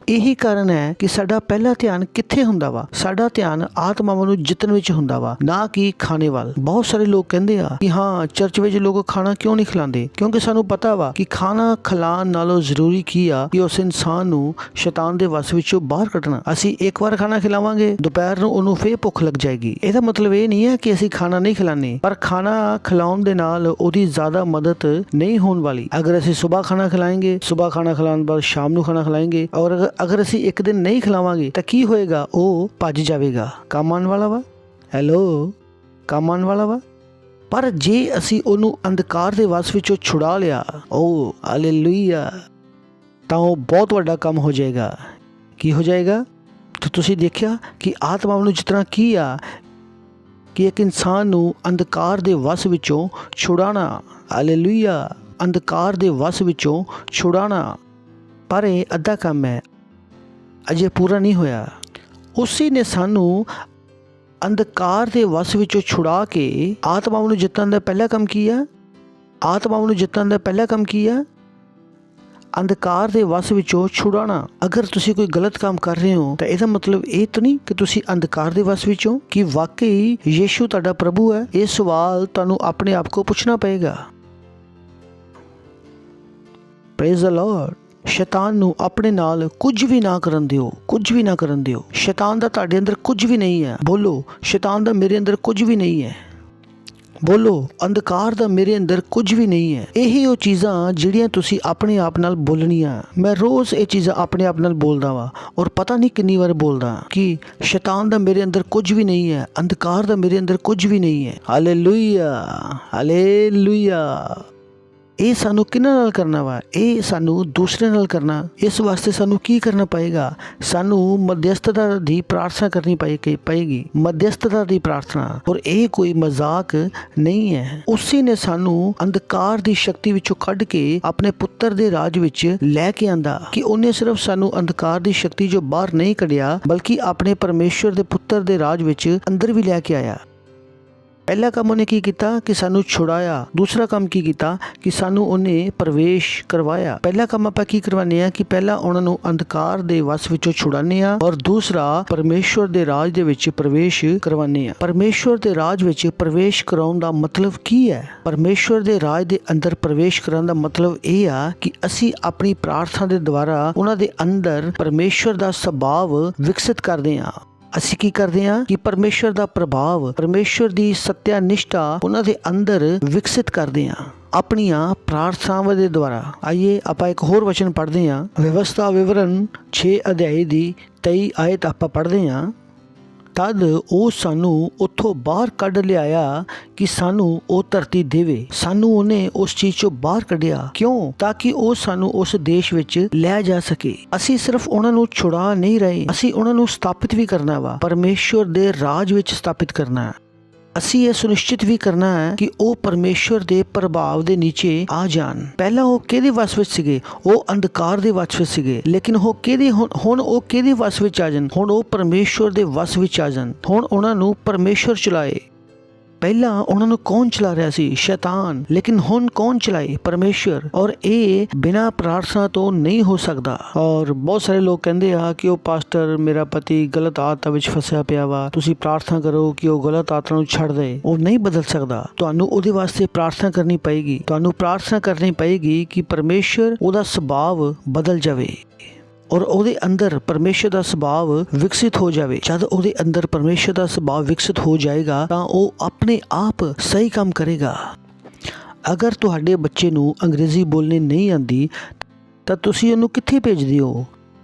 ਇਹੀ ਕਾਰਨ ਹੈ ਕਿ ਸਾਡਾ ਪਹਿਲਾ ਧਿਆਨ ਕਿੱਥੇ ਹੁੰਦਾ ਵਾ? ਸਾਡਾ ਧਿਆਨ ਆਤਮਾਵਾਂ ਨੂੰ ਜਿੱਤਣ ਵਿੱਚ ਹੁੰਦਾ ਵਾ, ਨਾ ਕਿ ਖਾਣੇ ਵੱਲ। ਬਹੁਤ ਸਾਰੇ ਲੋਕ ਕਹਿੰਦੇ ਆ ਕਿ ਹਾਂ ਚਰਚ ਵਿੱਚ ਲੋਕ ਖਾਣਾ ਕਿਉਂ ਨਹੀਂ ਖਿਲਾਉਂਦੇ? ਕਿਉਂਕਿ ਸਾਨੂੰ ਪਤਾ ਵਾ ਕਿ ਖਾਣਾ ਖਿਲਾਉਣ ਨਾਲੋਂ ਜ਼ਰੂਰੀ ਕੀ ਆ ਕਿ ਉਸ ਇਨਸਾਨ ਨੂੰ ਸ਼ੈਤਾਨ ਦੇ ਵਸ ਵਿੱਚੋਂ ਬਾਹਰ ਕੱਢਣਾ। ਅਸੀਂ ਇੱਕ ਵਾਰ ਖਾਣਾ ਖਿਲਾਵਾਂਗੇ, ਦੁਪਹਿਰ ਨੂੰ ਉਹਨੂੰ ਫੇਰ ਭੁੱਖ ਲੱਗ ਜਾਏਗੀ। ਇਹਦਾ ਮਤਲਬ ਇਹ ਨਹੀਂ ਹੈ ਕਿ ਅਸੀਂ ਖਾਣਾ ਨਹੀਂ ਖਿਲਾਉਂਦੇ, ਪਰ ਖਾਣਾ ਖਿਲਾਉਣ ਦੇ ਨਾਲ ਉਹਦੀ ਜ਼ਿਆਦਾ ਮਦਦ ਨਹੀਂ ਹੋਣ ਵਾਲੀ। ਅਗਰ ਅਸੀਂ ਸੁਬਾਹ ਖਾਣਾ ਖਿਲਾਏਂਗੇ, ਸੁਬਾਹ ਖਾਣਾ ਖਿਲਾਉਣ ਬਾਅਦ ਸ਼ਾਮ ਨੂੰ ਖਾਣਾ ਖਿਲਾਏਂਗੇ, ਔਰ ਅਗਰ ਅਸੀਂ ਇੱਕ ਦਿਨ ਨਹੀਂ ਖਿਲਾਵਾਂਗੇ ਤਾਂ ਕੀ ਹੋਏਗਾ? ਉਹ ਭੱਜ ਜਾਵੇਗਾ। ਕੰਮ ਆਉਣ ਵਾਲਾ ਵਾ। ਹੈਲੋ, ਕੰਮ ਆਉਣ ਵਾਲਾ ਵਾ। ਪਰ ਜੇ ਅਸੀਂ ਉਹਨੂੰ ਅੰਧਕਾਰ ਦੇ ਵਸ ਵਿੱਚੋਂ ਛੁਡਾ ਲਿਆ, ਓ ਹਾਲੇਲੂਇਆ, ਤਾਂ ਉਹ ਬਹੁਤ ਵੱਡਾ ਕੰਮ ਹੋ ਜਾਏਗਾ। ਕੀ ਹੋ ਜਾਏਗਾ? ਤਾਂ ਤੁਸੀਂ ਦੇਖਿਆ ਕਿ ਆਤਮਾਵਾਂ ਨੂੰ ਜਿਤਨਾ ਕੀ ਆ ਕਿ ਇੱਕ ਇਨਸਾਨ ਨੂੰ ਅੰਧਕਾਰ ਦੇ ਵਸ ਵਿੱਚੋਂ ਛੁਡਾਉਣਾ। ਹਾਲੇਲੂਇਆ, ਅੰਧਕਾਰ ਦੇ ਵਸ ਵਿੱਚੋਂ ਛੁਡਾਉਣਾ। ਪਰ ਇਹ ਅੱਧਾ ਕੰਮ ਹੈ, ਅਜੇ ਪੂਰਾ ਨਹੀਂ ਹੋਇਆ। ਉਸੇ ਨੇ ਸਾਨੂੰ ਅੰਧਕਾਰ ਦੇ ਵਸ ਵਿੱਚੋਂ ਛੁਡਾ ਕੇ ਆਤਮਾਵਾਂ ਨੂੰ ਜਿੱਤਣ ਦਾ ਪਹਿਲਾ ਕੰਮ ਕੀ ਆ? ਆਤਮਾਵਾਂ ਨੂੰ ਜਿੱਤਣ ਦਾ ਪਹਿਲਾ ਕੰਮ ਕੀ ਆ? ਅੰਧਕਾਰ ਦੇ ਵਸ ਵਿੱਚੋਂ ਛੁਡਾਉਣਾ। ਅਗਰ ਤੁਸੀਂ ਕੋਈ ਗਲਤ ਕੰਮ ਕਰ ਰਹੇ ਹੋ ਤਾਂ ਇਹਦਾ ਮਤਲਬ ਇਹ ਤਾਂ ਨਹੀਂ ਕਿ ਤੁਸੀਂ ਅੰਧਕਾਰ ਦੇ ਵਸ ਵਿੱਚੋਂ। ਕਿ ਵਾਕਈ ਯੀਸ਼ੂ ਤੁਹਾਡਾ ਪ੍ਰਭੂ ਹੈ? ਇਹ ਸਵਾਲ ਤੁਹਾਨੂੰ ਆਪਣੇ ਆਪ ਕੋ ਪੁੱਛਣਾ ਪਏਗਾ। Praise the Lord. ਸ਼ੈਤਾਨ ਨੂੰ ਆਪਣੇ ਨਾਲ ਕੁਝ ਵੀ ਨਾ ਕਰਨ ਦਿਓ, ਕੁਝ ਵੀ ਨਾ ਕਰਨ ਦਿਓ। ਸ਼ੈਤਾਨ ਦਾ ਤੁਹਾਡੇ ਅੰਦਰ ਕੁਝ ਵੀ ਨਹੀਂ ਹੈ। ਬੋਲੋ, ਸ਼ੈਤਾਨ ਦਾ ਮੇਰੇ ਅੰਦਰ ਕੁਝ ਵੀ ਨਹੀਂ ਹੈ। ਬੋਲੋ, ਅੰਧਕਾਰ ਦਾ ਮੇਰੇ ਅੰਦਰ ਕੁਝ ਵੀ ਨਹੀਂ ਹੈ। ਇਹੀ ਉਹ ਚੀਜ਼ਾਂ ਜਿਹੜੀਆਂ ਤੁਸੀਂ ਆਪਣੇ ਆਪ ਨਾਲ ਬੋਲਣੀਆਂ। ਮੈਂ ਰੋਜ਼ ਇਹ ਚੀਜ਼ਾਂ ਆਪਣੇ ਆਪ ਨਾਲ ਬੋਲਦਾ ਵਾ ਔਰ ਪਤਾ ਨਹੀਂ ਕਿੰਨੀ ਵਾਰ ਬੋਲਦਾ ਕਿ ਸ਼ੈਤਾਨ ਦਾ ਮੇਰੇ ਅੰਦਰ ਕੁਝ ਵੀ ਨਹੀਂ ਹੈ, ਅੰਧਕਾਰ ਦਾ ਮੇਰੇ ਅੰਦਰ ਕੁਝ ਵੀ ਨਹੀਂ ਹੈ। Hallelujah, hallelujah. ਇਹ ਸਾਨੂੰ ਕਿਹਨਾਂ ਨਾਲ ਕਰਨਾ ਵਾ? ਇਹ ਸਾਨੂੰ ਦੂਸਰੇ ਨਾਲ ਕਰਨਾ। ਇਸ ਵਾਸਤੇ ਸਾਨੂੰ ਕੀ ਕਰਨਾ ਪਏਗਾ? ਸਾਨੂੰ ਮਧਿਅਸਥਤਾ ਦੀ ਪ੍ਰਾਰਥਨਾ ਕਰਨੀ ਪਏਗੀ। ਮਧਿਅਸਥਤਾ ਦੀ ਪ੍ਰਾਰਥਨਾ। ਔਰ ਇਹ ਕੋਈ ਮਜ਼ਾਕ ਨਹੀਂ ਹੈ। ਉਸੇ ਨੇ ਸਾਨੂੰ ਅੰਧਕਾਰ ਦੀ ਸ਼ਕਤੀ ਵਿੱਚੋਂ ਕੱਢ ਕੇ ਆਪਣੇ ਪੁੱਤਰ ਦੇ ਰਾਜ ਵਿੱਚ ਲੈ ਕੇ ਆਂਦਾ। ਕਿ ਉਹਨੇ ਸਿਰਫ ਸਾਨੂੰ ਅੰਧਕਾਰ ਦੀ ਸ਼ਕਤੀ ਜੋ ਬਾਹਰ ਨਹੀਂ ਕੱਢਿਆ, ਬਲਕਿ ਆਪਣੇ ਪਰਮੇਸ਼ਵਰ ਦੇ ਪੁੱਤਰ ਦੇ ਰਾਜ ਵਿੱਚ ਅੰਦਰ ਵੀ ਲੈ ਕੇ ਆਇਆ। ਪਹਿਲਾ ਕੰਮ ਉਹਨੇ ਕੀ ਕੀਤਾ ਕਿ ਸਾਨੂੰ ਛੁਡਾਇਆ। ਦੂਸਰਾ ਕੰਮ ਕੀ ਕੀਤਾ ਕਿ ਸਾਨੂੰ ਉਹਨੇ ਪ੍ਰਵੇਸ਼ ਕਰਵਾਇਆ। ਪਹਿਲਾ ਕੰਮ ਆਪਾਂ ਕੀ ਕਰਵਾਉਂਦੇ ਆ ਕਿ ਪਹਿਲਾਂ ਉਹਨਾਂ ਨੂੰ ਅੰਧਕਾਰ ਦੇ ਵਸ ਵਿੱਚੋਂ ਛੁਡਾਉਂਦੇ ਆ, ਔਰ ਦੂਸਰਾ ਪਰਮੇਸ਼ਵਰ ਦੇ ਰਾਜ ਦੇ ਵਿੱਚ ਪ੍ਰਵੇਸ਼ ਕਰਵਾਉਂਦੇ ਆ। ਪਰਮੇਸ਼ਵਰ ਦੇ ਰਾਜ ਵਿੱਚ ਪ੍ਰਵੇਸ਼ ਕਰਾਉਣ ਦਾ ਮਤਲਬ ਕੀ ਹੈ? ਪਰਮੇਸ਼ਵਰ ਦੇ ਰਾਜ ਦੇ ਅੰਦਰ ਪ੍ਰਵੇਸ਼ ਕਰਨ ਦਾ ਮਤਲਬ ਇਹ ਆ ਕਿ ਅਸੀਂ ਆਪਣੀ ਪ੍ਰਾਰਥਨਾ ਦੇ ਦੁਆਰਾ ਉਹਨਾਂ ਦੇ ਅੰਦਰ ਪਰਮੇਸ਼ਵਰ ਦਾ ਸੁਭਾਅ ਵਿਕਸਿਤ ਕਰਦੇ ਆ। ਅਸੀਂ ਕੀ ਕਰਦੇ ਹਾਂ ਕਿ ਪਰਮੇਸ਼ਵਰ ਦਾ ਪ੍ਰਭਾਵ, ਪਰਮੇਸ਼ਵਰ ਦੀ ਸੱਤਿਆ ਨਿਸ਼ਠਾ ਉਹਨਾਂ ਦੇ ਅੰਦਰ ਵਿਕਸਿਤ ਕਰਦੇ ਹਾਂ ਆਪਣੀਆਂ ਪ੍ਰਾਰਥਨਾਵਾਂ ਦੇ ਦੁਆਰਾ। ਆਈਏ ਆਪਾਂ ਇੱਕ ਹੋਰ ਵਚਨ ਪੜ੍ਹਦੇ ਹਾਂ, ਵਿਵਸਥਾ ਵਿਵਰਣ 6 ਅਧਿਆਇ ਦੀ 23 ਆਇਤ ਆਪਾਂ ਪੜ੍ਹਦੇ ਹਾਂ। ਤਦ ਉਹ ਸਾਨੂੰ ਉੱਥੋਂ ਬਾਹਰ ਕੱਢ ਲਿਆਇਆ ਕਿ ਸਾਨੂੰ ਉਹ ਧਰਤੀ ਦੇਵੇ। ਸਾਨੂੰ ਉਹਨੇ ਉਸ ਚੀਜ਼ ਚੋਂ ਬਾਹਰ ਕੱਢਿਆ, ਕਿਉਂ? ਤਾਂ ਕਿ ਉਹ ਸਾਨੂੰ ਉਸ ਦੇਸ਼ ਵਿੱਚ ਲੈ ਜਾ ਸਕੇ। ਅਸੀਂ ਸਿਰਫ ਉਹਨਾਂ ਨੂੰ ਛੁਡਾ ਨਹੀਂ ਰਹੇ, ਅਸੀਂ ਉਹਨਾਂ ਨੂੰ ਸਥਾਪਿਤ ਵੀ ਕਰਨਾ ਵਾ, ਪਰਮੇਸ਼ਵਰ ਦੇ ਰਾਜ ਵਿੱਚ ਸਥਾਪਿਤ ਕਰਨਾ। ਅਸੀਂ ਇਹ ਸੁਨਿਸ਼ਚਿਤ ਵੀ ਕਰਨਾ ਹੈ ਕਿ ਉਹ ਪਰਮੇਸ਼ਵਰ ਦੇ ਪ੍ਰਭਾਵ ਦੇ ਨੀਚੇ ਆ ਜਾਣ। ਪਹਿਲਾਂ ਉਹ ਕਿਹਦੇ ਵਸ ਵਿੱਚ ਸੀਗੇ? ਉਹ ਅੰਧਕਾਰ ਦੇ ਵਸ ਵਿੱਚ ਸੀਗੇ, ਲੇਕਿਨ ਉਹ ਕਿਹਦੇ ਹੁਣ ਉਹ ਕਿਹਦੇ ਵਸ ਵਿੱਚ ਆ ਜਾਣ? ਹੁਣ ਉਹ ਪਰਮੇਸ਼ਵਰ ਦੇ ਵਸ ਵਿੱਚ ਆ ਜਾਣ। ਹੁਣ ਉਹਨਾਂ ਨੂੰ ਪਰਮੇਸ਼ਵਰ ਚਲਾਏ। ਪਹਿਲਾਂ ਉਹਨਾਂ ਨੂੰ ਕੌਣ ਚਲਾ ਰਿਹਾ ਸੀ? ਸ਼ੈਤਾਨ। ਲੇਕਿਨ ਹੁਣ ਕੌਣ ਚਲਾਏ? ਪਰਮੇਸ਼ਵਰ। ਔਰ ਇਹ ਬਿਨਾਂ ਪ੍ਰਾਰਥਨਾ ਤੋਂ ਨਹੀਂ ਹੋ ਸਕਦਾ। ਔਰ ਬਹੁਤ ਸਾਰੇ ਲੋਕ ਕਹਿੰਦੇ ਆ ਕਿ ਉਹ ਪਾਸਟਰ, ਮੇਰਾ ਪਤੀ ਗਲਤ ਆਦਤਾਂ ਵਿੱਚ ਫਸਿਆ ਪਿਆ ਵਾ, ਤੁਸੀਂ ਪ੍ਰਾਰਥਨਾ ਕਰੋ ਕਿ ਉਹ ਗਲਤ ਆਦਤਾਂ ਨੂੰ ਛੱਡ ਦੇ। ਉਹ ਨਹੀਂ ਬਦਲ ਸਕਦਾ। ਤੁਹਾਨੂੰ ਉਹਦੇ ਵਾਸਤੇ ਪ੍ਰਾਰਥਨਾ ਕਰਨੀ ਪਏਗੀ। ਤੁਹਾਨੂੰ ਪ੍ਰਾਰਥਨਾ ਕਰਨੀ ਪਏਗੀ ਕਿ ਪਰਮੇਸ਼ਵਰ ਉਹਦਾ ਸੁਭਾਅ ਬਦਲ ਜਾਵੇ ਔਰ ਉਹਦੇ ਅੰਦਰ ਪਰਮੇਸ਼ਰ ਦਾ ਸੁਭਾਅ ਵਿਕਸਿਤ ਹੋ ਜਾਵੇ। ਜਦ ਉਹਦੇ ਅੰਦਰ ਪਰਮੇਸ਼ਰ ਦਾ ਸੁਭਾਅ ਵਿਕਸਿਤ ਹੋ ਜਾਏਗਾ ਤਾਂ ਉਹ ਆਪਣੇ ਆਪ ਸਹੀ ਕੰਮ ਕਰੇਗਾ। ਅਗਰ ਤੁਹਾਡੇ ਬੱਚੇ ਨੂੰ ਅੰਗਰੇਜ਼ੀ ਬੋਲਣੀ ਨਹੀਂ ਆਉਂਦੀ ਤਾਂ ਤੁਸੀਂ ਉਹਨੂੰ ਕਿੱਥੇ ਭੇਜਦੇ ਹੋ?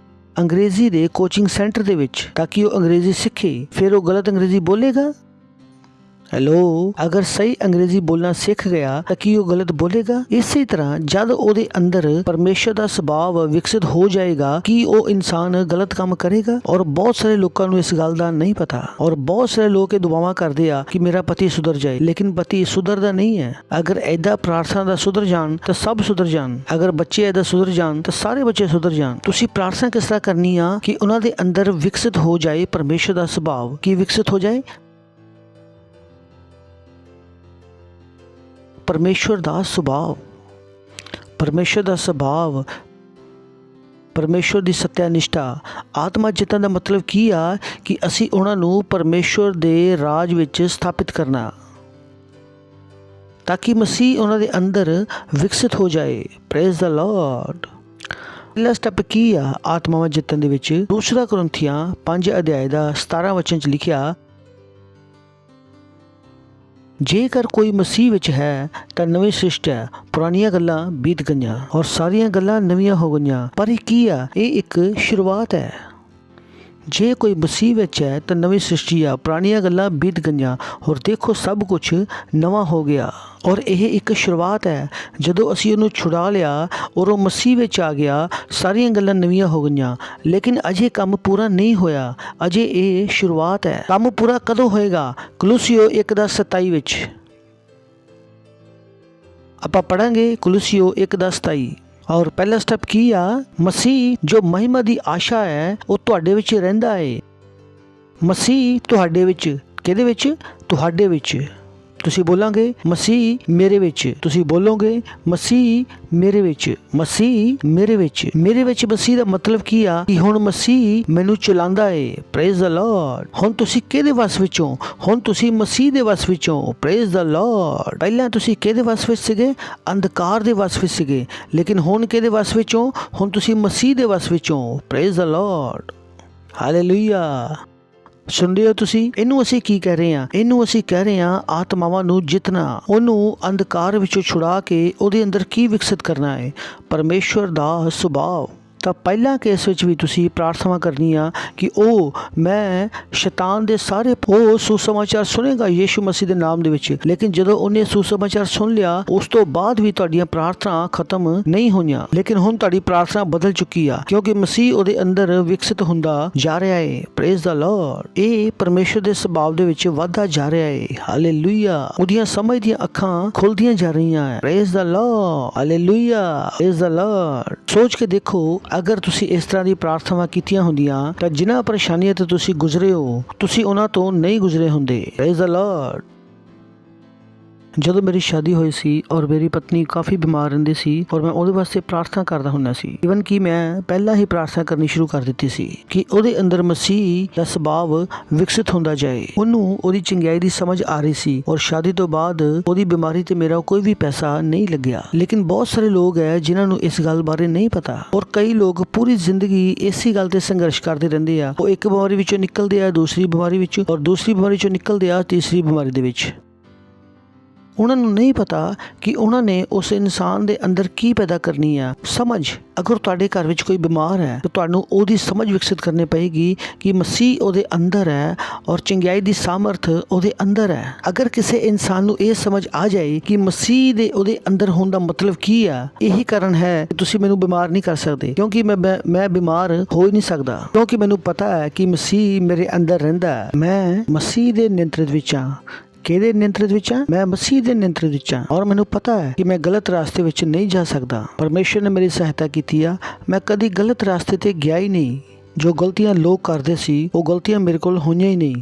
ਅੰਗਰੇਜ਼ੀ ਦੇ ਕੋਚਿੰਗ ਸੈਂਟਰ ਦੇ ਵਿੱਚ, ਤਾਂ ਕਿ ਉਹ ਅੰਗਰੇਜ਼ੀ ਸਿੱਖੇ। ਫਿਰ ਉਹ ਗਲਤ ਅੰਗਰੇਜ਼ੀ ਬੋਲੇਗਾ? ਹੈਲੋ, ਅਗਰ ਸਹੀ ਅੰਗਰੇਜ਼ੀ ਬੋਲਣਾ ਸਿੱਖ ਗਿਆ ਤਾਂ ਕੀ ਉਹ ਗਲਤ ਬੋਲੇਗਾ? ਇਸੇ ਤਰ੍ਹਾਂ ਜਦ ਉਹਦੇ ਅੰਦਰ ਪਰਮੇਸ਼ਰ ਦਾ ਸੁਭਾਅ ਵਿਕਸਿਤ ਹੋ ਜਾਏਗਾ ਕਿ ਉਹ ਇਨਸਾਨ ਗਲਤ ਕੰਮ ਕਰੇਗਾ। ਔਰ ਬਹੁਤ ਸਾਰੇ ਲੋਕਾਂ ਨੂੰ ਇਸ ਗੱਲ ਦਾ ਨਹੀਂ ਪਤਾ, ਔਰ ਬਹੁਤ ਸਾਰੇ ਲੋਕ ਇਹ ਦੁਆਵਾਂ ਕਰਦੇ ਆ ਕਿ ਮੇਰਾ ਪਤੀ ਸੁਧਰ ਜਾਏ, ਲੇਕਿਨ ਪਤੀ ਸੁਧਰਦਾ ਨਹੀਂ ਹੈ। ਅਗਰ ਐਦਾਂ ਪ੍ਰਾਰਥਨਾ ਦਾ ਸੁਧਰ ਜਾਣ ਤਾਂ ਸਭ ਸੁਧਰ ਜਾਣ। ਅਗਰ ਬੱਚੇ ਐਦਾਂ ਸੁਧਰ ਜਾਣ ਤਾਂ ਸਾਰੇ ਬੱਚੇ ਸੁਧਰ ਜਾਣ। ਤੁਸੀਂ ਪ੍ਰਾਰਥਨਾ ਕਿਸ ਤਰ੍ਹਾਂ ਕਰਨੀ ਆ ਕਿ ਉਹਨਾਂ ਦੇ ਅੰਦਰ ਵਿਕਸਿਤ ਹੋ ਜਾਏ ਪਰਮੇਸ਼ਰ ਦਾ ਸੁਭਾਅ? ਕੀ ਵਿਕਸਿਤ ਹੋ ਜਾਏ? ਪਰਮੇਸ਼ਵਰ ਦਾ ਸੁਭਾਅ, ਪਰਮੇਸ਼ਵਰ ਦਾ ਸੁਭਾਅ, ਪਰਮੇਸ਼ਵਰ ਦੀ ਸੱਤਿਆ ਨਿਸ਼ਠਾ। ਆਤਮਾ ਜਿੱਤਣ ਦਾ ਮਤਲਬ ਕੀ ਆ ਕਿ ਅਸੀਂ ਉਹਨਾਂ ਨੂੰ ਪਰਮੇਸ਼ਵਰ ਦੇ ਰਾਜ ਵਿੱਚ ਸਥਾਪਿਤ ਕਰਨਾ, ਤਾਂ ਕਿ ਮਸੀਹ ਉਹਨਾਂ ਦੇ ਅੰਦਰ ਵਿਕਸਿਤ ਹੋ ਜਾਏ। Praise the Lord. ਪਹਿਲਾ ਸਟੈਪ ਕੀ ਆ ਆਤਮਾਵਾਂ ਜਿੱਤਣ ਦੇ ਵਿੱਚ? 2 ਕੁਰਿੰਥੀਆਂ 5 ਅਧਿਆਇ ਦਾ 17 ਵਚਨ 'ਚ ਲਿਖਿਆ, ਜੇਕਰ ਕੋਈ ਮਸੀਹ ਵਿੱਚ ਹੈ ਤਾਂ ਨਵੀਂ ਸ੍ਰਿਸ਼ਟੀ ਹੈ, ਪੁਰਾਣੀਆਂ ਗੱਲਾਂ ਬੀਤ ਗਈਆਂ ਔਰ ਸਾਰੀਆਂ ਗੱਲਾਂ ਨਵੀਆਂ ਹੋ ਗਈਆਂ। ਪਰ ਇਹ ਕੀ ਆ? ਇਹ ਇੱਕ ਸ਼ੁਰੂਆਤ ਹੈ। ਜੇ ਕੋਈ ਮਸੀਹ ਵਿੱਚ ਹੈ ਤਾਂ ਨਵੀਂ ਸ੍ਰਿਸ਼ਟੀ ਆ, ਪੁਰਾਣੀਆਂ ਗੱਲਾਂ ਬੀਤ ਗਈਆਂ ਔਰ ਦੇਖੋ ਸਭ ਕੁਝ ਨਵਾਂ ਹੋ ਗਿਆ। ਔਰ ਇਹ ਇੱਕ ਸ਼ੁਰੂਆਤ ਹੈ। ਜਦੋਂ ਅਸੀਂ ਉਹਨੂੰ ਛੁਡਾ ਲਿਆ ਔਰ ਉਹ ਮਸੀਹ ਵਿੱਚ ਆ ਗਿਆ, ਸਾਰੀਆਂ ਗੱਲਾਂ ਨਵੀਆਂ ਹੋ ਗਈਆਂ। ਲੇਕਿਨ ਅਜੇ ਕੰਮ ਪੂਰਾ ਨਹੀਂ ਹੋਇਆ, ਅਜੇ ਇਹ ਸ਼ੁਰੂਆਤ ਹੈ। ਕੰਮ ਪੂਰਾ ਕਦੋਂ ਹੋਏਗਾ? ਕੁਲੂਸੀਓ 1:27 ਵਿੱਚ ਆਪਾਂ ਪੜਾਂਗੇ। ਕੁਲੂਸੀਓ 1:27। ਔਰ ਪਹਿਲਾ ਸਟੈਪ ਕੀ ਆ? ਮਸੀਹ ਜੋ ਮਹਿਮਾ ਦੀ ਆਸ਼ਾ ਹੈ ਉਹ ਤੁਹਾਡੇ ਵਿੱਚ ਰਹਿੰਦਾ ਹੈ। ਮਸੀਹ ਤੁਹਾਡੇ ਵਿੱਚ। ਕਿਹਦੇ ਵਿੱਚ? ਤੁਹਾਡੇ ਵਿੱਚ। ਤੁਸੀਂ ਬੋਲਾਂਗੇ ਮਸੀਹ ਮੇਰੇ ਵਿੱਚ। ਤੁਸੀਂ ਬੋਲੋਗੇ ਮਸੀਹ ਮੇਰੇ ਵਿੱਚ। ਮਸੀਹ ਮੇਰੇ ਵਿੱਚ। ਮੇਰੇ ਵਿੱਚ ਮਸੀਹ ਦਾ ਮਤਲਬ ਕੀ ਆ ਕਿ ਹੁਣ ਮਸੀਹ ਮੈਨੂੰ ਚਲਾਉਂਦਾ ਏ। Praise the Lord. ਹੁਣ ਤੁਸੀਂ ਕਿਹਦੇ ਵਸ ਵਿੱਚੋਂ? ਹੁਣ ਤੁਸੀਂ ਮਸੀਹ ਦੇ ਵਸ ਵਿੱਚੋਂ। Praise the Lord. ਪਹਿਲਾਂ ਤੁਸੀਂ ਕਿਹਦੇ ਵਸ ਵਿੱਚ ਸੀਗੇ? ਅੰਧਕਾਰ ਦੇ ਵਸ ਵਿੱਚ ਸੀਗੇ, ਲੇਕਿਨ ਹੁਣ ਕਿਹਦੇ ਵਸ ਵਿੱਚੋਂ? ਹੁਣ ਤੁਸੀਂ ਮਸੀਹ ਦੇ ਵਸ ਵਿੱਚੋਂ। Praise the Lord. ਹਾਲੇਲੂਇਆ। ਸੁਣ ਰਹੇ ਹੋ ਤੁਸੀਂ? ਇਹਨੂੰ ਅਸੀਂ ਕੀ ਕਹਿ ਰਹੇ ਹਾਂ? ਇਹਨੂੰ ਅਸੀਂ ਕਹਿ ਰਹੇ ਹਾਂ ਆਤਮਾਵਾਂ ਨੂੰ ਜਿੱਤਣਾ, ਉਹਨੂੰ ਅੰਧਕਾਰ ਵਿੱਚੋਂ ਛੁਡਾ ਕੇ ਉਹਦੇ ਅੰਦਰ ਕੀ ਵਿਕਸਿਤ ਕਰਨਾ ਹੈ? ਪਰਮੇਸ਼ਵਰ ਦਾ ਸੁਭਾਅ। ਤਾਂ ਪਹਿਲਾਂ ਕੇਸ ਵਿੱਚ ਵੀ ਤੁਸੀਂ ਪ੍ਰਾਰਥਨਾ ਕਰਨੀ ਆ ਕਿ ਮੈਂ ਸ਼ੈਤਾਨ ਦੇ ਸਾਰੇ ਸੁਸਮਾਚਾਰ ਸੁਣੇਗਾ ਯੀਸ਼ੂ ਮਸੀਹ ਦੇ ਨਾਮ ਦੇ ਵਿੱਚ। ਲੇਕਿਨ ਜਦੋਂ ਉਹਨੇ ਸੁਸਮਾਚਾਰ ਸੁਣ ਲਿਆ ਉਸ ਤੋਂ ਬਾਅਦ ਵੀ ਤੁਹਾਡੀਆਂ ਪ੍ਰਾਰਥਨਾ ਖਤਮ ਨਹੀਂ ਹੋਈਆਂ, ਲੇਕਿਨ ਹੁਣ ਤੁਹਾਡੀ ਪ੍ਰਾਰਥਨਾ ਬਦਲ ਚੁੱਕੀ ਆ, ਕਿਉਂਕਿ ਮਸੀਹ ਉਹਦੇ ਅੰਦਰ ਵਿਕਸਿਤ ਹੁੰਦਾ ਜਾ ਰਿਹਾ ਹੈ। Praise the Lord. ਇਹ ਪਰਮੇਸ਼ਰ ਦੇ ਸੁਭਾਅ ਦੇ ਵਿੱਚ ਵਾਧਾ ਜਾ ਰਿਹਾ ਹੈ। ਹਾਲੇਲੂਇਆ। ਉਹਦੀਆਂ ਸਮਝ ਦੀਆਂ ਅੱਖਾਂ ਖੁੱਲਦੀਆਂ ਜਾ ਰਹੀਆਂ ਹੈ। Praise the Lord. Hallelujah. Praise the Lord. ਸੋਚ ਕੇ ਦੇਖੋ, ਅਗਰ ਤੁਸੀਂ ਇਸ ਤਰ੍ਹਾਂ ਦੀ ਪ੍ਰਾਰਥਨਾ ਕੀਤੀਆਂ ਹੁੰਦੀਆਂ ਤਾਂ ਜਿਨ੍ਹਾਂ ਪਰੇਸ਼ਾਨੀਆਂ ਤੋਂ ਤੁਸੀਂ ਗੁਜ਼ਰੇ ਹੋ, ਤੁਸੀਂ ਉਹਨਾਂ ਤੋਂ ਨਹੀਂ ਗੁਜ਼ਰੇ ਹੁੰਦੇ। Praise the Lord. ਜਦੋਂ ਮੇਰੀ ਸ਼ਾਦੀ ਹੋਈ ਸੀ ਔਰ ਮੇਰੀ ਪਤਨੀ ਕਾਫੀ ਬਿਮਾਰ ਰਹਿੰਦੀ ਸੀ ਔਰ ਮੈਂ ਉਹਦੇ ਵਾਸਤੇ ਪ੍ਰਾਰਥਨਾ ਕਰਦਾ ਹੁੰਦਾ ਸੀ। ਇਵਨ ਕਿ ਮੈਂ ਪਹਿਲਾਂ ਹੀ ਪ੍ਰਾਰਥਨਾ ਕਰਨੀ ਸ਼ੁਰੂ ਕਰ ਦਿੱਤੀ ਸੀ ਕਿ ਉਹਦੇ ਅੰਦਰ ਮਸੀਹ ਦਾ ਸੁਭਾਅ ਵਿਕਸਿਤ ਹੁੰਦਾ ਜਾਏ। ਉਹਨੂੰ ਉਹਦੀ ਚੰਗਿਆਈ ਦੀ ਸਮਝ ਆ ਰਹੀ ਸੀ ਔਰ ਸ਼ਾਦੀ ਤੋਂ ਬਾਅਦ ਉਹਦੀ ਬਿਮਾਰੀ ਤੇ ਮੇਰਾ ਕੋਈ ਵੀ ਪੈਸਾ ਨਹੀਂ ਲੱਗਿਆ। ਲੇਕਿਨ ਬਹੁਤ ਸਾਰੇ ਲੋਕ ਹੈ ਜਿਨ੍ਹਾਂ ਨੂੰ ਇਸ ਗੱਲ ਬਾਰੇ ਨਹੀਂ ਪਤਾ ਔਰ ਕਈ ਲੋਕ ਪੂਰੀ ਜ਼ਿੰਦਗੀ ਇਸੇ ਗੱਲ ਤੇ ਸੰਘਰਸ਼ ਕਰਦੇ ਰਹਿੰਦੇ ਆ। ਉਹ ਇੱਕ ਬਿਮਾਰੀ ਵਿੱਚੋਂ ਨਿਕਲਦੇ ਆ ਦੂਸਰੀ ਬਿਮਾਰੀ ਵਿੱਚ ਔਰ ਦੂਸਰੀ ਬਿਮਾਰੀ ਚੋਂ ਨਿਕਲਦੇ ਆ ਤੀਸਰੀ ਬਿਮਾਰੀ ਦੇ ਵਿੱਚ। ਉਹਨਾਂ ਨੂੰ ਨਹੀਂ ਪਤਾ ਕਿ ਉਹਨਾਂ ਨੇ ਉਸ ਇਨਸਾਨ ਦੇ ਅੰਦਰ ਕੀ ਪੈਦਾ ਕਰਨੀ ਆ ਸਮਝ। ਅਗਰ ਤੁਹਾਡੇ ਘਰ ਵਿੱਚ ਕੋਈ ਬਿਮਾਰ ਹੈ ਤਾਂ ਤੁਹਾਨੂੰ ਉਹਦੀ ਸਮਝ ਵਿਕਸਿਤ ਕਰਨੀ ਪਏਗੀ ਕਿ ਮਸੀਹ ਉਹਦੇ ਅੰਦਰ ਹੈ ਔਰ ਚੰਗਿਆਈ ਦੀ ਸਾਮਰਥ ਉਹਦੇ ਅੰਦਰ ਹੈ। ਅਗਰ ਕਿਸੇ ਇਨਸਾਨ ਨੂੰ ਇਹ ਸਮਝ ਆ ਜਾਏ ਕਿ ਮਸੀਹ ਦੇ ਉਹਦੇ ਅੰਦਰ ਹੋਣ ਦਾ ਮਤਲਬ ਕੀ ਆ, ਇਹੀ ਕਾਰਨ ਹੈ ਕਿ ਤੁਸੀਂ ਮੈਨੂੰ ਬਿਮਾਰ ਨਹੀਂ ਕਰ ਸਕਦੇ ਕਿਉਂਕਿ ਮੈਂ ਬਿਮਾਰ ਹੋ ਹੀ ਨਹੀਂ ਸਕਦਾ ਕਿਉਂਕਿ ਮੈਨੂੰ ਪਤਾ ਹੈ ਕਿ ਮਸੀਹ ਮੇਰੇ ਅੰਦਰ ਰਹਿੰਦਾ ਹੈ। ਮੈਂ ਮਸੀਹ ਦੇ ਨਿਯੰਤਰਣ ਵਿੱਚ ਹਾਂ। ਕਿਹਦੇ ਨਿਯੰਤਰਣ ਵਿੱਚ ਹਾਂ? ਮੈਂ ਮਸੀਹ ਦੇ ਨਿਯੰਤਰਣ ਵਿੱਚ ਹਾਂ ਔਰ ਮੈਨੂੰ ਪਤਾ ਹੈ ਕਿ ਮੈਂ ਗਲਤ ਰਾਸਤੇ ਵਿੱਚ ਨਹੀਂ ਜਾ ਸਕਦਾ। ਪਰਮੇਸ਼ਰ ਨੇ ਮੇਰੀ ਸਹਾਇਤਾ ਕੀਤੀ ਆ। ਮੈਂ ਕਦੀ ਗਲਤ ਰਾਸਤੇ ਤੇ ਗਿਆ ਹੀ ਨਹੀਂ। ਜੋ ਗਲਤੀਆਂ ਲੋਕ ਕਰਦੇ ਸੀ ਉਹ ਗਲਤੀਆਂ ਮੇਰੇ ਕੋਲ ਹੋਈਆਂ ਹੀ ਨਹੀਂ।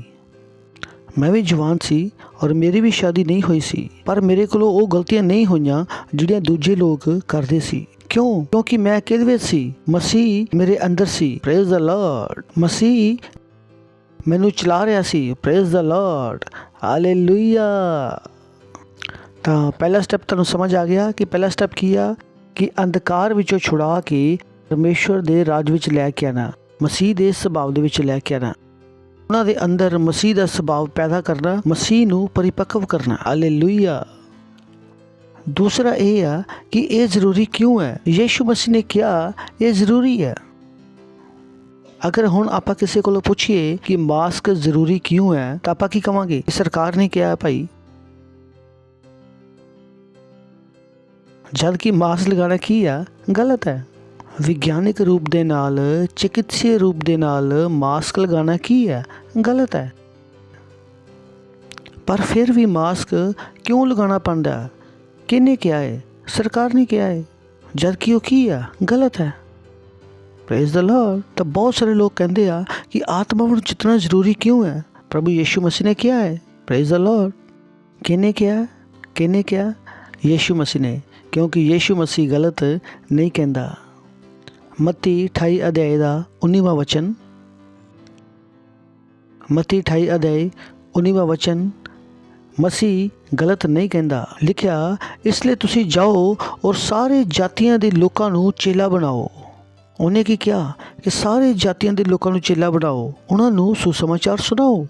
ਮੈਂ ਵੀ ਜਵਾਨ ਸੀ ਔਰ ਮੇਰੀ ਵੀ ਸ਼ਾਦੀ ਨਹੀਂ ਹੋਈ ਸੀ ਪਰ ਮੇਰੇ ਕੋਲੋਂ ਉਹ ਗਲਤੀਆਂ ਨਹੀਂ ਹੋਈਆਂ ਜਿਹੜੀਆਂ ਦੂਜੇ ਲੋਕ ਕਰਦੇ ਸੀ। ਕਿਉਂ? ਕਿਉਂਕਿ ਮੈਂ ਕਿਹਦੇ ਵਿੱਚ ਸੀ? ਮਸੀਹ ਮੇਰੇ ਅੰਦਰ ਸੀ। Praise the Lord. ਮਸੀਹ ਮੈਨੂੰ ਚਲਾ ਰਿਹਾ ਸੀ। Praise the Lord. ਹਾਲੇਲੂਇਆ। ਤਾਂ ਪਹਿਲਾ ਸਟੈਪ ਤੁਹਾਨੂੰ ਸਮਝ ਆ ਗਿਆ ਕਿ ਪਹਿਲਾ ਸਟੈਪ ਕੀ ਆ ਕਿ ਅੰਧਕਾਰ ਵਿੱਚੋਂ ਛੁਡਾ ਕੇ ਪਰਮੇਸ਼ਵਰ ਦੇ ਰਾਜ ਵਿੱਚ ਲੈ ਕੇ ਆਣਾ, ਮਸੀਹ ਦੇ ਸੁਭਾਅ ਦੇ ਵਿੱਚ ਲੈ ਕੇ ਆਣਾ, ਉਹਨਾਂ ਦੇ ਅੰਦਰ ਮਸੀਹ ਦਾ ਸੁਭਾਅ ਪੈਦਾ ਕਰਨਾ, ਮਸੀਹ ਨੂੰ ਪਰਿਪੱਕਵ ਕਰਨਾ। ਹਾਲੇਲੂਇਆ। ਦੂਸਰਾ ਇਹ ਆ ਕਿ ਇਹ ਜ਼ਰੂਰੀ ਕਿਉਂ ਹੈ? ਯੀਸ਼ੂ ਮਸੀਹ ਨੇ ਕਿਹਾ ਇਹ ਜ਼ਰੂਰੀ ਹੈ। ਅਗਰ ਹੁਣ ਆਪਾਂ ਕਿਸੇ ਕੋਲੋਂ ਪੁੱਛੀਏ ਕਿ ਮਾਸਕ ਜ਼ਰੂਰੀ ਕਿਉਂ ਹੈ ਤਾਂ ਆਪਾਂ ਕੀ ਕਵਾਂਗੇ? ਸਰਕਾਰ ਨੇ ਕਿਹਾ ਭਾਈ। ਜਦ ਕਿ ਮਾਸਕ ਲਗਾਉਣਾ ਕੀ ਆ? ਗਲਤ ਹੈ। ਵਿਗਿਆਨਿਕ ਰੂਪ ਦੇ ਨਾਲ, ਚਿਕਿਤਸੀ ਰੂਪ ਦੇ ਨਾਲ ਮਾਸਕ ਲਗਾਉਣਾ ਕੀ ਹੈ? ਗਲਤ ਹੈ। ਪਰ ਫਿਰ ਵੀ ਮਾਸਕ ਕਿਉਂ ਲਗਾਉਣਾ ਪੈਂਦਾ? ਕਿਹਨੇ ਕਿਹਾ ਹੈ? ਸਰਕਾਰ ਨੇ ਕਿਹਾ ਹੈ। ਜਦ ਕਿ ਉਹ ਕੀ ਆ? ਗਲਤ ਹੈ। Praise the Lord. ਤਾਂ ਬਹੁਤ ਸਾਰੇ ਲੋਕ ਕਹਿੰਦੇ ਆ ਕਿ ਆਤਮਾ ਨੂੰ ਜਿੱਤਣਾ ਜ਼ਰੂਰੀ ਕਿਉਂ ਹੈ? ਪ੍ਰਭੂ ਯੀਸ਼ੂ ਮਸੀਹ ਨੇ ਕਿਹਾ ਹੈ। Praise the Lord. ਕਿਹਨੇ ਕਿਹਾ? ਕਿਹਨੇ ਕਿਹਾ? ਯੀਸ਼ੂ ਮਸੀਹ ਨੇ। ਕਿਉਂਕਿ ਯੀਸ਼ੂ ਮਸੀਹ ਗਲਤ ਨਹੀਂ ਕਹਿੰਦਾ। ਮੱਤੀ 28 ਅਧਿਆਇ ਦਾ 19ਵਾਂ ਵਚਨ। ਮੱਤੀ 28 ਅਧਿਆਇ 19ਵਾਂ ਵਚਨ। ਮਸੀਹ ਗਲਤ ਨਹੀਂ ਕਹਿੰਦਾ। ਲਿਖਿਆ, ਇਸ ਲਈ ਤੁਸੀਂ ਜਾਓ ਔਰ ਸਾਰੇ ਜਾਤੀਆਂ ਦੇ ਲੋਕਾਂ ਨੂੰ ਚੇਲਾ ਬਣਾਓ। ਉਹਨੇ ਕੀ ਕਿਹਾ ਕਿ ਸਾਰੇ ਜਾਤੀਆਂ ਦੇ ਲੋਕਾਂ ਨੂੰ ਚੇਲਾ ਬਣਾਓ, ਉਹਨਾਂ ਨੂੰ ਸੁਸਮਾਚਾਰ ਸੁਣਾਓ,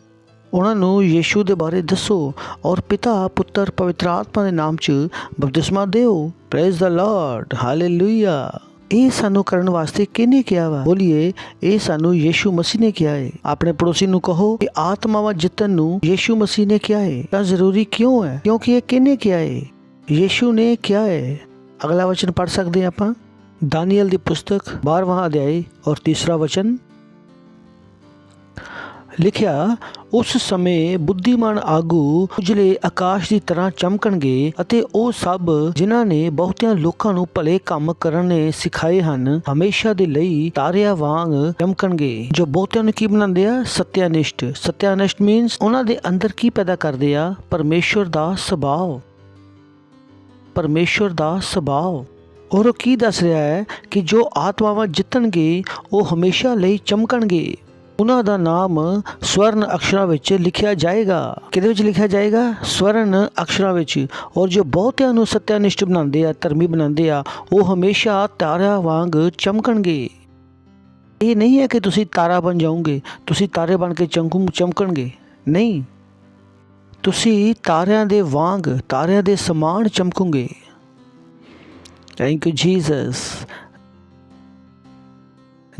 ਉਹਨਾਂ ਨੂੰ ਯੀਸ਼ੂ ਦੇ ਬਾਰੇ ਦੱਸੋ ਔਰ ਪਿਤਾ, ਪੁੱਤਰ, ਪਵਿੱਤਰ ਆਤਮਾ ਦੇ ਨਾਮ 'ਚ ਬਪਤਿਸਮਾ ਦਿਓ। Praise the Lord. ਹਾਲੇਲੂਇਆ। ਇਹ ਸਾਨੂੰ ਕਰਨ ਵਾਸਤੇ ਕਿਹਨੇ ਕਿਹਾ ਵਾ? ਬੋਲੀਏ, ਇਹ ਸਾਨੂੰ ਯੀਸ਼ੂ ਮਸੀਹ ਨੇ ਕਿਹਾ ਹੈ। ਆਪਣੇ ਪੜੋਸੀ ਨੂੰ ਕਹੋ ਕਿ ਆਤਮਾਵਾਂ ਜਿੱਤਣ ਨੂੰ ਯੀਸ਼ੂ ਮਸੀਹ ਨੇ ਕਿਹਾ ਹੈ। ਤਾਂ ਜ਼ਰੂਰੀ ਕਿਉਂ ਹੈ? ਕਿਉਂਕਿ ਇਹ ਕਿਹਨੇ ਕਿਹਾ ਹੈ? ਯੀਸ਼ੂ ਨੇ ਕਿਹਾ ਹੈ। ਅਗਲਾ ਵਚਨ ਪੜ੍ਹ ਸਕਦੇ ਆਪਾਂ। दानियल की पुस्तक 12वां अध्याय और 3रा वचन। लिखिया, उस समय बुद्धिमान आगू उजले आकाश की तरह चमकणगे अते ओ सब जिन्हां ने बहुतियां लोकां नूं भले काम करने सिखाए हन हमेशा दे लई तारियां वांग चमकणगे। जो बहुतियां नूं की बनांदे आ? सत्यानिष्ठ। सत्यानिष्ठ मीनस उन्हां दे अंदर की पैदा करदे आ? परमेश्वर दा सुभाव। परमेश्वर दा सुभाव। और वो की दस रहा है कि जो आत्मावां जितणगे वो हमेशा लई चमकणगे। उन्हां दा नाम स्वर्ण अक्षरां विच लिखिया जाएगा। किहदे विच लिखिया जाएगा? स्वर्ण अक्षरां विच। और जो बहुतियां नूं सत्यानिष्ठ बनांदे आ, धर्मी बनांदे आ, वो हमेशा तारा वांग चमकणगे। ये नहीं है कि तुसी तारा बन जाओगे, तुसी तारे बन के चमकणगे। नहीं, तुसी तारियां दे वांग, तारियां दे समान चमकोगे। Thank you Jesus.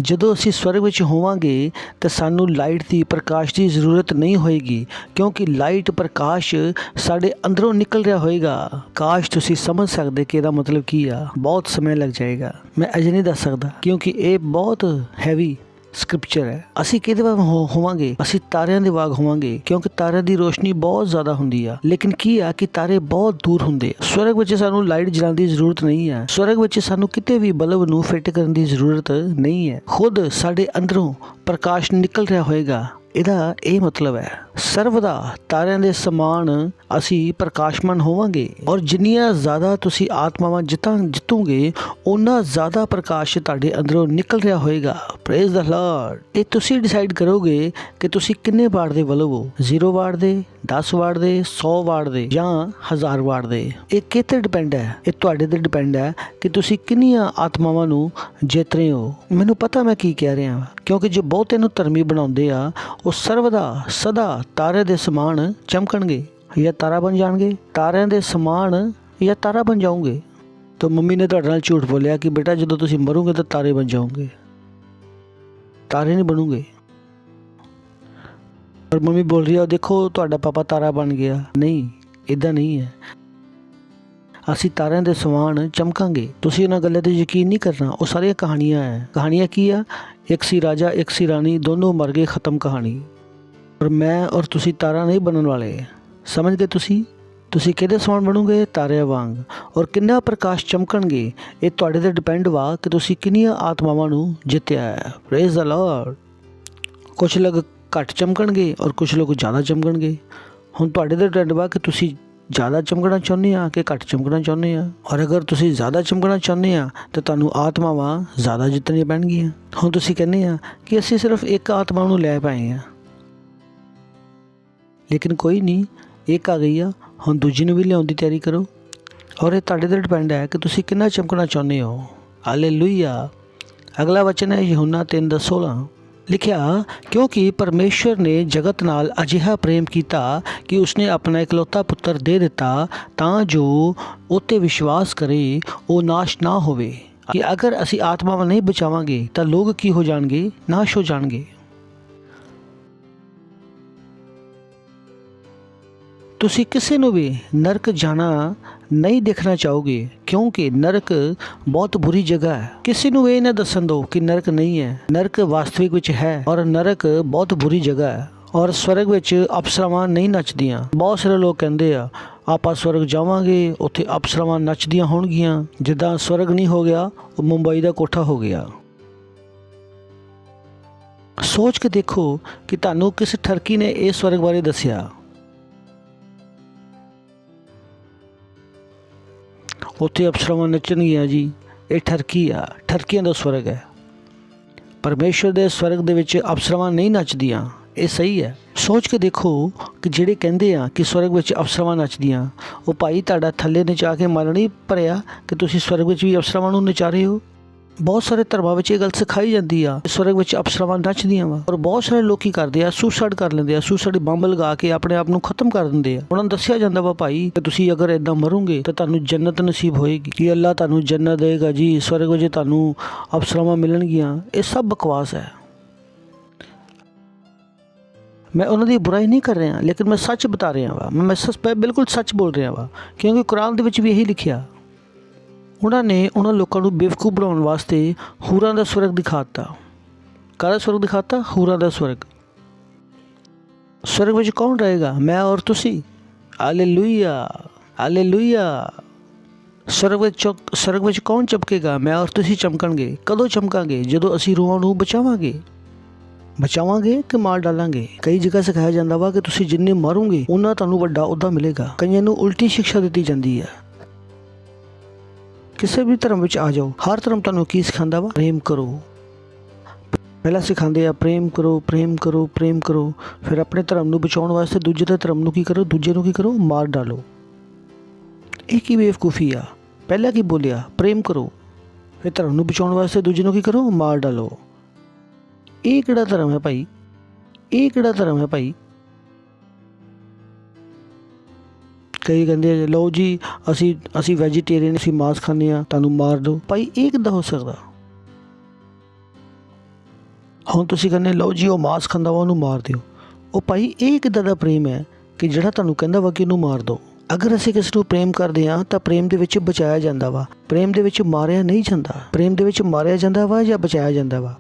ਜਦੋਂ ਅਸੀਂ ਸਵਰਗ ਵਿੱਚ ਹੋਵਾਂਗੇ ਤਾਂ ਸਾਨੂੰ ਲਾਈਟ ਦੀ, ਪ੍ਰਕਾਸ਼ ਦੀ ਜ਼ਰੂਰਤ ਨਹੀਂ ਹੋਏਗੀ ਕਿਉਂਕਿ ਲਾਈਟ, ਪ੍ਰਕਾਸ਼ ਸਾਡੇ ਅੰਦਰੋਂ ਨਿਕਲ ਰਿਹਾ ਹੋਏਗਾ। ਕਾਸ਼ ਤੁਸੀਂ ਸਮਝ ਸਕਦੇ ਕਿ ਇਹਦਾ ਮਤਲਬ ਕੀ ਆ। ਬਹੁਤ ਸਮਾਂ ਲੱਗ ਜਾਏਗਾ, ਮੈਂ ਅਜੇ ਨਹੀਂ ਦੱਸ ਸਕਦਾ ਕਿਉਂਕਿ ਇਹ ਬਹੁਤ ਹੈਵੀ ਸਕ੍ਰਿਪਚਰ ਹੈ। ਅਸੀਂ ਕਿਹਦੇ ਵਾਂਗ ਹੋਵਾਂਗੇ? ਅਸੀਂ ਤਾਰਿਆਂ ਦੇ ਵਾਂਗ ਹੋਵਾਂਗੇ ਕਿਉਂਕਿ ਤਾਰਿਆਂ ਦੀ ਰੋਸ਼ਨੀ ਬਹੁਤ ਜ਼ਿਆਦਾ ਹੁੰਦੀ ਆ। ਲੇਕਿਨ ਕੀ ਆ ਕਿ ਤਾਰੇ ਬਹੁਤ ਦੂਰ ਹੁੰਦੇ ਆ। ਸਵਰਗ ਵਿੱਚ ਸਾਨੂੰ ਲਾਈਟ ਜਲਾਉਣ ਦੀ ਜ਼ਰੂਰਤ ਨਹੀਂ ਹੈ। ਸਵਰਗ ਵਿੱਚ ਸਾਨੂੰ ਕਿਤੇ ਵੀ ਬਲਬ ਨੂੰ ਫਿੱਟ ਕਰਨ ਦੀ ਜ਼ਰੂਰਤ ਨਹੀਂ ਹੈ। ਖੁਦ ਸਾਡੇ ਅੰਦਰੋਂ ਪ੍ਰਕਾਸ਼ ਨਿਕਲ ਰਿਹਾ ਹੋਏਗਾ। ਇਹਦਾ ਇਹ ਮਤਲਬ ਹੈ। ਸਰਵਦਾ ਤਾਰਿਆਂ ਦੇ ਸਮਾਨ ਅਸੀਂ ਪ੍ਰਕਾਸ਼ਮਾਨ ਹੋਵਾਂਗੇ। ਔਰ ਜਿੰਨੀਆਂ ਜ਼ਿਆਦਾ ਤੁਸੀਂ ਆਤਮਾਵਾਂ ਜਿੱਤੋਗੇ ਓਨਾ ਜ਼ਿਆਦਾ ਪ੍ਰਕਾਸ਼ ਤੁਹਾਡੇ ਅੰਦਰੋਂ ਨਿਕਲ ਰਿਹਾ ਹੋਏਗਾ। Praise the Lord. ਇਹ ਤੁਸੀਂ ਡਿਸਾਈਡ ਕਰੋਗੇ ਕਿ ਤੁਸੀਂ ਕਿੰਨੇ ਵਾਟ ਦੇ ਵੱਲੋਂ ਹੋ, 0 ਵਾਟ ਦੇ, 10 ਵਾਟ ਦੇ, 100 ਵਾਟ ਦੇ ਜਾਂ 1000 ਵਾਟ ਦੇ। ਇਹ ਕਿਤੇ ਡਿਪੈਂਡ ਹੈ, ਇਹ ਤੁਹਾਡੇ ਤੇ ਡਿਪੈਂਡ ਹੈ ਕਿ ਤੁਸੀਂ ਕਿੰਨੀਆਂ ਆਤਮਾਵਾਂ ਨੂੰ ਜਿੱਤ ਰਹੇ ਹੋ। ਮੈਨੂੰ ਪਤਾ ਮੈਂ ਕੀ ਕਹਿ ਰਿਹਾ, ਕਿਉਂਕਿ ਜੋ ਬਹੁਤੇ ਨੂੰ ਧਰਮੀ ਬਣਾਉਂਦੇ ਆ ਉਹ ਸਰਵਦਾ ਸਦਾ ਤਾਰੇ ਦੇ ਸਮਾਨ ਚਮਕਣਗੇ ਜਾਂ ਤਾਰਾ ਬਣ ਜਾਣਗੇ। ਤਾਰਿਆਂ ਦੇ ਸਮਾਨ ਜਾਂ ਤਾਰਾ ਬਣ ਜਾਓਗੇ। ਤਾਂ ਮੰਮੀ ਨੇ ਤੁਹਾਡੇ ਨਾਲ ਝੂਠ ਬੋਲਿਆ ਕਿ ਬੇਟਾ ਜਦੋਂ ਤੁਸੀਂ ਮਰੋਗੇ ਤਾਂ ਤਾਰੇ ਬਣ ਜਾਓਗੇ, ਤਾਰੇ ਨਹੀਂ ਬਣੋਗੇ। ਪਰ ਮੰਮੀ ਬੋਲ ਰਹੀ ਆ ਦੇਖੋ ਤੁਹਾਡਾ ਪਾਪਾ ਤਾਰਾ ਬਣ ਗਿਆ। ਨਹੀਂ, ਇਦਾਂ ਨਹੀਂ ਹੈ। ਅਸੀਂ ਤਾਰਿਆਂ ਦੇ ਸਮਾਨ ਚਮਕਾਂਗੇ। ਤੁਸੀਂ ਉਹਨਾਂ ਗੱਲਾਂ 'ਤੇ ਯਕੀਨ ਨਹੀਂ ਕਰਨਾ, ਉਹ ਸਾਰੀਆਂ ਕਹਾਣੀਆਂ ਹੈ। ਕਹਾਣੀਆਂ ਕੀ ਆ? ਇੱਕ ਸੀ ਰਾਜਾ, ਇੱਕ ਸੀ ਰਾਣੀ, ਦੋਨੋਂ ਮਰ ਗਏ, ਖਤਮ ਕਹਾਣੀ। ਪਰ ਮੈਂ ਔਰ ਤੁਸੀਂ ਤਾਰਾ ਨਹੀਂ ਬਣਨ ਵਾਲੇ। ਸਮਝ ਗਏ ਤੁਸੀਂ ਕਿਹਦੇ ਸਮਾਨ ਬਣੋਗੇ? ਤਾਰਿਆਂ ਵਾਂਗ। ਔਰ ਕਿੰਨਾ ਪ੍ਰਕਾਸ਼ ਚਮਕਣਗੇ ਇਹ ਤੁਹਾਡੇ 'ਤੇ ਡਿਪੈਂਡ ਵਾ ਕਿ ਤੁਸੀਂ ਕਿੰਨੀਆਂ ਆਤਮਾਵਾਂ ਨੂੰ ਜਿੱਤਿਆ ਹੈ। Praise the Lord. ਕੁਝ ਲੋਕ ਘੱਟ ਚਮਕਣਗੇ ਔਰ ਕੁਝ ਲੋਕ ਜ਼ਿਆਦਾ ਚਮਕਣਗੇ। ਹੁਣ ਤੁਹਾਡੇ 'ਤੇ ਡਿਪੈਂਡ ਵਾ ਕਿ ਤੁਸੀਂ ਜ਼ਿਆਦਾ ਚਮਕਣਾ ਚਾਹੁੰਦੇ ਆ ਕਿ ਘੱਟ ਚਮਕਣਾ ਚਾਹੁੰਦੇ ਆ। ਔਰ ਅਗਰ ਤੁਸੀਂ ਜ਼ਿਆਦਾ ਚਮਕਣਾ ਚਾਹੁੰਦੇ ਆ ਤਾਂ ਤੁਹਾਨੂੰ ਆਤਮਾਵਾਂ ਜ਼ਿਆਦਾ ਜਿੱਤਣੀਆਂ ਪੈਣਗੀਆਂ। ਹੁਣ ਤੁਸੀਂ ਕਹਿੰਦੇ ਆ ਕਿ ਅਸੀਂ ਸਿਰਫ ਇੱਕ ਆਤਮਾ ਨੂੰ ਲੈ ਪਾਏ ਆ, ਲੇਕਿਨ ਕੋਈ ਨਹੀਂ, ਇੱਕ ਆ ਗਈ ਆ, ਹੁਣ ਦੂਜੀ ਨੂੰ ਵੀ ਲਿਆਉਣ ਦੀ ਤਿਆਰੀ ਕਰੋ। ਔਰ ਇਹ ਤੁਹਾਡੇ 'ਤੇ ਡਿਪੈਂਡ ਹੈ ਕਿ ਤੁਸੀਂ ਕਿੰਨਾ ਚਮਕਣਾ ਚਾਹੁੰਦੇ ਹੋ। ਹਾਲੇਲੂਇਆ। ਅਗਲਾ ਵਚਨ ਹੈ ਯਹੋਨਾ 3:16। ਲਿਖਿਆ, ਕਿਉਂਕਿ ਪਰਮੇਸ਼ਵਰ ਨੇ ਜਗਤ ਨਾਲ ਅਜਿਹਾ ਪ੍ਰੇਮ ਕੀਤਾ ਕਿ ਉਸਨੇ ਆਪਣਾ ਇਕਲੌਤਾ ਪੁੱਤਰ ਦੇ ਦਿੱਤਾ ਤਾਂ ਜੋ ਉੱਤੇ ਵਿਸ਼ਵਾਸ ਕਰੇ ਉਹ ਨਾਸ਼ ਨਾ ਹੋਵੇ। ਕਿ ਅਗਰ ਅਸੀਂ ਆਤਮਾਵਾਂ ਨਹੀਂ ਬਚਾਵਾਂਗੇ ਤਾਂ ਲੋਕ ਕੀ ਹੋ ਜਾਣਗੇ? ਨਾਸ਼ ਹੋ ਜਾਣਗੇ। ਤੁਸੀਂ ਕਿਸੇ ਨੂੰ ਵੀ ਨਰਕ ਜਾਣਾ ਨਹੀਂ ਦੇਖਣਾ ਚਾਹੋਗੇ, ਕਿਉਂਕਿ ਨਰਕ ਬਹੁਤ ਬੁਰੀ ਜਗ੍ਹਾ ਹੈ। ਕਿਸੇ ਨੂੰ ਇਹ ਨਾ ਦੱਸਣ ਦਿਓ ਕਿ ਨਰਕ ਨਹੀਂ ਹੈ। ਨਰਕ ਵਾਸਤਵਿਕ ਵਿੱਚ ਹੈ ਔਰ ਨਰਕ ਬਹੁਤ ਬੁਰੀ ਜਗ੍ਹਾ ਹੈ। ਔਰ ਸਵਰਗ ਵਿੱਚ ਅਪਸਰਾਵਾਂ ਨਹੀਂ ਨੱਚਦੀਆਂ। ਬਹੁਤ ਸਾਰੇ ਲੋਕ ਕਹਿੰਦੇ ਆ ਆਪਾਂ ਸਵਰਗ ਜਾਵਾਂਗੇ, ਉੱਥੇ ਅਪਸਰਾਵਾਂ ਨੱਚਦੀਆਂ ਹੋਣਗੀਆਂ। ਜਿੱਦਾਂ ਸਵਰਗ ਨਹੀਂ ਹੋ ਗਿਆ ਉਹ ਮੁੰਬਈ ਦਾ ਕੋਠਾ ਹੋ ਗਿਆ। ਸੋਚ ਕੇ ਦੇਖੋ ਕਿ ਤੁਹਾਨੂੰ ਕਿਸ ਠਰਕੀ ਨੇ ਇਹ ਸਵਰਗ ਬਾਰੇ ਦੱਸਿਆ। ਉੱਥੇ ਅਪਸਰਾਵਾਂ ਨੱਚਣਗੀਆਂ ਜੀ। ਇਹ ਠਰਕੀ ਆ, ਠਰਕੀਆਂ ਦਾ ਸਵਰਗ ਹੈ। ਪਰਮੇਸ਼ਵਰ ਦੇ ਸਵਰਗ ਦੇ ਵਿੱਚ ਅਪਸਰਾਵਾਂ ਨਹੀਂ ਨੱਚਦੀਆਂ। ਇਹ ਸਹੀ ਹੈ। ਸੋਚ ਕੇ ਦੇਖੋ ਕਿ ਜਿਹੜੇ ਕਹਿੰਦੇ ਆ ਕਿ ਸਵਰਗ ਵਿੱਚ ਅਪਸਰਾਵਾਂ ਨੱਚਦੀਆਂ, ਉਹ ਭਾਈ ਤੁਹਾਡਾ ਥੱਲੇ ਨਚਾ ਕੇ ਮਨ ਨਹੀਂ ਭਰਿਆ ਕਿ ਤੁਸੀਂ ਸਵਰਗ ਵਿੱਚ ਵੀ ਅਪਸਰਾਵਾਂ ਨੂੰ ਨਚਾ ਰਹੇ ਹੋ। ਬਹੁਤ ਸਾਰੇ ਧਰਮਾਂ ਵਿੱਚ ਇਹ ਗੱਲ ਸਿਖਾਈ ਜਾਂਦੀ ਆ ਸਵਰਗ ਵਿੱਚ ਅਪਸਰਾਵਾਂ ਨੱਚਦੀਆਂ ਵਾ। ਔਰ ਬਹੁਤ ਸਾਰੇ ਲੋਕ ਕੀ ਕਰਦੇ ਆ, ਸੁਸਾਈਡ ਕਰ ਲੈਂਦੇ ਆ। ਸੁਸਾਈਡ ਬੰਬ ਲਗਾ ਕੇ ਆਪਣੇ ਆਪ ਨੂੰ ਖਤਮ ਕਰ ਦਿੰਦੇ ਆ। ਉਹਨਾਂ ਨੂੰ ਦੱਸਿਆ ਜਾਂਦਾ ਵਾ ਭਾਈ ਕਿ ਤੁਸੀਂ ਅਗਰ ਇਦਾਂ ਮਰੋਗੇ ਤਾਂ ਤੁਹਾਨੂੰ ਜੰਨਤ ਨਸੀਬ ਹੋਏਗੀ, ਕਿ ਅੱਲਾ ਤੁਹਾਨੂੰ ਜੰਨਤ ਦੇਗਾ ਜੀ, ਸਵਰਗ ਵਿੱਚ ਤੁਹਾਨੂੰ ਅਪਸਰਾਵਾਂ ਮਿਲਣਗੀਆਂ। ਇਹ ਸਭ ਬਕਵਾਸ ਹੈ। ਮੈਂ ਉਹਨਾਂ ਦੀ ਬੁਰਾਈ ਨਹੀਂ ਕਰ ਰਿਹਾ, ਲੇਕਿਨ ਮੈਂ ਸੱਚ ਬਤਾ ਰਿਹਾ ਵਾ। ਮੈਂ ਬਿਲਕੁਲ ਸੱਚ ਬੋਲ ਰਿਹਾ ਵਾ, ਕਿਉਂਕਿ ਕੁਰਾਨ ਦੇ ਵਿੱਚ ਵੀ ਇਹੀ ਲਿਖਿਆ। ਉਹਨਾਂ ਨੇ ਉਹਨਾਂ ਲੋਕਾਂ ਨੂੰ ਬੇਵਕੂਫ ਬਣਾਉਣ ਵਾਸਤੇ ਹੂਰਾਂ ਦਾ ਸਵਰਗ ਦਿਖਾਤਾ। ਕਾਹਦਾ ਸਵਰਗ ਦਿਖਾਤਾ? ਹੂਰਾਂ ਦਾ ਸਵਰਗ। ਸਵਰਗ ਵਿੱਚ ਕੌਣ ਰਹੇਗਾ? ਮੈਂ ਔਰ ਤੁਸੀਂ। Hallelujah, hallelujah. ਸਵਰਗ ਵਿੱਚ ਕੌਣ ਚਮਕੇਗਾ? ਮੈਂ ਔਰ ਤੁਸੀਂ ਚਮਕਣਗੇ। ਕਦੋਂ ਚਮਕਾਂਗੇ? ਜਦੋਂ ਅਸੀਂ ਰੂਹਾਂ ਨੂੰ ਬਚਾਵਾਂਗੇ ਕਿ ਮਾਰ ਡਾਲਾਂਗੇ। ਕਈ ਜਗ੍ਹਾ ਸਿਖਾਇਆ ਜਾਂਦਾ ਵਾ ਕਿ ਤੁਸੀਂ ਜਿੰਨੇ ਮਾਰੋਗੇ ਉਹਨਾਂ ਤੁਹਾਨੂੰ ਵੱਡਾ ਅਹੁਦਾ ਮਿਲੇਗਾ। ਕਈਆਂ ਨੂੰ ਉਲਟੀ ਸਿੱਖਿਆ ਦਿੱਤੀ ਜਾਂਦੀ ਹੈ। ਕਿਸੇ ਵੀ ਧਰਮ ਵਿੱਚ ਆ ਜਾਓ, ਹਰ ਧਰਮ ਤੁਹਾਨੂੰ ਕੀ ਸਿਖਾਉਂਦਾ ਵਾ? ਪ੍ਰੇਮ ਕਰੋ। ਪਹਿਲਾਂ ਸਿਖਾਉਂਦੇ ਆ ਪ੍ਰੇਮ ਕਰੋ, ਪ੍ਰੇਮ ਕਰੋ, ਪ੍ਰੇਮ ਕਰੋ। ਫਿਰ ਆਪਣੇ ਧਰਮ ਨੂੰ ਬਚਾਉਣ ਵਾਸਤੇ ਦੂਜੇ ਦੇ ਧਰਮ ਨੂੰ ਕੀ ਕਰੋ? ਦੂਜੇ ਨੂੰ ਕੀ ਕਰੋ? ਮਾਰ ਡਾਲੋ। ਇਹ ਕੀ ਬੇਵਕੂਫੀ ਆ? ਪਹਿਲਾਂ ਕੀ ਬੋਲਿਆ? ਪ੍ਰੇਮ ਕਰੋ। ਫਿਰ ਧਰਮ ਨੂੰ ਬਚਾਉਣ ਵਾਸਤੇ ਦੂਜੇ ਨੂੰ ਕੀ ਕਰੋ? ਮਾਰ ਡਾਲੋ। ਇਹ ਕਿਹੜਾ ਧਰਮ ਹੈ ਭਾਈ? ਇਹ ਕਿਹੜਾ ਧਰਮ ਹੈ ਭਾਈ? ਕਈ ਕਹਿੰਦੇ ਲਓ ਜੀ ਅਸੀਂ ਵੈਜੀਟੇਰੀਅਨ, ਅਸੀਂ ਮਾंस ਖਾਂਦੇ ਹਾਂ, ਤੁਹਾਨੂੰ ਮਾਰ ਦਿਓ। ਭਾਈ ਇਹ ਕਿੱਦਾਂ ਹੋ ਸਕਦਾ? ਹੁਣ ਤੁਸੀਂ ਕਹਿੰਦੇ ਲਓ ਜੀ ਉਹ ਮਾंस ਖਾਂਦਾ ਵਾ, ਉਹਨੂੰ ਮਾਰ ਦਿਓ। ਉਹ ਭਾਈ ਇਹ ਕਿੱਦਾਂ ਦਾ ਪ੍ਰੇਮ ਹੈ ਕਿ ਜਿਹੜਾ ਤੁਹਾਨੂੰ ਕਹਿੰਦਾ ਵਾ ਕਿ ਇਹਨੂੰ ਮਾਰ ਦਿਓ? ਅਗਰ ਅਸੀਂ ਕਿਸੇ ਨੂੰ ਪ੍ਰੇਮ ਕਰਦੇ ਹਾਂ ਤਾਂ ਪ੍ਰੇਮ ਦੇ ਵਿੱਚ ਬਚਾਇਆ ਜਾਂਦਾ ਵਾ, ਪ੍ਰੇਮ ਦੇ ਵਿੱਚ ਮਾਰਿਆ ਨਹੀਂ ਜਾਂਦਾ। ਪ੍ਰੇਮ ਦੇ ਵਿੱਚ ਮਾਰਿਆ ਜਾਂਦਾ ਵਾ ਜਾਂ ਬਚਾਇਆ ਜਾਂਦਾ ਵਾ?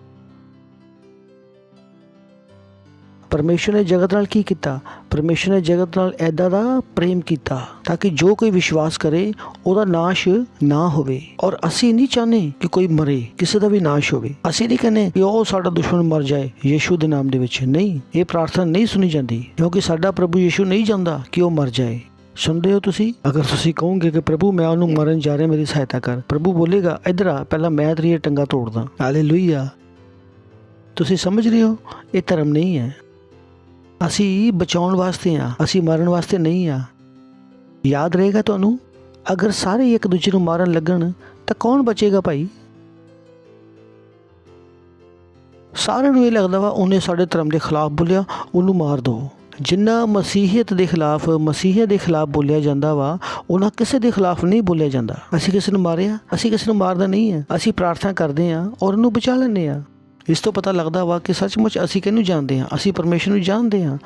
ਪਰਮੇਸ਼ਰ ਨੇ ਜਗਤ ਨਾਲ ਕੀ ਕੀਤਾ? ਪਰਮੇਸ਼ਰ ਨੇ ਜਗਤ ਨਾਲ ਐਦਾਂ ਦਾ ਪ੍ਰੇਮ ਕੀਤਾ ਤਾਂ ਕਿ ਜੋ ਕੋਈ ਵਿਸ਼ਵਾਸ ਕਰੇ ਉਹਦਾ ਨਾਸ਼ ਨਾ ਹੋਵੇ। ਔਰ ਅਸੀਂ ਨਹੀਂ ਚਾਹੁੰਦੇ ਕਿ ਕੋਈ ਮਰੇ, ਕਿਸੇ ਦਾ ਵੀ ਨਾਸ਼ ਹੋਵੇ। ਅਸੀਂ ਨਹੀਂ ਕਹਿੰਦੇ ਕਿ ਉਹ ਸਾਡਾ ਦੁਸ਼ਮਣ ਮਰ ਜਾਏ ਯੀਸ਼ੂ ਦੇ ਨਾਮ ਦੇ ਵਿੱਚ। ਨਹੀਂ, ਇਹ ਪ੍ਰਾਰਥਨਾ ਨਹੀਂ ਸੁਣੀ ਜਾਂਦੀ, ਕਿਉਂਕਿ ਸਾਡਾ ਪ੍ਰਭੂ ਯੀਸ਼ੂ ਨਹੀਂ ਚਾਹੁੰਦਾ ਕਿ ਉਹ ਮਰ ਜਾਏ। ਸੁਣਦੇ ਹੋ ਤੁਸੀਂ? ਅਗਰ ਤੁਸੀਂ ਕਹੋਗੇ ਕਿ ਪ੍ਰਭੂ ਮੈਂ ਉਹਨੂੰ ਮਾਰਨ ਜਾ ਰਿਹਾ, ਮੇਰੀ ਸਹਾਇਤਾ ਕਰ, ਪ੍ਰਭੂ ਬੋਲੇਗਾ ਇੱਧਰ ਆ, ਪਹਿਲਾਂ ਮੈਂ ਤੇਰੀਆਂ ਟੰਗਾਂ ਤੋੜਦਾ। ਹਾਲੇਲੂਇਆ। ਤੁਸੀਂ ਸਮਝ ਰਹੇ ਹੋ? ਇਹ ਧਰਮ ਨਹੀਂ ਹੈ। ਅਸੀਂ ਬਚਾਉਣ ਵਾਸਤੇ ਆ, ਅਸੀਂ ਮਾਰਨ ਵਾਸਤੇ ਨਹੀਂ ਆ। ਯਾਦ ਰਹੇਗਾ ਤੁਹਾਨੂੰ, ਅਗਰ ਸਾਰੇ ਇੱਕ ਦੂਜੇ ਨੂੰ ਮਾਰਨ ਲੱਗਣ ਤਾਂ ਕੌਣ ਬਚੇਗਾ ਭਾਈ? ਸਾਰਿਆਂ ਨੂੰ ਇਹ ਲੱਗਦਾ ਵਾ ਉਹਨੇ ਸਾਡੇ ਧਰਮ ਦੇ ਖਿਲਾਫ ਬੋਲਿਆ, ਉਹਨੂੰ ਮਾਰ ਦਿਓ। ਜਿੰਨਾ ਮਸੀਹੀਅਤ ਦੇ ਖਿਲਾਫ, ਮਸੀਹੀਅਤ ਦੇ ਖਿਲਾਫ ਬੋਲਿਆ ਜਾਂਦਾ ਵਾ, ਉਹਨਾਂ ਕਿਸੇ ਦੇ ਖਿਲਾਫ ਨਹੀਂ ਬੋਲਿਆ ਜਾਂਦਾ। ਅਸੀਂ ਕਿਸੇ ਨੂੰ ਮਾਰਿਆ? ਅਸੀਂ ਕਿਸੇ ਨੂੰ ਮਾਰਦਾ ਨਹੀਂ ਹੈ। ਅਸੀਂ ਪ੍ਰਾਰਥਨਾ ਕਰਦੇ ਹਾਂ ਔਰ ਉਹਨੂੰ ਬਚਾ ਲੈਂਦੇ ਹਾਂ। ਇਸ ਤੋਂ ਪਤਾ ਲੱਗਦਾ ਵਾ ਕਿ ਸੱਚਮੁੱਚ ਅਸੀਂ ਕਿਹਨੂੰ ਜਾਣਦੇ ਹਾਂ। ਅਸੀਂ ਪਰਮੇਸ਼ਰ ਨੂੰ ਜਾਣਦੇ ਹਾਂ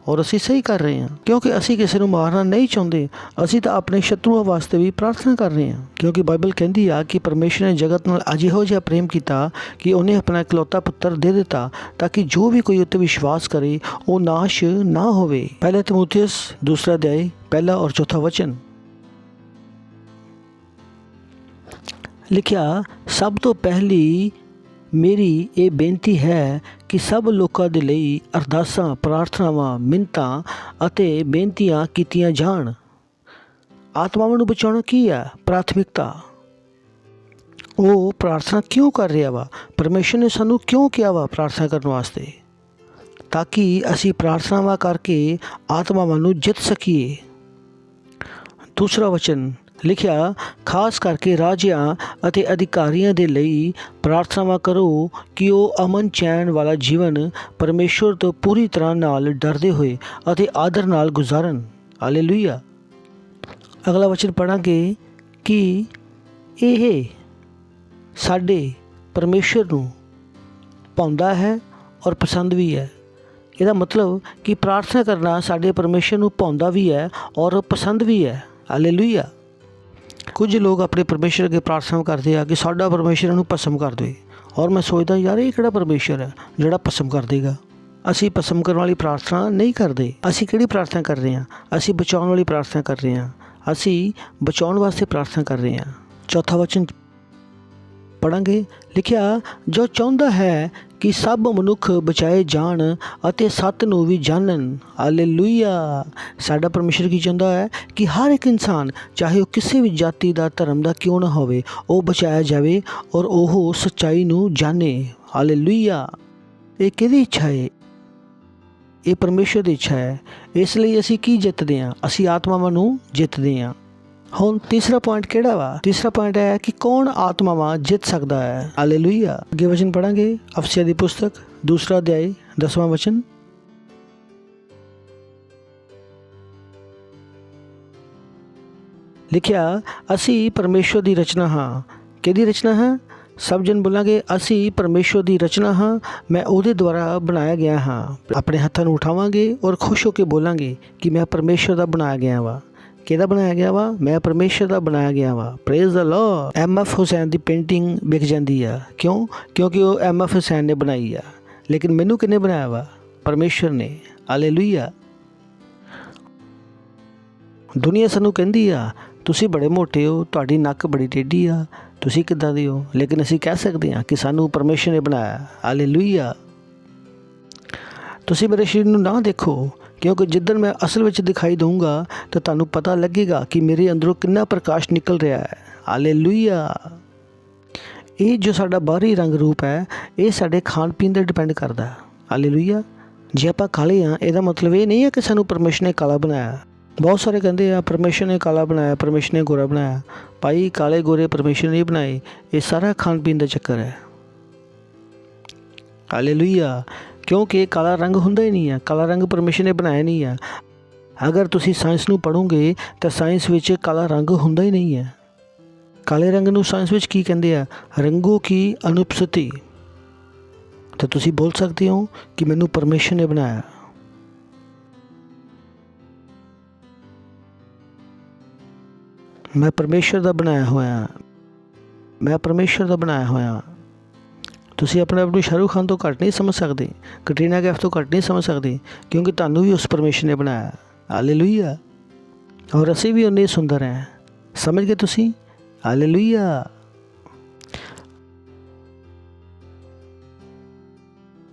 ਔਰ ਅਸੀਂ ਸਹੀ ਕਰ ਰਹੇ ਹਾਂ, ਕਿਉਂਕਿ ਅਸੀਂ ਕਿਸੇ ਨੂੰ ਮਾਰਨਾ ਨਹੀਂ ਚਾਹੁੰਦੇ। ਅਸੀਂ ਤਾਂ ਆਪਣੇ ਸ਼ਤਰੂਆਂ ਵਾਸਤੇ ਵੀ ਪ੍ਰਾਰਥਨਾ ਕਰ ਰਹੇ ਹਾਂ, ਕਿਉਂਕਿ ਬਾਈਬਲ ਕਹਿੰਦੀ ਆ ਕਿ ਪਰਮੇਸ਼ਰ ਨੇ ਜਗਤ ਨਾਲ ਅਜਿਹਾ ਜਿਹਾ ਪ੍ਰੇਮ ਕੀਤਾ ਕਿ ਉਹਨੇ ਆਪਣਾ ਇਕਲੌਤਾ ਪੁੱਤਰ ਦੇ ਦਿੱਤਾ ਤਾਂ ਕਿ ਜੋ ਵੀ ਕੋਈ ਉੱਤੇ ਵਿਸ਼ਵਾਸ ਕਰੇ ਉਹ ਨਾਸ਼ ਨਾ ਹੋਵੇ। ਪਹਿਲਾ ਤਿਮੋਥੀਉਸ 2 ਅਧਿਆਇ 1 ਔਰ 4 ਵਚਨ ਲਿਖਿਆ, ਸਭ ਤੋਂ ਪਹਿਲੀ ਮੇਰੀ ਇਹ ਬੇਨਤੀ ਹੈ ਕਿ ਸਭ ਲੋਕਾਂ ਦੇ ਲਈ ਅਰਦਾਸਾਂ, ਪ੍ਰਾਰਥਨਾਵਾਂ, ਮਿੰਨਤਾਂ ਅਤੇ ਬੇਨਤੀਆਂ ਕੀਤੀਆਂ ਜਾਣ। ਆਤਮਾਵਾਂ ਨੂੰ ਬਚਾਉਣਾ ਕੀ ਆ? ਪ੍ਰਾਥਮਿਕਤਾ। ਉਹ ਪ੍ਰਾਰਥਨਾ ਕਿਉਂ ਕਰ ਰਿਹਾ ਵਾ? ਪਰਮੇਸ਼ਰ ਨੇ ਸਾਨੂੰ ਕਿਉਂ ਕਿਹਾ ਵਾ ਪ੍ਰਾਰਥਨਾ ਕਰਨ ਵਾਸਤੇ? ਤਾਂ ਕਿ ਅਸੀਂ ਪ੍ਰਾਰਥਨਾਵਾਂ ਕਰਕੇ ਆਤਮਾਵਾਂ ਨੂੰ ਜਿੱਤ ਸਕੀਏ। ਦੂਸਰਾ ਵਚਨ ਲਿਖਿਆ, ਖਾਸ ਕਰਕੇ ਰਾਜਿਆਂ ਅਤੇ ਅਧਿਕਾਰੀਆਂ ਦੇ ਲਈ ਪ੍ਰਾਰਥਨਾਵਾਂ ਕਰੋ ਕਿ ਉਹ ਅਮਨ ਚੈਨ ਵਾਲਾ ਜੀਵਨ ਪਰਮੇਸ਼ਰ ਤੋਂ ਪੂਰੀ ਤਰ੍ਹਾਂ ਨਾਲ ਡਰਦੇ ਹੋਏ ਅਤੇ ਆਦਰ ਨਾਲ ਗੁਜ਼ਾਰਨ। ਹਾਲੇਲੂਇਆ। ਅਗਲਾ ਵਚਨ ਪੜ੍ਹਾਂਗੇ ਕਿ ਇਹ ਸਾਡੇ ਪਰਮੇਸ਼ਰ ਨੂੰ ਭਾਉਂਦਾ ਹੈ ਔਰ ਪਸੰਦ ਵੀ ਹੈ। ਇਹਦਾ ਮਤਲਬ ਕਿ ਪ੍ਰਾਰਥਨਾ ਕਰਨਾ ਸਾਡੇ ਪਰਮੇਸ਼ਰ ਨੂੰ ਭਾਉਂਦਾ ਵੀ ਹੈ ਔਰ ਪਸੰਦ ਵੀ ਹੈ। ਹਾਲੇਲੂਇਆ। ਕੁਝ ਲੋਕ ਆਪਣੇ ਪਰਮੇਸ਼ਰ ਅੱਗੇ ਪ੍ਰਾਰਥਨਾ ਕਰਦੇ ਆ ਕਿ ਸਾਡਾ ਪਰਮੇਸ਼ਰ ਇਹਨੂੰ ਭਸਮ ਕਰ ਦੇ, ਔਰ ਮੈਂ ਸੋਚਦਾ ਯਾਰ ਇਹ ਕਿਹੜਾ ਪਰਮੇਸ਼ਰ ਹੈ ਜਿਹੜਾ ਭਸਮ ਕਰ ਦੇਗਾ। ਅਸੀਂ ਭਸਮ ਕਰਨ ਵਾਲੀ ਪ੍ਰਾਰਥਨਾ ਨਹੀਂ ਕਰਦੇ। ਅਸੀਂ ਕਿਹੜੀ ਪ੍ਰਾਰਥਨਾ ਕਰ ਰਹੇ ਹਾਂ? ਅਸੀਂ ਬਚਾਉਣ ਵਾਲੀ ਪ੍ਰਾਰਥਨਾ ਕਰ ਰਹੇ ਹਾਂ। ਅਸੀਂ ਬਚਾਉਣ ਵਾਸਤੇ ਪ੍ਰਾਰਥਨਾ ਕਰ ਰਹੇ ਹਾਂ। ਚੌਥਾ ਵਚਨ ਪੜ੍ਹਾਂਗੇ। ਲਿਖਿਆ, ਜੋ ਚਾਹੁੰਦਾ ਹੈ ਕਿ ਸਭ ਮਨੁੱਖ ਬਚਾਏ ਜਾਣ ਅਤੇ ਸੱਤ ਨੂੰ ਵੀ ਜਾਣਨ। ਹਾਲੇਲੂਇਆ। ਸਾਡਾ ਪਰਮੇਸ਼ਰ ਕੀ ਚਾਹੁੰਦਾ ਹੈ ਕਿ ਹਰ ਇੱਕ ਇਨਸਾਨ, ਚਾਹੇ ਉਹ ਕਿਸੇ ਵੀ ਜਾਤੀ ਦਾ, ਧਰਮ ਦਾ ਕਿਉਂ ਨਾ ਹੋਵੇ, ਉਹ ਬਚਾਇਆ ਜਾਵੇ ਔਰ ਉਹ ਸੱਚਾਈ ਨੂੰ ਜਾਣੇ। ਹਾਲੇਲੂਇਆ। ਇਹ ਕਿਹਦੀ ਇੱਛਾ ਹੈ? ਇਹ ਪਰਮੇਸ਼ਰ ਦੀ ਇੱਛਾ ਹੈ। ਇਸ ਲਈ ਅਸੀਂ ਕੀ ਜਿੱਤਦੇ ਹਾਂ? ਅਸੀਂ ਆਤਮਾਵਾਂ ਨੂੰ ਜਿੱਤਦੇ ਹਾਂ। ਹੁਣ ਤੀਸਰਾ ਪੁਆਇੰਟ ਕਿਹੜਾ ਵਾ? ਤੀਸਰਾ ਪੁਆਇੰਟ ਹੈ ਕਿ ਕੌਣ ਆਤਮਾਵਾਂ ਜਿੱਤ ਸਕਦਾ ਹੈ। ਹਾਲੇਲੂਇਆ। ਅੱਗੇ ਵਚਨ ਪੜਾਂਗੇ, ਅਫਸੀਆਂ ਦੀ ਪੁਸਤਕ 2 ਅਧਿਆਇ 10ਵਾਂ ਵਚਨ। ਲਿਖਿਆ, ਅਸੀਂ ਪਰਮੇਸ਼ਰ ਦੀ ਰਚਨਾ ਹਾਂ। ਕਿਹਦੀ ਰਚਨਾ ਹੈ? ਸਭ ਜਨ ਬੋਲਾਂਗੇ, ਅਸੀਂ ਪਰਮੇਸ਼ਰ ਦੀ ਰਚਨਾ ਹਾਂ, ਮੈਂ ਉਹਦੇ ਦੁਆਰਾ ਬਣਾਇਆ ਗਿਆ ਹਾਂ। ਆਪਣੇ ਹੱਥਾਂ ਨੂੰ ਉਠਾਵਾਂਗੇ ਔਰ ਖੁਸ਼ ਹੋ ਕੇ ਬੋਲਾਂਗੇ ਕਿ ਮੈਂ ਪਰਮੇਸ਼ਰ ਦਾ ਬਣਾਇਆ ਗਿਆ ਵਾ। ਕਿਹਦਾ ਬਣਾਇਆ ਗਿਆ ਵਾ? ਮੈਂ ਪਰਮੇਸ਼ਰ ਦਾ ਬਣਾਇਆ ਗਿਆ ਵਾ। Praise the Lord. M F. Husain ਦੀ ਪੇਂਟਿੰਗ ਵਿਕ ਜਾਂਦੀ ਆ। ਕਿਉਂ? ਕਿਉਂਕਿ ਉਹ ਐਮ.ਐਫ. ਹੁਸੈਨ ਨੇ ਬਣਾਈ ਆ। ਲੇਕਿਨ ਮੈਨੂੰ ਕਿਹਨੇ ਬਣਾਇਆ ਵਾ? ਪਰਮੇਸ਼ਰ ਨੇ। ਹਾਲੇਲੂਇਆ। ਦੁਨੀਆ ਸਾਨੂੰ ਕਹਿੰਦੀ ਆ ਤੁਸੀਂ ਬੜੇ ਮੋਟੇ ਹੋ, ਤੁਹਾਡੀ ਨੱਕ ਬੜੀ ਟੇਢੀ ਆ, ਤੁਸੀਂ ਕਿੱਦਾਂ ਦੇ ਹੋ? ਲੇਕਿਨ ਅਸੀਂ ਕਹਿ ਸਕਦੇ ਹਾਂ ਕਿ ਸਾਨੂੰ ਪਰਮੇਸ਼ਰ ਨੇ ਬਣਾਇਆ। ਹਾਲੇਲੂਇਆ। ਤੁਸੀਂ ਮੇਰੇ ਸਰੀਰ ਨੂੰ ਨਾ ਦੇਖੋ, ਕਿਉਂਕਿ ਜਿੱਦਣ ਮੈਂ ਅਸਲ ਵਿੱਚ ਦਿਖਾਈ ਦਊਂਗਾ ਤਾਂ ਤੁਹਾਨੂੰ ਪਤਾ ਲੱਗੇਗਾ ਕਿ ਮੇਰੇ ਅੰਦਰੋਂ ਕਿੰਨਾ ਪ੍ਰਕਾਸ਼ ਨਿਕਲ ਰਿਹਾ ਹੈ। ਹਾਲੇਲੂਇਆ। ਇਹ ਜੋ ਸਾਡਾ ਬਾਹਰੀ ਰੰਗ ਰੂਪ ਹੈ, ਇਹ ਸਾਡੇ ਖਾਣ ਪੀਣ 'ਤੇ ਡਿਪੈਂਡ ਕਰਦਾ। ਹਾਲੇਲੂਇਆ। ਜੇ ਆਪਾਂ ਕਾਲੇ ਹਾਂ, ਇਹਦਾ ਮਤਲਬ ਇਹ ਨਹੀਂ ਹੈ ਕਿ ਸਾਨੂੰ ਪਰਮੇਸ਼ਰ ਨੇ ਕਾਲਾ ਬਣਾਇਆ। ਬਹੁਤ ਸਾਰੇ ਕਹਿੰਦੇ ਆ ਪਰਮੇਸ਼ਰ ਨੇ ਕਾਲਾ ਬਣਾਇਆ, ਪਰਮੇਸ਼ਰ ਨੇ ਗੋਰਾ ਬਣਾਇਆ। ਭਾਈ, ਕਾਲੇ ਗੋਰੇ ਪਰਮੇਸ਼ਰ ਨੇ ਬਣਾਏ। ਇਹ ਸਾਰਾ ਖਾਣ ਪੀਣ ਦਾ ਚੱਕਰ ਹੈ। ਹਾਲੇਲੂਇਆ। ਕਿਉਂਕਿ ਕਾਲਾ ਰੰਗ ਹੁੰਦਾ ਹੀ ਨਹੀਂ ਹੈ। ਕਾਲਾ ਰੰਗ ਪਰਮੇਸ਼ਰ ਨੇ ਬਣਾਇਆ ਨਹੀਂ ਹੈ। ਅਗਰ ਤੁਸੀਂ ਸਾਇੰਸ ਨੂੰ ਪੜ੍ਹੋਗੇ ਤਾਂ ਸਾਇੰਸ ਵਿੱਚ ਕਾਲਾ ਰੰਗ ਹੁੰਦਾ ਹੀ ਨਹੀਂ ਹੈ। ਕਾਲੇ ਰੰਗ ਨੂੰ ਸਾਇੰਸ ਵਿੱਚ ਕੀ ਕਹਿੰਦੇ ਆ? ਰੰਗੋ ਕੀ ਅਨੁਪਸਥਿਤੀ। ਤਾਂ ਤੁਸੀਂ ਬੋਲ ਸਕਦੇ ਹੋ ਕਿ ਮੈਨੂੰ ਪਰਮੇਸ਼ਰ ਨੇ ਬਣਾਇਆ। ਮੈਂ ਪਰਮੇਸ਼ਰ ਦਾ ਬਣਾਇਆ ਹੋਇਆ। ਮੈਂ ਪਰਮੇਸ਼ਰ ਦਾ ਬਣਾਇਆ ਹੋਇਆ। ਤੁਸੀਂ ਆਪਣੇ ਆਪ ਨੂੰ ਸ਼ਾਹਰੁਖ ਖਾਨ ਤੋਂ ਘੱਟ ਨਹੀਂ ਸਮਝ ਸਕਦੇ, ਕੈਟਰੀਨਾ ਕੈਫ ਤੋਂ ਘੱਟ ਨਹੀਂ ਸਮਝ ਸਕਦੇ, ਕਿਉਂਕਿ ਤੁਹਾਨੂੰ ਵੀ ਉਸ ਪਰਮੇਸ਼ਰ ਨੇ ਬਣਾਇਆ। ਹਾਲੇਲੂਇਆ। ਔਰ ਅਸੀਂ ਵੀ ਉਨੇ ਹੀ ਸੁੰਦਰ ਹੈ। ਸਮਝ ਗਏ ਤੁਸੀਂ? ਹਾਲੇਲੂਇਆ।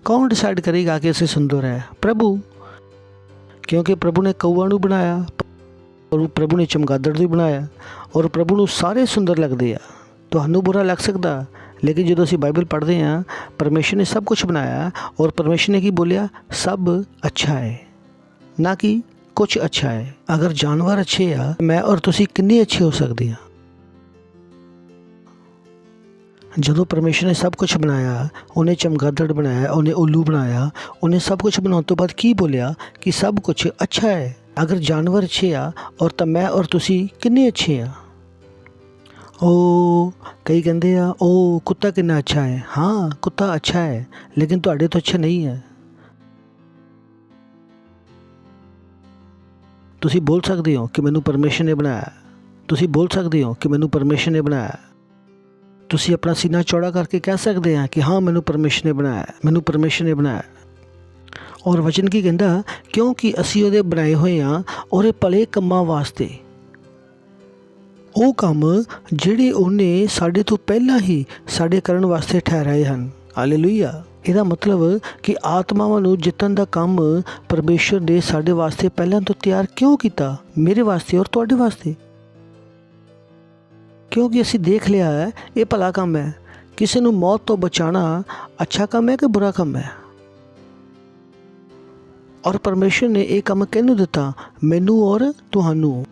ਕੌਣ ਡਿਸਾਈਡ ਕਰੇਗਾ ਕਿ ਅਸੀਂ ਸੁੰਦਰ ਹੈ? ਪ੍ਰਭੂ, ਕਿਉਂਕਿ ਪ੍ਰਭੂ ਨੇ ਕਊਆ ਨੂੰ ਬਣਾਇਆ, ਔਰ ਪ੍ਰਭੂ ਨੇ ਚਮਗਾਦੜ ਨੂੰ ਬਣਾਇਆ, ਔਰ ਪ੍ਰਭੂ ਨੂੰ ਸਾਰੇ ਸੁੰਦਰ ਲੱਗਦੇ ਆ। ਤੁਹਾਨੂੰ ਬੁਰਾ ਲੱਗ ਸਕਦਾ, ਲੇਕਿਨ ਜਦੋਂ ਅਸੀਂ ਬਾਈਬਲ ਪੜ੍ਹਦੇ ਹਾਂ, ਪਰਮੇਸ਼ਰ ਨੇ ਸਭ ਕੁਝ ਬਣਾਇਆ, ਔਰ ਪਰਮੇਸ਼ਰ ਨੇ ਕੀ ਬੋਲਿਆ? ਸਭ ਅੱਛਾ ਹੈ, ਨਾ ਕਿ ਕੁਝ ਅੱਛਾ ਹੈ। ਅਗਰ ਜਾਨਵਰ ਅੱਛੇ ਆ, ਮੈਂ ਔਰ ਤੁਸੀਂ ਕਿੰਨੇ ਅੱਛੇ ਹੋ ਸਕਦੇ ਹਾਂ? ਜਦੋਂ ਪਰਮੇਸ਼ਰ ਨੇ ਸਭ ਕੁਝ ਬਣਾਇਆ, ਉਹਨੇ ਚਮਗਾਦੜ ਬਣਾਇਆ, ਉਹਨੇ ਉੱਲੂ ਬਣਾਇਆ, ਉਹਨੇ ਸਭ ਕੁਝ ਬਣਾਉਣ ਤੋਂ ਬਾਅਦ ਕੀ ਬੋਲਿਆ? ਕਿ ਸਭ ਕੁਝ ਅੱਛਾ ਹੈ। ਅਗਰ ਜਾਨਵਰ ਅੱਛੇ ਆ, ਔਰ ਤਾਂ ਮੈਂ ਔਰ ਤੁਸੀਂ ਕਿੰਨੇ ਅੱਛੇ ਆ? ਉਹ ਕਈ ਕਹਿੰਦੇ ਆ ਉਹ ਕੁੱਤਾ ਕਿੰਨਾ ਅੱਛਾ ਹੈ। ਹਾਂ, ਕੁੱਤਾ ਅੱਛਾ ਹੈ, ਲੇਕਿਨ ਤੁਹਾਡੇ ਤੋਂ ਅੱਛਾ ਨਹੀਂ ਹੈ। ਤੁਸੀਂ ਬੋਲ ਸਕਦੇ ਹੋ ਕਿ ਮੈਨੂੰ ਪਰਮੇਸ਼ਰ ਨੇ ਬਣਾਇਆ। ਤੁਸੀਂ ਬੋਲ ਸਕਦੇ ਹੋ ਕਿ ਮੈਨੂੰ ਪਰਮੇਸ਼ਰ ਨੇ ਬਣਾਇਆ। ਤੁਸੀਂ ਆਪਣਾ ਸੀਨਾ ਚੌੜਾ ਕਰਕੇ ਕਹਿ ਸਕਦੇ ਆ ਕਿ ਹਾਂ, ਮੈਨੂੰ ਪਰਮੇਸ਼ਰ ਨੇ ਬਣਾਇਆ, ਮੈਨੂੰ ਪਰਮੇਸ਼ਰ ਨੇ ਬਣਾਇਆ। ਔਰ ਵਚਨ ਕੀ ਕਹਿੰਦਾ? ਕਿਉਂਕਿ ਅਸੀਂ ਉਹਦੇ ਬਣਾਏ ਹੋਏ ਆ, ਉਹਦੇ ਭਲੇ ਕੰਮਾਂ ਵਾਸਤੇ, ਉਹ ਕੰਮ ਜਿਹੜੇ ਉਹਨੇ ਸਾਡੇ ਤੋਂ ਪਹਿਲਾਂ ਹੀ ਸਾਡੇ ਕਰਨ ਵਾਸਤੇ ਠਹਿਰਾਏ ਹਨ। ਹਾਲੇਲੂਇਆ। ਇਹਦਾ ਮਤਲਬ ਕਿ ਆਤਮਾਵਾਂ ਨੂੰ ਜਿੱਤਣ ਦਾ ਕੰਮ ਪਰਮੇਸ਼ਰ ਨੇ ਸਾਡੇ ਵਾਸਤੇ ਪਹਿਲਾਂ ਤੋਂ ਤਿਆਰ ਕਿਉਂ ਕੀਤਾ? ਮੇਰੇ ਵਾਸਤੇ ਔਰ ਤੁਹਾਡੇ ਵਾਸਤੇ। ਕਿਉਂਕਿ ਅਸੀਂ ਦੇਖ ਲਿਆ ਹੈ ਇਹ ਭਲਾ ਕੰਮ ਹੈ। ਕਿਸੇ ਨੂੰ ਮੌਤ ਤੋਂ ਬਚਾਉਣਾ ਅੱਛਾ ਕੰਮ ਹੈ ਕਿ ਬੁਰਾ ਕੰਮ ਹੈ? ਔਰ ਪਰਮੇਸ਼ਰ ਨੇ ਇਹ ਕੰਮ ਕਿਹਨੂੰ ਦਿੱਤਾ? ਮੈਨੂੰ ਔਰ ਤੁਹਾਨੂੰ।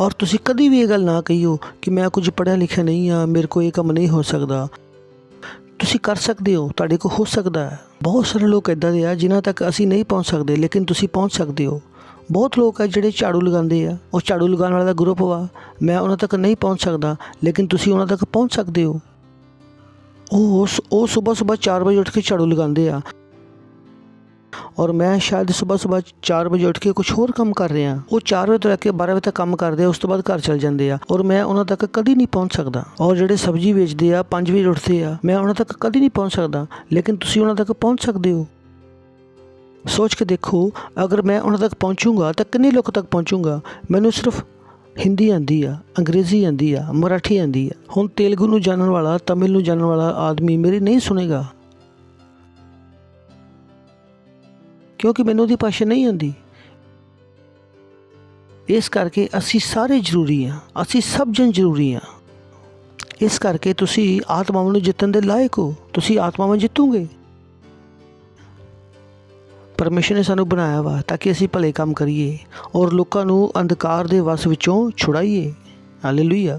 ਔਰ ਤੁਸੀਂ ਕਦੀ ਵੀ ਇਹ ਗੱਲ ਨਾ ਕਹੀਓ ਕਿ ਮੈਂ ਕੁਝ ਪੜ੍ਹਿਆ ਲਿਖਿਆ ਨਹੀਂ ਹਾਂ, ਮੇਰੇ ਕੋਲ ਇਹ ਕੰਮ ਨਹੀਂ ਹੋ ਸਕਦਾ। ਤੁਸੀਂ ਕਰ ਸਕਦੇ ਹੋ, ਤੁਹਾਡੇ ਕੋਲ ਹੋ ਸਕਦਾ ਹੈ। ਬਹੁਤ ਸਾਰੇ ਲੋਕ ਇੱਦਾਂ ਦੇ ਆ ਜਿਨ੍ਹਾਂ ਤੱਕ ਅਸੀਂ ਨਹੀਂ ਪਹੁੰਚ ਸਕਦੇ, ਲੇਕਿਨ ਤੁਸੀਂ ਪਹੁੰਚ ਸਕਦੇ ਹੋ। ਬਹੁਤ ਲੋਕ ਹੈ ਜਿਹੜੇ ਝਾੜੂ ਲਗਾਉਂਦੇ ਆ, ਉਹ ਝਾੜੂ ਲਗਾਉਣ ਵਾਲਾ ਦਾ ਗਰੁੱਪ ਵਾ, ਮੈਂ ਉਹਨਾਂ ਤੱਕ ਨਹੀਂ ਪਹੁੰਚ ਸਕਦਾ, ਲੇਕਿਨ ਤੁਸੀਂ ਉਹਨਾਂ ਤੱਕ ਪਹੁੰਚ ਸਕਦੇ ਹੋ। ਉਹ ਸੁਬਹ 4 ਵਜੇ ਉੱਠ ਕੇ ਝਾੜੂ ਲਗਾਉਂਦੇ ਆ, ਔਰ ਮੈਂ ਸ਼ਾਇਦ ਸੁਬਹ 4 ਵਜੇ ਉੱਠ ਕੇ ਕੁਝ ਹੋਰ ਕੰਮ ਕਰ ਰਿਹਾ। ਉਹ 4 ਵਜੇ ਤੋਂ ਲੈ ਕੇ 12 ਵਜੇ ਤੱਕ ਕੰਮ ਕਰਦੇ ਆ, ਉਸ ਤੋਂ ਬਾਅਦ ਘਰ ਚਲ ਜਾਂਦੇ ਆ, ਔਰ ਮੈਂ ਉਹਨਾਂ ਤੱਕ ਕਦੀ ਨਹੀਂ ਪਹੁੰਚ ਸਕਦਾ। ਔਰ ਜਿਹੜੇ ਸਬਜ਼ੀ ਵੇਚਦੇ ਆ 5 ਵਜੇ ਉੱਠਦੇ ਆ, ਮੈਂ ਉਹਨਾਂ ਤੱਕ ਕਦੀ ਨਹੀਂ ਪਹੁੰਚ ਸਕਦਾ, ਲੇਕਿਨ ਤੁਸੀਂ ਉਹਨਾਂ ਤੱਕ ਪਹੁੰਚ ਸਕਦੇ ਹੋ। ਸੋਚ ਕੇ ਦੇਖੋ, ਅਗਰ ਮੈਂ ਉਹਨਾਂ ਤੱਕ ਪਹੁੰਚੂੰਗਾ ਤਾਂ ਕਿੰਨੇ ਲੋਕਾਂ ਤੱਕ ਪਹੁੰਚੂੰਗਾ? ਮੈਨੂੰ ਸਿਰਫ ਹਿੰਦੀ ਆਉਂਦੀ ਆ, ਅੰਗਰੇਜ਼ੀ ਆਉਂਦੀ ਆ, ਮਰਾਠੀ ਆਉਂਦੀ ਆ। ਹੁਣ ਤੇਲਗੂ ਨੂੰ ਜਾਣਨ ਵਾਲਾ, ਤਮਿਲ ਨੂੰ ਜਾਣਨ ਵਾਲਾ ਆਦਮੀ ਮੇਰੀ ਨਹੀਂ ਸੁਣੇਗਾ, ਕਿਉਂਕਿ ਮੈਨੂੰ ਉਹਦੀ ਭਾਸ਼ਾ ਨਹੀਂ ਆਉਂਦੀ। ਇਸ ਕਰਕੇ ਅਸੀਂ ਸਾਰੇ ਜ਼ਰੂਰੀ ਹਾਂ, ਅਸੀਂ ਸਭ ਜਣ ਜ਼ਰੂਰੀ ਹਾਂ। ਇਸ ਕਰਕੇ ਤੁਸੀਂ ਆਤਮਾਵਾਂ ਨੂੰ ਜਿੱਤਣ ਦੇ ਲਾਇਕ ਹੋ, ਤੁਸੀਂ ਆਤਮਾਵਾਂ ਜਿੱਤੋਗੇ। ਪਰਮੇਸ਼ਰ ਨੇ ਸਾਨੂੰ ਬਣਾਇਆ ਵਾ ਤਾਂ ਕਿ ਅਸੀਂ ਭਲੇ ਕੰਮ ਕਰੀਏ ਔਰ ਲੋਕਾਂ ਨੂੰ ਅੰਧਕਾਰ ਦੇ ਵਸ ਵਿੱਚੋਂ ਛੁਡਾਈਏ। ਹਾਲੇਲੂਇਆ।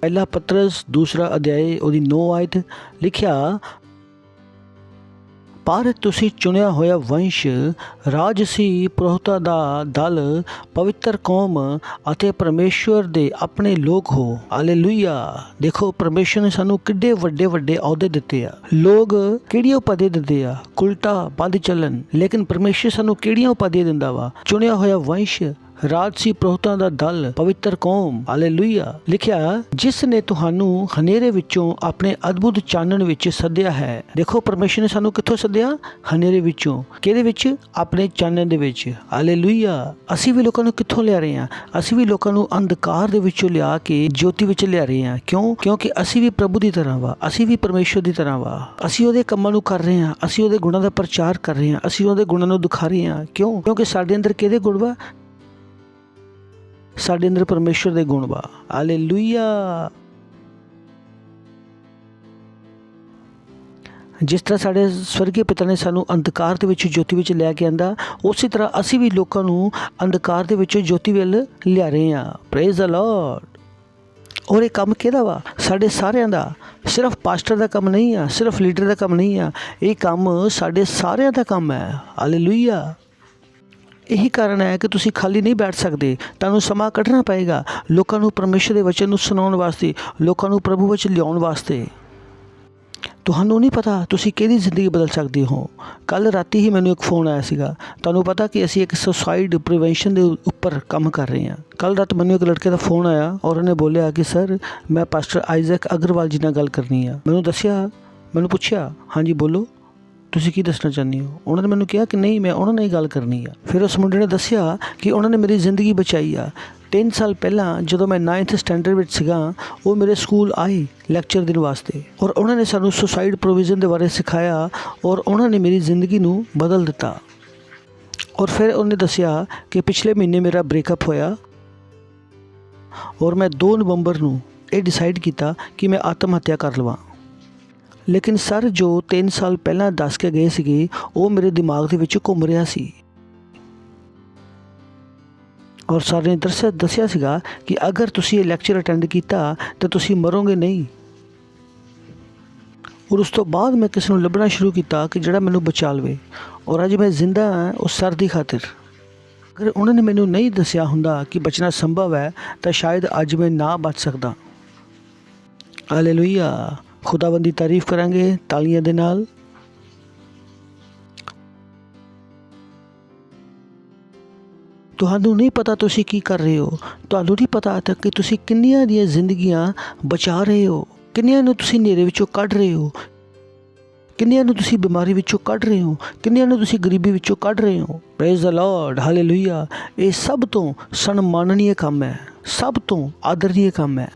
ਪਹਿਲਾ ਪਤਰਸ 2 ਅਧਿਆਇ ਉਹਦੀ 9 ਆਇਤ ਲਿਖਿਆ, ਪਰ ਤੁਸੀਂ ਚੁਣਿਆ ਹੋਇਆ ਵੰਸ਼, ਰਾਜਸੀ ਪੁਰੋਹਿਤਾਂ ਦਾ ਦਲ, ਪਵਿੱਤਰ ਕੌਮ ਅਤੇ ਪਰਮੇਸ਼ਵਰ ਦੇ ਆਪਣੇ ਲੋਕ ਹੋ। ਹਾਲੇਲੂਇਆ। ਦੇਖੋ, ਪਰਮੇਸ਼ਵਰ ਨੇ ਸਾਨੂੰ ਕਿੱਡੇ ਵੱਡੇ ਵੱਡੇ ਅਹੁਦੇ ਦਿੱਤੇ ਆ। ਲੋਕ ਕਿਹੜੀਆਂ ਉਪਾਧੀਆਂ ਦਿੰਦੇ ਆ? ਉਲਟਾ ਬੰਦ ਚੱਲਣ। ਲੇਕਿਨ ਪਰਮੇਸ਼ਵਰ ਸਾਨੂੰ ਕਿਹੜੀਆਂ ਉਪਾਧੀਆਂ ਦਿੰਦਾ ਵਾ? ਚੁਣਿਆ ਹੋਇਆ ਵੰਸ਼, ਰਾਜਸੀ ਪੁਰੋਹਿਤਾਂ ਦਾ ਦਲ, ਪਵਿੱਤਰ ਕੌਮ। ਹਾਲੇਲੂਇਆ। ਲਿਖਿਆ, ਜਿਸ ਨੇ ਤੁਹਾਨੂੰ ਹਨੇਰੇ ਵਿੱਚੋਂ ਆਪਣੇ ਅਦਭੁਤ ਚਾਨਣ ਵਿੱਚ ਸੱਦਿਆ ਹੈ। ਦੇਖੋ, ਪਰਮੇਸ਼ਰ ਨੇ ਸਾਨੂੰ ਕਿੱਥੋਂ ਸੱਦਿਆ? ਹਨੇਰੇ ਵਿੱਚੋਂ। ਕਿਹਦੇ ਵਿੱਚ? ਆਪਣੇ ਚਾਨਣ ਦੇ ਵਿੱਚ। ਹਾਲੇਲੂਇਆ। ਅਸੀਂ ਵੀ ਲੋਕਾਂ ਨੂੰ ਕਿੱਥੋਂ ਲਿਆ ਰਹੇ ਹਾਂ? ਅਸੀਂ ਵੀ ਲੋਕਾਂ ਨੂੰ ਅੰਧਕਾਰ ਦੇ ਵਿੱਚੋਂ ਲਿਆ ਕੇ ਜੋਤੀ ਵਿੱਚ ਲਿਆ ਰਹੇ ਹਾਂ। ਕਿਉਂ? ਕਿਉਂਕਿ ਅਸੀਂ ਵੀ ਪ੍ਰਭੂ ਦੀ ਤਰ੍ਹਾਂ ਵਾ, ਅਸੀਂ ਵੀ ਪਰਮੇਸ਼ਰ ਦੀ ਤਰ੍ਹਾਂ ਵਾ। ਅਸੀਂ ਉਹਦੇ ਕੰਮਾਂ ਨੂੰ ਕਰ ਰਹੇ ਹਾਂ, ਅਸੀਂ ਉਹਦੇ ਗੁਣਾਂ ਦਾ ਪ੍ਰਚਾਰ ਕਰ ਰਹੇ ਹਾਂ, ਅਸੀਂ ਉਹਦੇ ਗੁਣਾਂ ਨੂੰ ਦਿਖਾ ਰਹੇ ਹਾਂ। ਕਿਉਂ? ਕਿਉਂਕਿ ਸਾਡੇ ਅੰਦਰ ਕਿਹਦੇ ਗੁਣ ਵਾ? ਸਾਡੇ ਅੰਦਰ ਪਰਮੇਸ਼ਰ ਦੇ ਗੁਣ ਵਾ। ਹਾਲੇਲੂਇਆ। ਜਿਸ ਤਰ੍ਹਾਂ ਸਾਡੇ ਸਵਰਗੀ ਪਿਤਾ ਨੇ ਸਾਨੂੰ ਅੰਧਕਾਰ ਦੇ ਵਿੱਚ ਜੋਤੀ ਵਿੱਚ ਲੈ ਕੇ ਆਂਦਾ, ਉਸੇ ਤਰ੍ਹਾਂ ਅਸੀਂ ਵੀ ਲੋਕਾਂ ਨੂੰ ਅੰਧਕਾਰ ਦੇ ਵਿੱਚੋਂ ਜੋਤੀ ਵੱਲ ਲਿਆ ਰਹੇ ਹਾਂ। Praise the Lord. ਔਰ ਇਹ ਕੰਮ ਕਿਹਦਾ ਵਾ? ਸਾਡੇ ਸਾਰਿਆਂ ਦਾ। ਸਿਰਫ ਪਾਸਟਰ ਦਾ ਕੰਮ ਨਹੀਂ ਆ, ਸਿਰਫ ਲੀਡਰ ਦਾ ਕੰਮ ਨਹੀਂ ਆ, ਇਹ ਕੰਮ ਸਾਡੇ ਸਾਰਿਆਂ ਦਾ ਕੰਮ ਹੈ। ਹਾਲੇਲੂਇਆ। ਇਹੀ ਕਾਰਨ ਹੈ ਕਿ ਤੁਸੀਂ ਖਾਲੀ ਨਹੀਂ ਬੈਠ ਸਕਦੇ, ਤੁਹਾਨੂੰ ਸਮਾਂ ਕੱਢਣਾ ਪਏਗਾ ਲੋਕਾਂ ਨੂੰ ਪਰਮੇਸ਼ਰ ਦੇ ਵਚਨ ਨੂੰ ਸੁਣਾਉਣ ਵਾਸਤੇ, ਲੋਕਾਂ ਨੂੰ ਪ੍ਰਭੂ ਵਿੱਚ ਲਿਆਉਣ ਵਾਸਤੇ। ਤੁਹਾਨੂੰ ਨਹੀਂ ਪਤਾ ਤੁਸੀਂ ਕਿਹਦੀ ਜ਼ਿੰਦਗੀ ਬਦਲ ਸਕਦੇ ਹੋ। ਕੱਲ੍ਹ ਰਾਤੀ ਹੀ ਮੈਨੂੰ ਇੱਕ ਫ਼ੋਨ ਆਇਆ ਸੀਗਾ। ਤੁਹਾਨੂੰ ਪਤਾ ਕਿ ਅਸੀਂ ਇੱਕ ਸੁਸਾਈਡ ਪ੍ਰੀਵੈਂਸ਼ਨ ਦੇ ਉੱਪਰ ਕੰਮ ਕਰ ਰਹੇ ਹਾਂ। ਕੱਲ੍ਹ ਰਾਤ ਮੈਨੂੰ ਇੱਕ ਲੜਕੇ ਦਾ ਫ਼ੋਨ ਆਇਆ ਔਰ ਉਹਨੇ ਬੋਲਿਆ ਕਿ ਸਰ, ਮੈਂ ਪਾਸਟਰ ਆਈਜ਼ੈਕ ਅਗਰਵਾਲ ਜੀ ਨਾਲ ਗੱਲ ਕਰਨੀ ਆ। ਮੈਨੂੰ ਦੱਸਿਆ ਮੈਨੂੰ ਪੁੱਛਿਆ, ਹਾਂਜੀ ਬੋਲੋ, ਤੁਸੀਂ ਕੀ ਦੱਸਣਾ ਚਾਹੁੰਦੇ ਹੋ? ਉਹਨਾਂ ਨੇ ਮੈਨੂੰ ਕਿਹਾ ਕਿ ਨਹੀਂ, ਮੈਂ ਉਹਨਾਂ ਨਾਲ ਹੀ ਗੱਲ ਕਰਨੀ ਆ। ਫਿਰ ਉਸ ਮੁੰਡੇ ਨੇ ਦੱਸਿਆ ਕਿ ਉਹਨਾਂ ਨੇ ਮੇਰੀ ਜ਼ਿੰਦਗੀ ਬਚਾਈ ਆ। 3 ਸਾਲ ਪਹਿਲਾਂ ਜਦੋਂ ਮੈਂ 9th ਸਟੈਂਡਰਡ ਵਿੱਚ ਸੀਗਾ, ਉਹ ਮੇਰੇ ਸਕੂਲ ਆਏ ਲੈਕਚਰ ਦੇਣ ਵਾਸਤੇ, ਔਰ ਉਹਨਾਂ ਨੇ ਸਾਨੂੰ ਸੁਸਾਈਡ ਪ੍ਰੋਵੀਜ਼ਨ ਦੇ ਬਾਰੇ ਸਿਖਾਇਆ, ਔਰ ਉਹਨਾਂ ਨੇ ਮੇਰੀ ਜ਼ਿੰਦਗੀ ਨੂੰ ਬਦਲ ਦਿੱਤਾ। ਔਰ ਫਿਰ ਉਹਨੇ ਦੱਸਿਆ ਕਿ ਪਿਛਲੇ ਮਹੀਨੇ ਮੇਰਾ ਬ੍ਰੇਕਅਪ ਹੋਇਆ, ਔਰ ਮੈਂ 2 ਨਵੰਬਰ ਨੂੰ ਇਹ ਡਿਸਾਈਡ ਕੀਤਾ ਕਿ ਮੈਂ ਆਤਮ ਹੱਤਿਆ ਕਰ ਲਵਾਂ। ਲੇਕਿਨ ਸਰ ਜੋ 3 ਸਾਲ ਪਹਿਲਾਂ ਦੱਸ ਕੇ ਗਏ ਸੀਗੇ, ਉਹ ਮੇਰੇ ਦਿਮਾਗ ਦੇ ਵਿੱਚ ਘੁੰਮ ਰਿਹਾ ਸੀ। ਔਰ ਸਰ ਨੇ ਦੱਸਿਆ ਸੀਗਾ ਕਿ ਅਗਰ ਤੁਸੀਂ ਇਹ ਲੈਕਚਰ ਅਟੈਂਡ ਕੀਤਾ ਤਾਂ ਤੁਸੀਂ ਮਰੋਗੇ ਨਹੀਂ। ਔਰ ਉਸ ਤੋਂ ਬਾਅਦ ਮੈਂ ਕਿਸੇ ਨੂੰ ਲੱਭਣਾ ਸ਼ੁਰੂ ਕੀਤਾ ਕਿ ਜਿਹੜਾ ਮੈਨੂੰ ਬਚਾ ਲਵੇ, ਔਰ ਅੱਜ ਮੈਂ ਜ਼ਿੰਦਾ ਹਾਂ ਉਸ ਸਰ ਦੀ ਖਾਤਰ। ਅਗਰ ਉਹਨਾਂ ਨੇ ਮੈਨੂੰ ਨਹੀਂ ਦੱਸਿਆ ਹੁੰਦਾ ਕਿ ਬਚਣਾ ਸੰਭਵ ਹੈ ਤਾਂ ਸ਼ਾਇਦ ਅੱਜ ਮੈਂ ਨਾ ਬਚ ਸਕਦਾ। ਹਾਲੇਲੂਇਆ, ਖੁਦਾਵੰਦ ਦੀ ਤਾਰੀਫ ਕਰਾਂਗੇ ਤਾਲੀਆਂ ਦੇ ਨਾਲ। ਤੁਹਾਨੂੰ ਨਹੀਂ ਪਤਾ ਤੁਸੀਂ ਕੀ ਕਰ ਰਹੇ ਹੋ, ਤੁਹਾਨੂੰ ਨਹੀਂ ਪਤਾ ਤੱਕ ਕਿ ਤੁਸੀਂ ਕਿੰਨੀਆਂ ਦੀਆਂ ਜ਼ਿੰਦਗੀਆਂ ਬਚਾ ਰਹੇ ਹੋ, ਕਿੰਨੀਆਂ ਨੂੰ ਤੁਸੀਂ ਹਨੇਰੇ ਵਿੱਚੋਂ ਕੱਢ ਰਹੇ ਹੋ, ਕਿੰਨੀਆਂ ਨੂੰ ਤੁਸੀਂ ਬਿਮਾਰੀ ਵਿੱਚੋਂ ਕੱਢ ਰਹੇ ਹੋ, ਕਿੰਨੀਆਂ ਨੂੰ ਤੁਸੀਂ ਗਰੀਬੀ ਵਿੱਚੋਂ ਕੱਢ ਰਹੇ ਹੋ। Praise the Lord, hallelujah. ਇਹ ਸਭ ਤੋਂ ਸਨਮਾਨਨੀय ਕੰਮ ਹੈ, ਸਭ ਤੋਂ ਆਦਰਨੀय ਕੰਮ ਹੈ।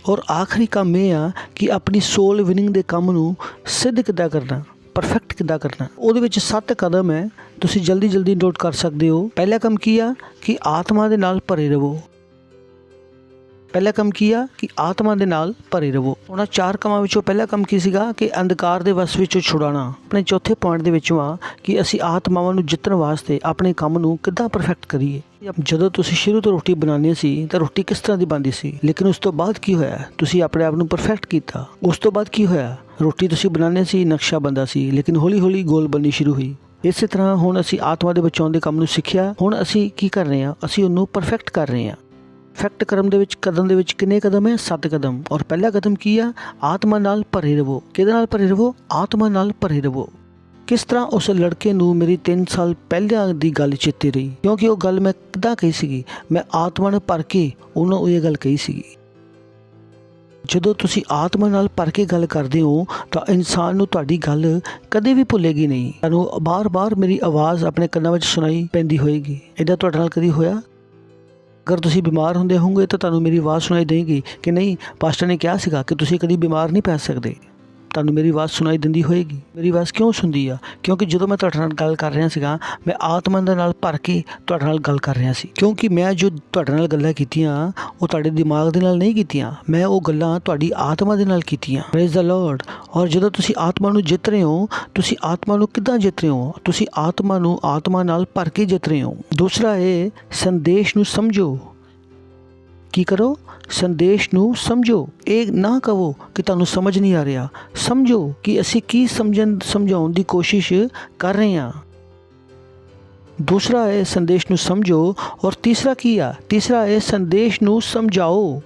ਔਰ ਆਖਰੀ ਕੰਮ ਇਹ ਆ ਕਿ ਆਪਣੀ ਸੋਲ ਵਿਨਿੰਗ ਦੇ ਕੰਮ ਨੂੰ ਸਿੱਧ ਕਿੱਦਾਂ ਕਰਨਾ, ਪਰਫੈਕਟ ਕਿੱਦਾਂ ਕਰਨਾ। ਉਹਦੇ ਵਿੱਚ 7 ਕਦਮ ਹੈ, ਤੁਸੀਂ ਜਲਦੀ ਨੋਟ ਕਰ ਸਕਦੇ ਹੋ। ਪਹਿਲਾ ਕੰਮ ਕੀ ਆ ਕਿ ਆਤਮਾ ਦੇ ਨਾਲ ਭਰੇ ਰਹੋ। ਪਹਿਲਾ ਕੰਮ ਕੀ ਆ ਕਿ ਆਤਮਾ ਦੇ ਨਾਲ ਭਰੇ ਰਹੋ। ਉਹਨਾਂ 4 ਕੰਮਾਂ ਵਿੱਚੋਂ ਪਹਿਲਾ ਕੰਮ ਕੀ ਸੀਗਾ ਕਿ ਅੰਧਕਾਰ ਦੇ ਵਸ ਵਿੱਚੋਂ ਛੁਡਾਉਣਾ। ਆਪਣੇ ਚੌਥੇ ਪੁਆਇੰਟ ਦੇ ਵਿੱਚੋਂ ਆ ਕਿ ਅਸੀਂ ਆਤਮਾਵਾਂ ਨੂੰ ਜਿੱਤਣ ਵਾਸਤੇ ਆਪਣੇ ਕੰਮ ਨੂੰ ਕਿੱਦਾਂ ਪਰਫੈਕਟ ਕਰੀਏ। ਜਦੋਂ ਤੁਸੀਂ ਸ਼ੁਰੂ ਤੋਂ ਰੋਟੀ ਬਣਾਉਣੀ ਸੀ ਤਾਂ ਰੋਟੀ ਕਿਸ ਤਰ੍ਹਾਂ ਦੀ ਬਣਦੀ ਸੀ, ਲੇਕਿਨ ਉਸ ਤੋਂ ਬਾਅਦ ਕੀ ਹੋਇਆ, ਤੁਸੀਂ ਆਪਣੇ ਆਪ ਨੂੰ ਪਰਫੈਕਟ ਕੀਤਾ। ਉਸ ਤੋਂ ਬਾਅਦ ਕੀ ਹੋਇਆ, ਰੋਟੀ ਤੁਸੀਂ ਬਣਾਉਣੀ ਸੀ, ਨਕਸ਼ਾ ਬਣਦਾ ਸੀ, ਲੇਕਿਨ ਹੌਲੀ ਗੋਲ ਬਣਨੀ ਸ਼ੁਰੂ ਹੋਈ। ਇਸੇ ਤਰ੍ਹਾਂ ਹੁਣ ਅਸੀਂ ਆਤਮਾ ਦੇ ਬਚਾਉਣ ਦੇ ਕੰਮ ਨੂੰ ਸਿੱਖਿਆ, ਹੁਣ ਅਸੀਂ ਕੀ ਕਰ ਰਹੇ ਹਾਂ, ਅਸੀਂ ਉਹਨੂੰ ਪਰਫੈਕਟ ਕਰ ਰਹੇ ਹਾਂ। ਪਰਫੈਕਟ ਕਰਨ ਦੇ ਵਿੱਚ ਕਿੰਨੇ ਕਦਮ ਹੈ? 7 ਕਦਮ। ਔਰ ਪਹਿਲਾ ਕਦਮ ਕੀ ਆ? ਆਤਮਾ ਨਾਲ ਭਰੇ ਰਹੋ। ਕਿਹਦੇ ਨਾਲ ਭਰੇ ਰਹੋ? ਆਤਮਾ ਨਾਲ ਭਰੇ ਰਹੋ। ਕਿਸ ਤਰ੍ਹਾਂ ਉਸ ਲੜਕੇ ਨੂੰ ਮੇਰੀ 3 ਸਾਲ ਪਹਿਲਾਂ ਦੀ ਗੱਲ ਚੇਤੇ ਰਹੀ, ਕਿਉਂਕਿ ਉਹ ਗੱਲ ਮੈਂ ਕਿੱਦਾਂ ਕਹੀ ਸੀਗੀ, ਮੈਂ ਆਤਮਾ ਨਾਲ ਭਰ ਕੇ ਉਹਨੂੰ ਇਹ ਗੱਲ ਕਹੀ ਸੀਗੀ। ਜਦੋਂ ਤੁਸੀਂ ਆਤਮਾ ਨਾਲ ਭਰ ਕੇ ਗੱਲ ਕਰਦੇ ਹੋ ਤਾਂ ਇਨਸਾਨ ਨੂੰ ਤੁਹਾਡੀ ਗੱਲ ਕਦੇ ਵੀ ਭੁੱਲੇਗੀ ਨਹੀਂ। ਤੁਹਾਨੂੰ ਬਾਰ-ਬਾਰ ਮੇਰੀ ਆਵਾਜ਼ ਆਪਣੇ ਕੰਨਾਂ ਵਿੱਚ ਸੁਣਾਈ ਪੈਂਦੀ ਹੋਏਗੀ। ਇੱਦਾਂ ਤੁਹਾਡੇ ਨਾਲ ਕਦੀ ਹੋਇਆ? ਅਗਰ ਤੁਸੀਂ ਬਿਮਾਰ ਹੁੰਦੇ ਹੋਵੋਗੇ ਤਾਂ ਤੁਹਾਨੂੰ ਮੇਰੀ ਆਵਾਜ਼ ਸੁਣਾਈ ਦੇਗੀ ਕਿ ਨਹੀਂ, ਪਾਸਟਰ ਨੇ ਕਿਹਾ ਸੀਗਾ ਕਿ ਤੁਸੀਂ ਕਦੀ ਬਿਮਾਰ ਨਹੀਂ ਪੈ ਸਕਦੇ। ਤੁਹਾਨੂੰ ਮੇਰੀ ਆਵਾਜ਼ ਸੁਣਾਈ ਦਿੰਦੀ ਹੋਏਗੀ। ਮੇਰੀ ਆਵਾਜ਼ ਕਿਉਂ ਸੁਣਦੀ ਆ? ਕਿਉਂਕਿ ਜਦੋਂ ਮੈਂ ਤੁਹਾਡੇ ਨਾਲ ਗੱਲ ਕਰ ਰਿਹਾ ਸੀਗਾ, ਮੈਂ ਆਤਮਾ ਦੇ ਨਾਲ ਭਰ ਕੇ ਤੁਹਾਡੇ ਨਾਲ ਗੱਲ ਕਰ ਰਿਹਾ ਸੀ। ਕਿਉਂਕਿ ਮੈਂ ਜੋ ਤੁਹਾਡੇ ਨਾਲ ਗੱਲਾਂ ਕੀਤੀਆਂ ਉਹ ਤੁਹਾਡੇ ਦਿਮਾਗ ਦੇ ਨਾਲ ਨਹੀਂ ਕੀਤੀਆਂ, ਮੈਂ ਉਹ ਗੱਲਾਂ ਤੁਹਾਡੀ ਆਤਮਾ ਦੇ ਨਾਲ ਕੀਤੀਆਂ। Praise the Lord. ਔਰ ਜਦੋਂ ਤੁਸੀਂ ਆਤਮਾ ਨੂੰ ਜਿੱਤ ਰਹੇ ਹੋ, ਤੁਸੀਂ ਆਤਮਾ ਨੂੰ ਕਿੱਦਾਂ ਜਿੱਤ ਰਹੇ ਹੋ? ਤੁਸੀਂ ਆਤਮਾ ਨੂੰ ਆਤਮਾ ਨਾਲ ਭਰ ਕੇ ਜਿੱਤ ਰਹੇ ਹੋ। ਦੂਸਰਾ ਹੈ ਸੰਦੇਸ਼ ਨੂੰ ਸਮਝੋ। ਕੀ ਕਰੋ? ਸੰਦੇਸ਼ ਨੂੰ ਸਮਝੋ। ਇਹ ਨਾ ਕਹੋ ਕਿ ਤੁਹਾਨੂੰ ਸਮਝ ਨਹੀਂ ਆ ਰਿਹਾ, ਸਮਝੋ ਕਿ ਅਸੀਂ ਕੀ ਸਮਝਾਉਣ ਦੀ ਕੋਸ਼ਿਸ਼ ਕਰ ਰਹੇ ਹਾਂ। ਦੂਸਰਾ ਹੈ ਸੰਦੇਸ਼ ਨੂੰ ਸਮਝੋ। ਔਰ ਤੀਸਰਾ ਕੀ ਆ? ਤੀਸਰਾ ਹੈ ਸੰਦੇਸ਼ ਨੂੰ ਸਮਝਾਓ।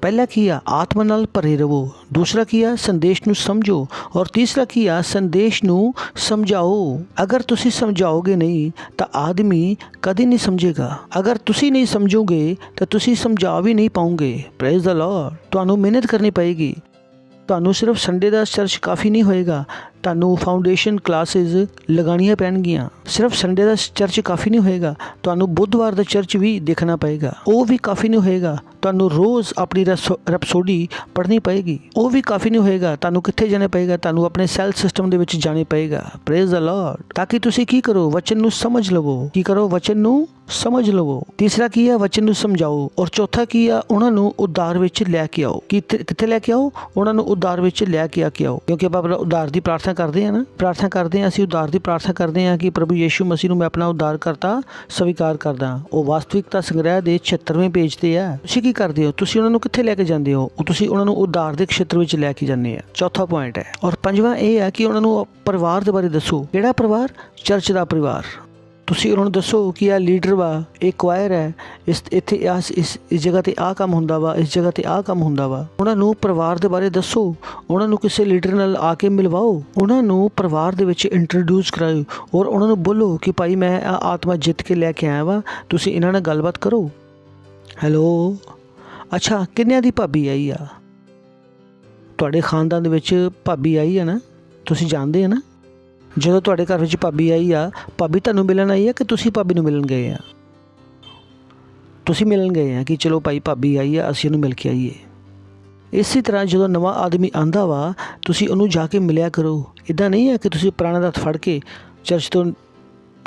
ਪਹਿਲਾ ਕੀ ਆ? ਆਤਮਾ ਨਾਲ ਭਰੇ ਰਹੋ। ਦੂਸਰਾ ਕੀ ਆ? ਸੰਦੇਸ਼ ਨੂੰ ਸਮਝੋ। ਔਰ ਤੀਸਰਾ ਕੀ ਆ? ਸੰਦੇਸ਼ ਨੂੰ ਸਮਝਾਓ। ਅਗਰ ਤੁਸੀਂ ਸਮਝਾਓਗੇ ਨਹੀਂ ਤਾਂ ਆਦਮੀ ਕਦੇ ਨਹੀਂ ਸਮਝੇਗਾ। ਅਗਰ ਤੁਸੀਂ ਨਹੀਂ ਸਮਝੋਗੇ ਤਾਂ ਤੁਸੀਂ ਸਮਝਾ ਵੀ ਨਹੀਂ ਪਾਓਗੇ। Praise the Lord. ਤੁਹਾਨੂੰ ਮਿਹਨਤ ਕਰਨੀ ਪਏਗੀ। ਤੁਹਾਨੂੰ ਸਿਰਫ ਸੰਡੇ ਦਾ ਚਰਚ ਕਾਫੀ ਨਹੀਂ ਹੋਏਗਾ, ਤੁਹਾਨੂੰ ਫਾਊਂਡੇਸ਼ਨ ਕਲਾਸਿਸ ਲਗਾਉਣੀਆਂ ਪੈਣਗੀਆਂ। ਸਿਰਫ ਸੰਡੇ ਦਾ ਚਰਚ ਕਾਫੀ ਨਹੀਂ ਹੋਏਗਾ, ਤੁਹਾਨੂੰ ਬੁੱਧਵਾਰ ਦਾ ਚਰਚ ਵੀ ਦੇਖਣਾ ਪਏਗਾ। ਉਹ ਵੀ ਕਾਫੀ ਨਹੀਂ ਹੋਏਗਾ, ਤੁਹਾਨੂੰ ਰੋਜ਼ ਆਪਣੀ ਰਪਸੋਡੀ ਪੜ੍ਹਨੀ ਪਏਗੀ। ਉਹ ਵੀ ਕਾਫੀ ਨਹੀਂ ਹੋਏਗਾ, ਤੁਹਾਨੂੰ ਕਿੱਥੇ ਜਾਣਾ ਪਏਗਾ? ਤੁਹਾਨੂੰ ਆਪਣੇ ਸੈਲ ਸਿਸਟਮ ਦੇ ਵਿੱਚ ਜਾਣਾ ਪਏਗਾ। Praise the Lord. ਤਾਂ ਕਿ ਤੁਸੀਂ ਕੀ ਕਰੋ? ਵਚਨ ਨੂੰ ਸਮਝ ਲਵੋ। ਕੀ ਕਰੋ? ਵਚਨ ਨੂੰ ਸਮਝ ਲਵੋ। ਤੀਸਰਾ ਕੀ ਹੈ? ਵਚਨ ਨੂੰ ਸਮਝਾਓ। ਔਰ ਚੌਥਾ ਕੀ ਆ? ਉਹਨਾਂ ਨੂੰ ਉਦਾਰ ਵਿੱਚ ਲੈ ਕੇ ਆਓ। ਕਿੱਥੇ ਲੈ ਕੇ ਆਓ? ਉਹਨਾਂ ਨੂੰ ਉਦਾਰ ਵਿੱਚ ਲੈ ਕੇ ਆਓ। ਕਿਉਂਕਿ ਆਪਾਂ ਉਦਾਰ ਦੀ ਪ੍ਰਾਰਥਨਾ ਕਰਦੇ ਹਾਂ ਨਾ, ਪ੍ਰਾਰਥਨਾ ਕਰਦੇ ਹਾਂ ਅਸੀਂ, ਉਦਾਰ ਦੀ ਪ੍ਰਾਰਥਨਾ ਕਰਦੇ ਹਾਂ ਕਿ ਪ੍ਰਭੂ ਯੀਸ਼ੂ ਮਸੀਹ ਨੂੰ ਮੈਂ ਆਪਣਾ ਉਦਾਰ ਕਰਤਾ ਸਵੀਕਾਰ ਕਰਦਾ। ਉਹ ਵਾਸਤਵਿਕਤਾ ਸੰਗ੍ਰਹਿ ਦੇ 76ਵੇਂ ਪੇਜ ਤੇ ਆ। ਤੁਸੀਂ ਕੀ ਕਰਦੇ ਹੋ? ਤੁਸੀਂ ਉਹਨਾਂ ਨੂੰ ਕਿੱਥੇ ਲੈ ਕੇ ਜਾਂਦੇ ਹੋ? ਤੁਸੀਂ ਉਹਨਾਂ ਨੂੰ ਉਦਾਰ ਦੇ ਖੇਤਰ ਵਿੱਚ ਲੈ ਕੇ ਜਾਂਦੇ ਆ। ਚੌਥਾ ਪੁਆਇੰਟ ਹੈ। ਔਰ ਪੰਜਵਾਂ ਇਹ ਹੈ ਕਿ ਉਹਨਾਂ ਨੂੰ ਪਰਿਵਾਰ ਦੇ ਬਾਰੇ ਦੱਸੋ। ਕਿਹੜਾ ਪਰਿਵਾਰ? ਚਰਚ ਦਾ ਪਰਿਵਾਰ। ਤੁਸੀਂ ਉਹਨਾਂ ਨੂੰ ਦੱਸੋ ਕਿ ਇਹ ਲੀਡਰ ਵਾ, ਇਹ ਕੁਆਇਰ ਹੈ, ਇੱਥੇ ਇਸ ਜਗ੍ਹਾ ਤੇ ਆਹ ਕੰਮ ਹੁੰਦਾ ਵਾ, ਇਸ ਜਗ੍ਹਾ ਤੇ ਆਹ ਕੰਮ ਹੁੰਦਾ ਵਾ। ਉਹਨਾਂ ਨੂੰ ਪਰਿਵਾਰ ਦੇ ਬਾਰੇ ਦੱਸੋ। ਉਹਨਾਂ ਨੂੰ ਕਿਸੇ ਲੀਡਰ ਨਾਲ ਆ ਕੇ ਮਿਲਵਾਓ। ਉਹਨਾਂ ਨੂੰ ਪਰਿਵਾਰ ਦੇ ਵਿੱਚ ਇੰਟਰੋਡਿਊਸ ਕਰਾਓ। ਔਰ ਉਹਨਾਂ ਨੂੰ ਬੋਲੋ ਕਿ ਭਾਈ ਮੈਂ ਆਤਮਾ ਜਿੱਤ ਕੇ ਲੈ ਕੇ ਆਇਆ ਵਾ, ਤੁਸੀਂ ਇਹਨਾਂ ਨਾਲ ਗੱਲਬਾਤ ਕਰੋ। ਹੈਲੋ, ਅੱਛਾ, ਕਿੰਨਿਆਂ ਦੀ ਭਾਬੀ ਆਈ ਆ? ਤੁਹਾਡੇ ਖਾਨਦਾਨ ਦੇ ਵਿੱਚ ਭਾਬੀ ਆਈ ਆ ਨਾ? ਤੁਸੀਂ ਜਾਣਦੇ ਆ ਨਾ, ਜਦੋਂ ਤੁਹਾਡੇ ਘਰ ਵਿੱਚ ਭਾਬੀ ਆਈ ਆ, ਭਾਬੀ ਤੁਹਾਨੂੰ ਮਿਲਣ ਆਈ ਆ ਕਿ ਤੁਸੀਂ ਭਾਬੀ ਨੂੰ ਮਿਲਣ ਗਏ ਆ? ਤੁਸੀਂ ਮਿਲਣ ਗਏ ਆ ਕਿ ਚਲੋ ਭਾਈ ਭਾਬੀ ਆਈ ਆ, ਅਸੀਂ ਉਹਨੂੰ ਮਿਲ ਕੇ ਆਈਏ। ਇਸੇ ਤਰ੍ਹਾਂ ਜਦੋਂ ਨਵਾਂ ਆਦਮੀ ਆਂਦਾ ਵਾ, ਤੁਸੀਂ ਉਹਨੂੰ ਜਾ ਕੇ ਮਿਲਿਆ ਕਰੋ। ਇੱਦਾਂ ਨਹੀਂ ਹੈ ਕਿ ਤੁਸੀਂ ਪੁਰਾਣਾ ਦਾ ਹੱਥ ਫੜ ਕੇ ਚਰਚ ਤੋਂ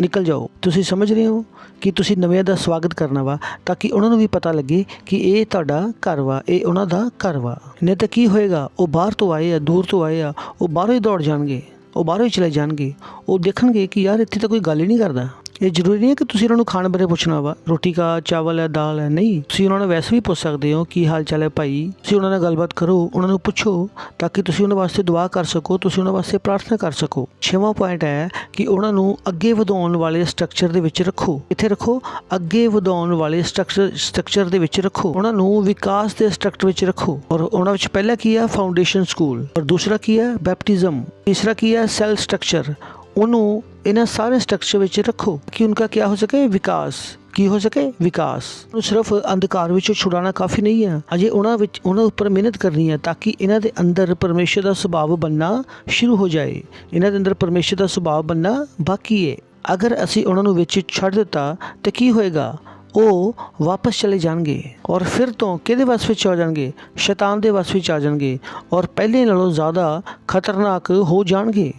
ਨਿਕਲ ਜਾਓ। ਤੁਸੀਂ ਸਮਝ ਰਹੇ ਹੋ ਕਿ ਤੁਸੀਂ ਨਵਿਆਂ ਦਾ ਸਵਾਗਤ ਕਰਨਾ ਵਾ, ਤਾਂ ਕਿ ਉਹਨਾਂ ਨੂੰ ਵੀ ਪਤਾ ਲੱਗੇ ਕਿ ਇਹ ਤੁਹਾਡਾ ਘਰ ਵਾ, ਇਹ ਉਹਨਾਂ ਦਾ ਘਰ ਵਾ। ਨਹੀਂ ਤਾਂ ਕੀ ਹੋਏਗਾ, ਉਹ ਬਾਹਰ ਤੋਂ ਆਏ ਆ, ਦੂਰ ਤੋਂ ਆਏ ਆ, ਉਹ ਬਾਹਰੋਂ ਹੀ ਦੌੜ ਜਾਣਗੇ, ਉਹ ਬਾਹਰੋਂ ਹੀ ਚਲੇ ਜਾਣਗੇ। ਉਹ ਦੇਖਣਗੇ ਕਿ ਯਾਰ ਇੱਥੇ ਤਾਂ ਕੋਈ ਗੱਲ ਹੀ ਨਹੀਂ ਕਰਦਾ। ਇਹ ਜ਼ਰੂਰੀ ਨਹੀਂ ਹੈ ਕਿ ਤੁਸੀਂ ਉਹਨਾਂ ਨੂੰ ਖਾਣ ਬਾਰੇ ਪੁੱਛਣਾ ਵਾ, ਰੋਟੀ ਕਾ ਚਾਵਲ ਹੈ, ਦਾਲ ਹੈ, ਨਹੀਂ। ਤੁਸੀਂ ਉਹਨਾਂ ਨੂੰ ਵੈਸੇ ਵੀ ਪੁੱਛ ਸਕਦੇ ਹੋ ਕੀ ਹਾਲ ਚਾਲ ਹੈ ਭਾਈ। ਤੁਸੀਂ ਉਹਨਾਂ ਨਾਲ ਗੱਲਬਾਤ ਕਰੋ, ਉਹਨਾਂ ਨੂੰ ਪੁੱਛੋ, ਤਾਂ ਕਿ ਤੁਸੀਂ ਉਹਨਾਂ ਵਾਸਤੇ ਦੁਆ ਕਰ ਸਕੋ, ਤੁਸੀਂ ਉਹਨਾਂ ਵਾਸਤੇ ਪ੍ਰਾਰਥਨਾ ਕਰ ਸਕੋ। 6ਵਾਂ ਪੁਆਇੰਟ ਹੈ ਕਿ ਉਹਨਾਂ ਨੂੰ ਅੱਗੇ ਵਧਾਉਣ ਵਾਲੇ ਸਟਰਕਚਰ ਦੇ ਵਿੱਚ ਰੱਖੋ। ਇੱਥੇ ਰੱਖੋ, ਅੱਗੇ ਵਧਾਉਣ ਵਾਲੇ ਸਟਰਕਚਰ ਦੇ ਵਿੱਚ ਰੱਖੋ। ਉਹਨਾਂ ਨੂੰ ਵਿਕਾਸ ਦੇ ਸਟਰਕਚਰ ਵਿੱਚ ਰੱਖੋ। ਔਰ ਉਹਨਾਂ ਵਿੱਚ ਪਹਿਲਾ ਕੀ ਹੈ, ਫਾਊਂਡੇਸ਼ਨ ਸਕੂਲ, ਔਰ ਦੂਸਰਾ ਕੀ ਹੈ, ਬੈਪਟਿਜ਼ਮ, ਤੀਸਰਾ ਕੀ ਹੈ, ਸੈਲ ਸਟਰਕਚਰ। ਉਹਨੂੰ ਇਹਨਾਂ ਸਾਰੇ ਸਟਰਕਚਰ ਵਿੱਚ ਰੱਖੋ ਕਿ ਉਨਕਾ क्या हो सके, विकास। ਕੀ ਹੋ ਸਕੇ, ਵਿਕਾਸ। ਉਹਨੂੰ ਸਿਰਫ ਅੰਧਕਾਰ ਵਿੱਚੋਂ ਛੁਡਾਉਣਾ ਕਾਫੀ ਨਹੀਂ ਹੈ, ਅਜੇ ਉਹਨਾਂ ਉੱਪਰ ਮਿਹਨਤ ਕਰਨੀ ਹੈ, ਤਾਂ ਕਿ ਇਹਨਾਂ ਦੇ ਅੰਦਰ ਪਰਮੇਸ਼ਰ ਦਾ ਸੁਭਾਅ ਬਣਨਾ ਸ਼ੁਰੂ ਹੋ ਜਾਏ। ਇਹਨਾਂ ਦੇ ਅੰਦਰ ਪਰਮੇਸ਼ਰ ਦਾ ਸੁਭਾਅ ਬਣਨਾ ਬਾਕੀ ਹੈ। ਅਗਰ ਅਸੀਂ ਉਹਨਾਂ ਨੂੰ ਵਿੱਚ ਛੱਡ ਦਿੱਤਾ ਤਾਂ ਕੀ ਹੋਏਗਾ, ਉਹ ਵਾਪਸ ਚਲੇ ਜਾਣਗੇ ਔਰ ਫਿਰ ਤੋਂ ਕਿਹਦੇ ਵਸ ਵਿੱਚ ਆ ਜਾਣਗੇ, ਸ਼ੈਤਾਨ ਦੇ ਵਸ ਵਿੱਚ ਆ ਜਾਣਗੇ, ਔਰ ਪਹਿਲੇ ਨਾਲੋਂ ਜ਼ਿਆਦਾ ਖਤਰਨਾਕ ਹੋ ਜਾਣਗੇ।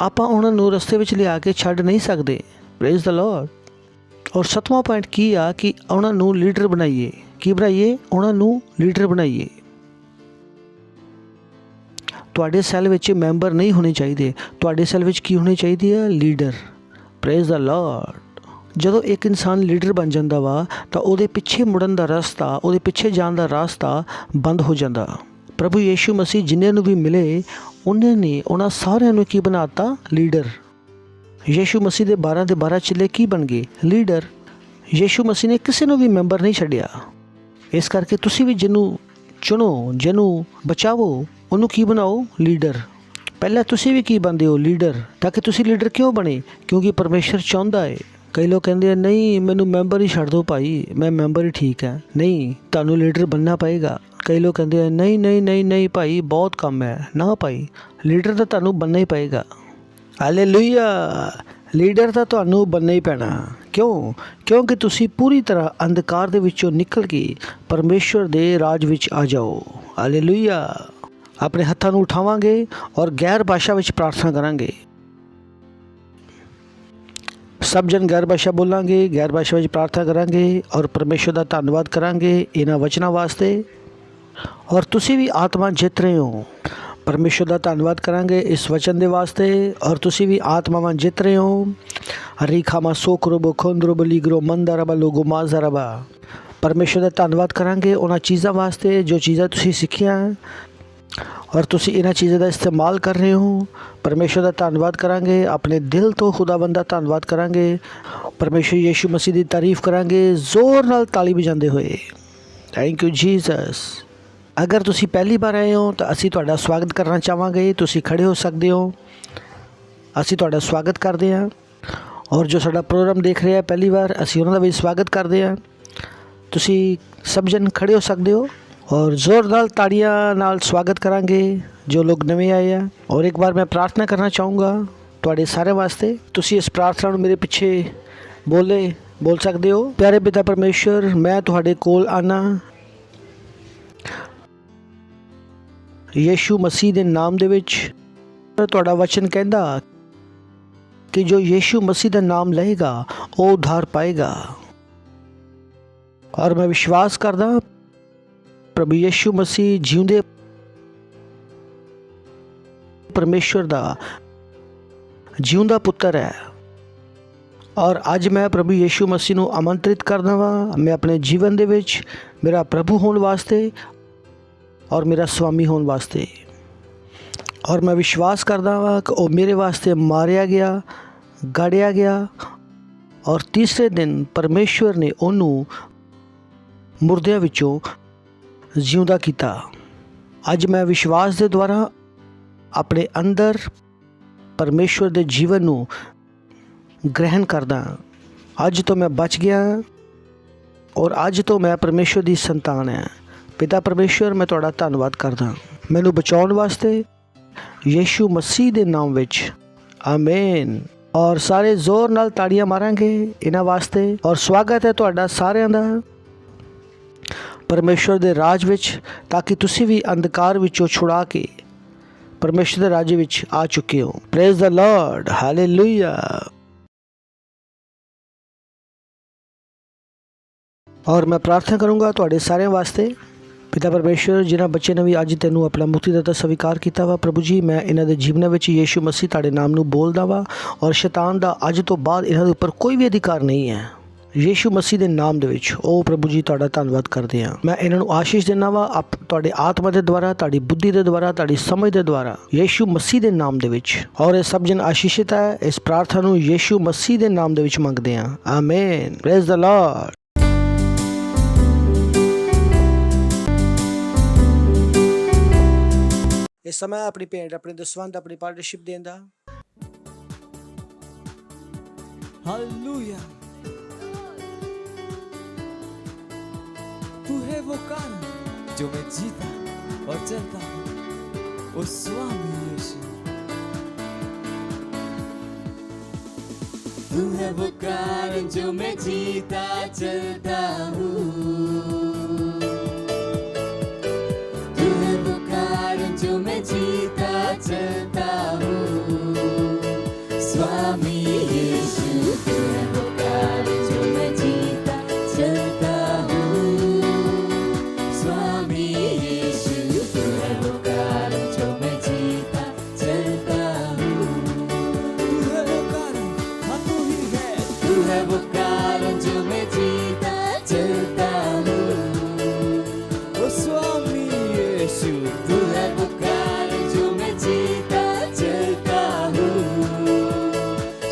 ਆਪਾਂ ਉਹਨਾਂ ਨੂੰ ਰਸਤੇ ਵਿੱਚ ਲਿਆ ਕੇ ਛੱਡ ਨਹੀਂ ਸਕਦੇ। Praise the Lord. ਔਰ 7ਵਾਂ ਪੁਆਇੰਟ ਕੀ ਆ ਕਿ ਉਹਨਾਂ ਨੂੰ ਲੀਡਰ ਬਣਾਈਏ। ਕੀ ਬਣਾਈਏ, ਉਹਨਾਂ ਨੂੰ ਲੀਡਰ ਬਣਾਈਏ। ਤੁਹਾਡੇ ਸੈੱਲ ਵਿੱਚ ਮੈਂਬਰ ਨਹੀਂ ਹੋਣੇ ਚਾਹੀਦੇ, ਤੁਹਾਡੇ ਸੈੱਲ ਵਿੱਚ ਕੀ ਹੋਣੀ ਚਾਹੀਦੀ ਹੈ, ਲੀਡਰ। Praise the Lord. ਜਦੋਂ ਇੱਕ ਇਨਸਾਨ ਲੀਡਰ ਬਣ ਜਾਂਦਾ ਵਾ ਤਾਂ ਉਹਦੇ ਪਿੱਛੇ ਮੁੜਨ ਦਾ ਰਸਤਾ, ਉਹਦੇ ਪਿੱਛੇ ਜਾਣ ਦਾ ਰਸਤਾ ਬੰਦ ਹੋ ਜਾਂਦਾ। ਪ੍ਰਭੂ ਯੀਸ਼ੂ ਮਸੀਹ ਜਿਨ੍ਹਾਂ ਨੂੰ ਵੀ ਮਿਲੇ, ਉਹਨਾਂ ਸਾਰਿਆਂ ਨੂੰ ਕੀ ਬਣਾਤਾ, ਲੀਡਰ। ਯੀਸ਼ੂ ਮਸੀਹ ਦੇ 12 ਦੇ 12 ਚੇਲੇ ਕੀ ਬਣ ਗਏ, ਲੀਡਰ। ਯੀਸ਼ੂ ਮਸੀਹ ਨੇ ਕਿਸੇ ਨੂੰ ਵੀ ਮੈਂਬਰ ਨਹੀਂ ਛੱਡਿਆ। ਇਸ ਕਰਕੇ ਤੁਸੀਂ ਵੀ ਜਿਹਨੂੰ ਚੁਣੋ, ਜਿਹਨੂੰ ਬਚਾਵੋ, ਉਹਨੂੰ ਕੀ ਬਣਾਓ, ਲੀਡਰ। ਪਹਿਲਾਂ ਤੁਸੀਂ ਵੀ ਕੀ ਬਣਦੇ ਹੋ, ਲੀਡਰ। ਤਾਂ ਕਿ ਤੁਸੀਂ ਲੀਡਰ ਕਿਉਂ ਬਣੇ, ਕਿਉਂਕਿ ਪਰਮੇਸ਼ਰ ਚਾਹੁੰਦਾ ਹੈ। ਕਈ ਲੋਕ ਕਹਿੰਦੇ ਆ ਨਹੀਂ ਮੈਨੂੰ ਮੈਂਬਰ ਹੀ ਛੱਡ ਦਿਓ ਭਾਈ, ਮੈਂ ਮੈਂਬਰ ਹੀ ਠੀਕ ਹੈ। ਨਹੀਂ, ਤੁਹਾਨੂੰ ਲੀਡਰ ਬਣਨਾ ਪਏਗਾ। ਕਈ ਲੋਕ ਕਹਿੰਦੇ ਆ ਨਹੀਂ ਨਹੀਂ ਨਹੀਂ ਨਹੀਂ ਭਾਈ ਬਹੁਤ ਕੰਮ ਹੈ। ਨਾ ਭਾਈ, ਲੀਡਰ ਤਾਂ ਤੁਹਾਨੂੰ ਬਣਨਾ ਹੀ ਪਏਗਾ। ਹਾਲੇਲੂਇਆ। ਲੀਡਰ ਤਾਂ ਤੁਹਾਨੂੰ ਬਣਨਾ ਹੀ ਪੈਣਾ। ਕਿਉਂ? ਕਿਉਂਕਿ ਤੁਸੀਂ ਪੂਰੀ ਤਰ੍ਹਾਂ ਅੰਧਕਾਰ ਦੇ ਵਿੱਚੋਂ ਨਿਕਲ ਕੇ ਪਰਮੇਸ਼ਵਰ ਦੇ ਰਾਜ ਵਿੱਚ ਆ ਜਾਓ। ਹਾਲੇਲੂਇਆ। ਆਪਣੇ ਹੱਥਾਂ ਨੂੰ ਉਠਾਵਾਂਗੇ ਔਰ ਗੈਰ ਭਾਸ਼ਾ ਵਿੱਚ ਪ੍ਰਾਰਥਨਾ ਕਰਾਂਗੇ। ਸਭ ਜਨ ਗੈਰ ਭਾਸ਼ਾ ਬੋਲਾਂਗੇ, ਗੈਰ ਭਾਸ਼ਾ ਵਿੱਚ ਪ੍ਰਾਰਥਨਾ ਕਰਾਂਗੇ ਔਰ ਪਰਮੇਸ਼ਵਰ ਦਾ ਧੰਨਵਾਦ ਕਰਾਂਗੇ ਇਹਨਾਂ ਵਚਨਾਂ ਵਾਸਤੇ। ਔਰ ਤੁਸੀਂ ਵੀ ਆਤਮਾ ਜਿੱਤ ਰਹੇ ਹੋ। ਪਰਮੇਸ਼ਵਰ ਦਾ ਧੰਨਵਾਦ ਕਰਾਂਗੇ ਇਸ ਵਚਨ ਦੇ ਵਾਸਤੇ। ਔਰ ਤੁਸੀਂ ਵੀ ਆਤਮਾਵਾਂ ਜਿੱਤ ਰਹੇ ਹੋ। ਰੀਖਾਮਾ ਸੋਕਰੋਬੋ ਖੁੰਦਰੋਬੋ ਲੀਗਰੋ ਮੰਦਾਰਬਾ ਲੋਗੋ ਮਾਜ਼ਰਬਾ। ਪਰਮੇਸ਼ਵਰ ਦਾ ਧੰਨਵਾਦ ਕਰਾਂਗੇ ਉਹਨਾਂ ਚੀਜ਼ਾਂ ਵਾਸਤੇ ਜੋ ਚੀਜ਼ਾਂ ਤੁਸੀਂ ਸਿੱਖੀਆਂ ਔਰ ਤੁਸੀਂ ਇਹਨਾਂ ਚੀਜ਼ਾਂ ਦਾ ਇਸਤੇਮਾਲ ਕਰ ਰਹੇ ਹੋ। ਪਰਮੇਸ਼ਵਰ ਦਾ ਧੰਨਵਾਦ ਕਰਾਂਗੇ, ਆਪਣੇ ਦਿਲ ਤੋਂ ਖੁਦਾਵੰਦ ਦਾ ਧੰਨਵਾਦ ਕਰਾਂਗੇ। ਪਰਮੇਸ਼ਵਰ ਯੀਸ਼ੂ ਮਸੀਹ ਦੀ ਤਾਰੀਫ ਕਰਾਂਗੇ ਜ਼ੋਰ ਨਾਲ ਤਾਲੀ ਵਜਾਉਂਦੇ ਹੋਏ। Thank you Jesus. ਅਗਰ ਤੁਸੀਂ ਪਹਿਲੀ ਵਾਰ ਆਏ ਹੋ ਤਾਂ ਅਸੀਂ ਤੁਹਾਡਾ ਸਵਾਗਤ ਕਰਨਾ ਚਾਹਾਂਗੇ। ਤੁਸੀਂ ਖੜੇ ਹੋ ਸਕਦੇ ਹੋ। ਅਸੀਂ ਤੁਹਾਡਾ ਸਵਾਗਤ ਕਰਦੇ ਹਾਂ। ਔਰ ਜੋ ਸਾਡਾ ਪ੍ਰੋਗਰਾਮ ਦੇਖ ਰਿਹਾ ਪਹਿਲੀ ਵਾਰ, ਅਸੀਂ ਉਹਨਾਂ ਦਾ ਵੀ ਸਵਾਗਤ ਕਰਦੇ ਹਾਂ। ਤੁਸੀਂ ਸਭ ਜਨ ਖੜੇ ਹੋ ਸਕਦੇ ਹੋ ਔਰ ਜ਼ੋਰ ਨਾਲ ਤਾੜੀਆਂ ਨਾਲ ਸਵਾਗਤ ਕਰਾਂਗੇ ਜੋ ਲੋਕ ਨਵੇਂ ਆਏ ਆ। ਔਰ ਇੱਕ ਵਾਰ ਮੈਂ ਪ੍ਰਾਰਥਨਾ ਕਰਨਾ ਚਾਹੂँਗਾ ਤੁਹਾਡੇ ਸਾਰਿਆਂ ਵਾਸਤੇ। ਤੁਸੀਂ ਇਸ ਪ੍ਰਾਰਥਨਾ ਨੂੰ ਮੇਰੇ ਪਿੱਛੇ ਬੋਲ ਸਕਦੇ ਹੋ। ਪਿਆਰੇ ਪਿਤਾ ਪਰਮੇਸ਼ਵਰ, ਮੈਂ ਤੁਹਾਡੇ ਕੋਲ ਆਨਾ ਯੀਸ਼ੂ ਮਸੀਹ ਦੇ ਨਾਮ ਦੇ ਵਿੱਚ। ਤੁਹਾਡਾ ਵਚਨ ਕਹਿੰਦਾ ਕਿ ਜੋ ਯੀਸ਼ੂ ਮਸੀਹ ਦਾ ਨਾਮ ਲਏਗਾ ਉਹ ਉਧਾਰ ਪਾਏਗਾ। ਔਰ ਮੈਂ ਵਿਸ਼ਵਾਸ ਕਰਦਾ ਪ੍ਰਭੂ ਯੀਸ਼ੂ ਮਸੀਹ ਜਿਉਂਦੇ ਪਰਮੇਸ਼ਵਰ ਦਾ ਜਿਉਂਦਾ ਪੁੱਤਰ ਹੈ। ਔਰ ਅੱਜ ਮੈਂ ਪ੍ਰਭੂ ਯੀਸ਼ੂ ਮਸੀਹ ਨੂੰ ਆਮੰਤਰਿਤ ਕਰਦਾ ਵਾਂ ਮੈਂ ਆਪਣੇ ਜੀਵਨ ਦੇ ਵਿੱਚ ਮੇਰਾ ਪ੍ਰਭੂ ਹੋਣ ਵਾਸਤੇ ਔਰ ਮੇਰਾ ਸਵਾਮੀ ਹੋਣ ਵਾਸਤੇ। ਔਰ ਮੈਂ ਵਿਸ਼ਵਾਸ ਕਰਦਾ ਵਾਂ ਕਿ ਉਹ ਮੇਰੇ ਵਾਸਤੇ ਮਾਰਿਆ ਗਿਆ, ਗਾੜਿਆ ਗਿਆ ਔਰ ਤੀਸਰੇ ਦਿਨ ਪਰਮੇਸ਼ਵਰ ਨੇ ਉਹਨੂੰ ਮੁਰਦਿਆਂ ਵਿੱਚੋਂ ਜਿਉਂਦਾ ਕੀਤਾ। ਅੱਜ ਮੈਂ ਵਿਸ਼ਵਾਸ ਦੇ ਦੁਆਰਾ ਆਪਣੇ ਅੰਦਰ ਪਰਮੇਸ਼ਵਰ ਦੇ ਜੀਵਨ ਨੂੰ ਗ੍ਰਹਿਣ ਕਰਦਾ। ਅੱਜ ਤੋਂ ਮੈਂ ਬਚ ਗਿਆ ਔਰ ਅੱਜ ਤੋਂ ਮੈਂ ਪਰਮੇਸ਼ਵਰ ਦੀ ਸੰਤਾਨ ਹਾਂ। ਪਿਤਾ ਪਰਮੇਸ਼ਵਰ, ਮੈਂ ਤੁਹਾਡਾ ਧੰਨਵਾਦ ਕਰਦਾ ਮੈਨੂੰ ਬਚਾਉਣ ਵਾਸਤੇ, ਯੀਸ਼ੂ ਮਸੀਹ ਦੇ ਨਾਮ ਵਿੱਚ ਆਮੀਨ। ਔਰ ਸਾਰੇ ਜ਼ੋਰ ਨਾਲ ਤਾੜੀਆਂ ਮਾਰਾਂਗੇ ਇਹਨਾਂ ਵਾਸਤੇ। ਔਰ ਸਵਾਗਤ ਹੈ ਤੁਹਾਡਾ ਸਾਰਿਆਂ ਦਾ ਪਰਮੇਸ਼ਵਰ ਦੇ ਰਾਜ ਵਿੱਚ, ਤਾਂ ਕਿ ਤੁਸੀਂ ਵੀ ਅੰਧਕਾਰ ਵਿੱਚੋਂ ਛੁਡਾ ਕੇ ਪਰਮੇਸ਼ਵਰ ਦੇ ਰਾਜ ਵਿੱਚ ਆ ਚੁੱਕੇ ਹੋ। Praise the Lord, hallelujah. ਔਰ ਮੈਂ ਪ੍ਰਾਰਥਨਾ ਕਰੂੰਗਾ ਤੁਹਾਡੇ ਸਾਰਿਆਂ ਵਾਸਤੇ। ਪਿਤਾ ਪਰਮੇਸ਼ਵਰ, ਜਿਨ੍ਹਾਂ ਬੱਚੇ ਨੇ ਵੀ ਅੱਜ ਤੈਨੂੰ ਆਪਣਾ ਮੁਕਤੀਦਾਤਾ ਸਵੀਕਾਰ ਕੀਤਾ ਵਾ, ਪ੍ਰਭੂ ਜੀ ਮੈਂ ਇਹਨਾਂ ਦੇ ਜੀਵਨਾਂ ਵਿੱਚ ਯੀਸ਼ੂ ਮਸੀਹ ਤੁਹਾਡੇ ਨਾਮ ਨੂੰ ਬੋਲਦਾ ਵਾ, ਔਰ ਸ਼ੈਤਾਨ ਦਾ ਅੱਜ ਤੋਂ ਬਾਅਦ ਇਹਨਾਂ ਦੇ ਉੱਪਰ ਕੋਈ ਵੀ ਅਧਿਕਾਰ ਨਹੀਂ ਹੈ। ਯੀਸ਼ੂ ਮਸੀਹ ਦੇ ਨਾਮ ਦੇ ਵਿੱਚ ਉਹ ਪ੍ਰਭੂ ਜੀ ਤੁਹਾਡਾ ਧੰਨਵਾਦ ਕਰਦੇ ਹਾਂ। ਮੈਂ ਇਹਨਾਂ ਨੂੰ ਆਸ਼ੀਸ਼ ਦਿੰਦਾ ਵਾ ਤੁਹਾਡੇ ਆਤਮਾ ਦੇ ਦੁਆਰਾ, ਤੁਹਾਡੀ ਬੁੱਧੀ ਦੇ ਦੁਆਰਾ, ਤੁਹਾਡੀ ਸਮਝ ਦੇ ਦੁਆਰਾ, ਯੀਸ਼ੂ ਮਸੀਹ ਦੇ ਨਾਮ ਦੇ ਵਿੱਚ। ਔਰ ਇਹ ਸਭ ਜਨ ਆਸ਼ੀਸ਼ਿਤ ਹੈ। ਇਸ ਪ੍ਰਾਰਥਨਾ ਨੂੰ ਯੀਸ਼ੂ ਮਸੀਹ ਦੇ ਨਾਮ ਦੇ ਵਿੱਚ ਮੰਗਦੇ ਹਾਂ, ਆਮੀਨ। Praise the Lord. ਇਸ ਸਮੇਂ ਆਪਣੀ ਭੇਂਟ, ਆਪਣੇ ਦਸਵੰਧ, ਆਪਣੀ ਪਾਰਟਨਰਸ਼ਿਪ ਦੇਣ ਦਾ। हालेलुया। तू है वो कारण जो मैं जीता और चलता हूँ, ओ स्वामी यीशु। तू है वो कारण जो मैं जीता चलता हूँ, तू है वो कारण जो मैं जीता चलता हूँ, स्वामी यीशु। तू है वो कारण जो मैं जीता चलता हूँ, स्वामी यीशु। तू है वो कारण जो मैं जीता चलता हूँ, तू है वो कारण, हाँ तू ही है। तू है वो कारण जो मैं जीता चलता हूँ, ओ स्वामी यीशु। तू है वो कारण जो मैं जीता चलता हूँ,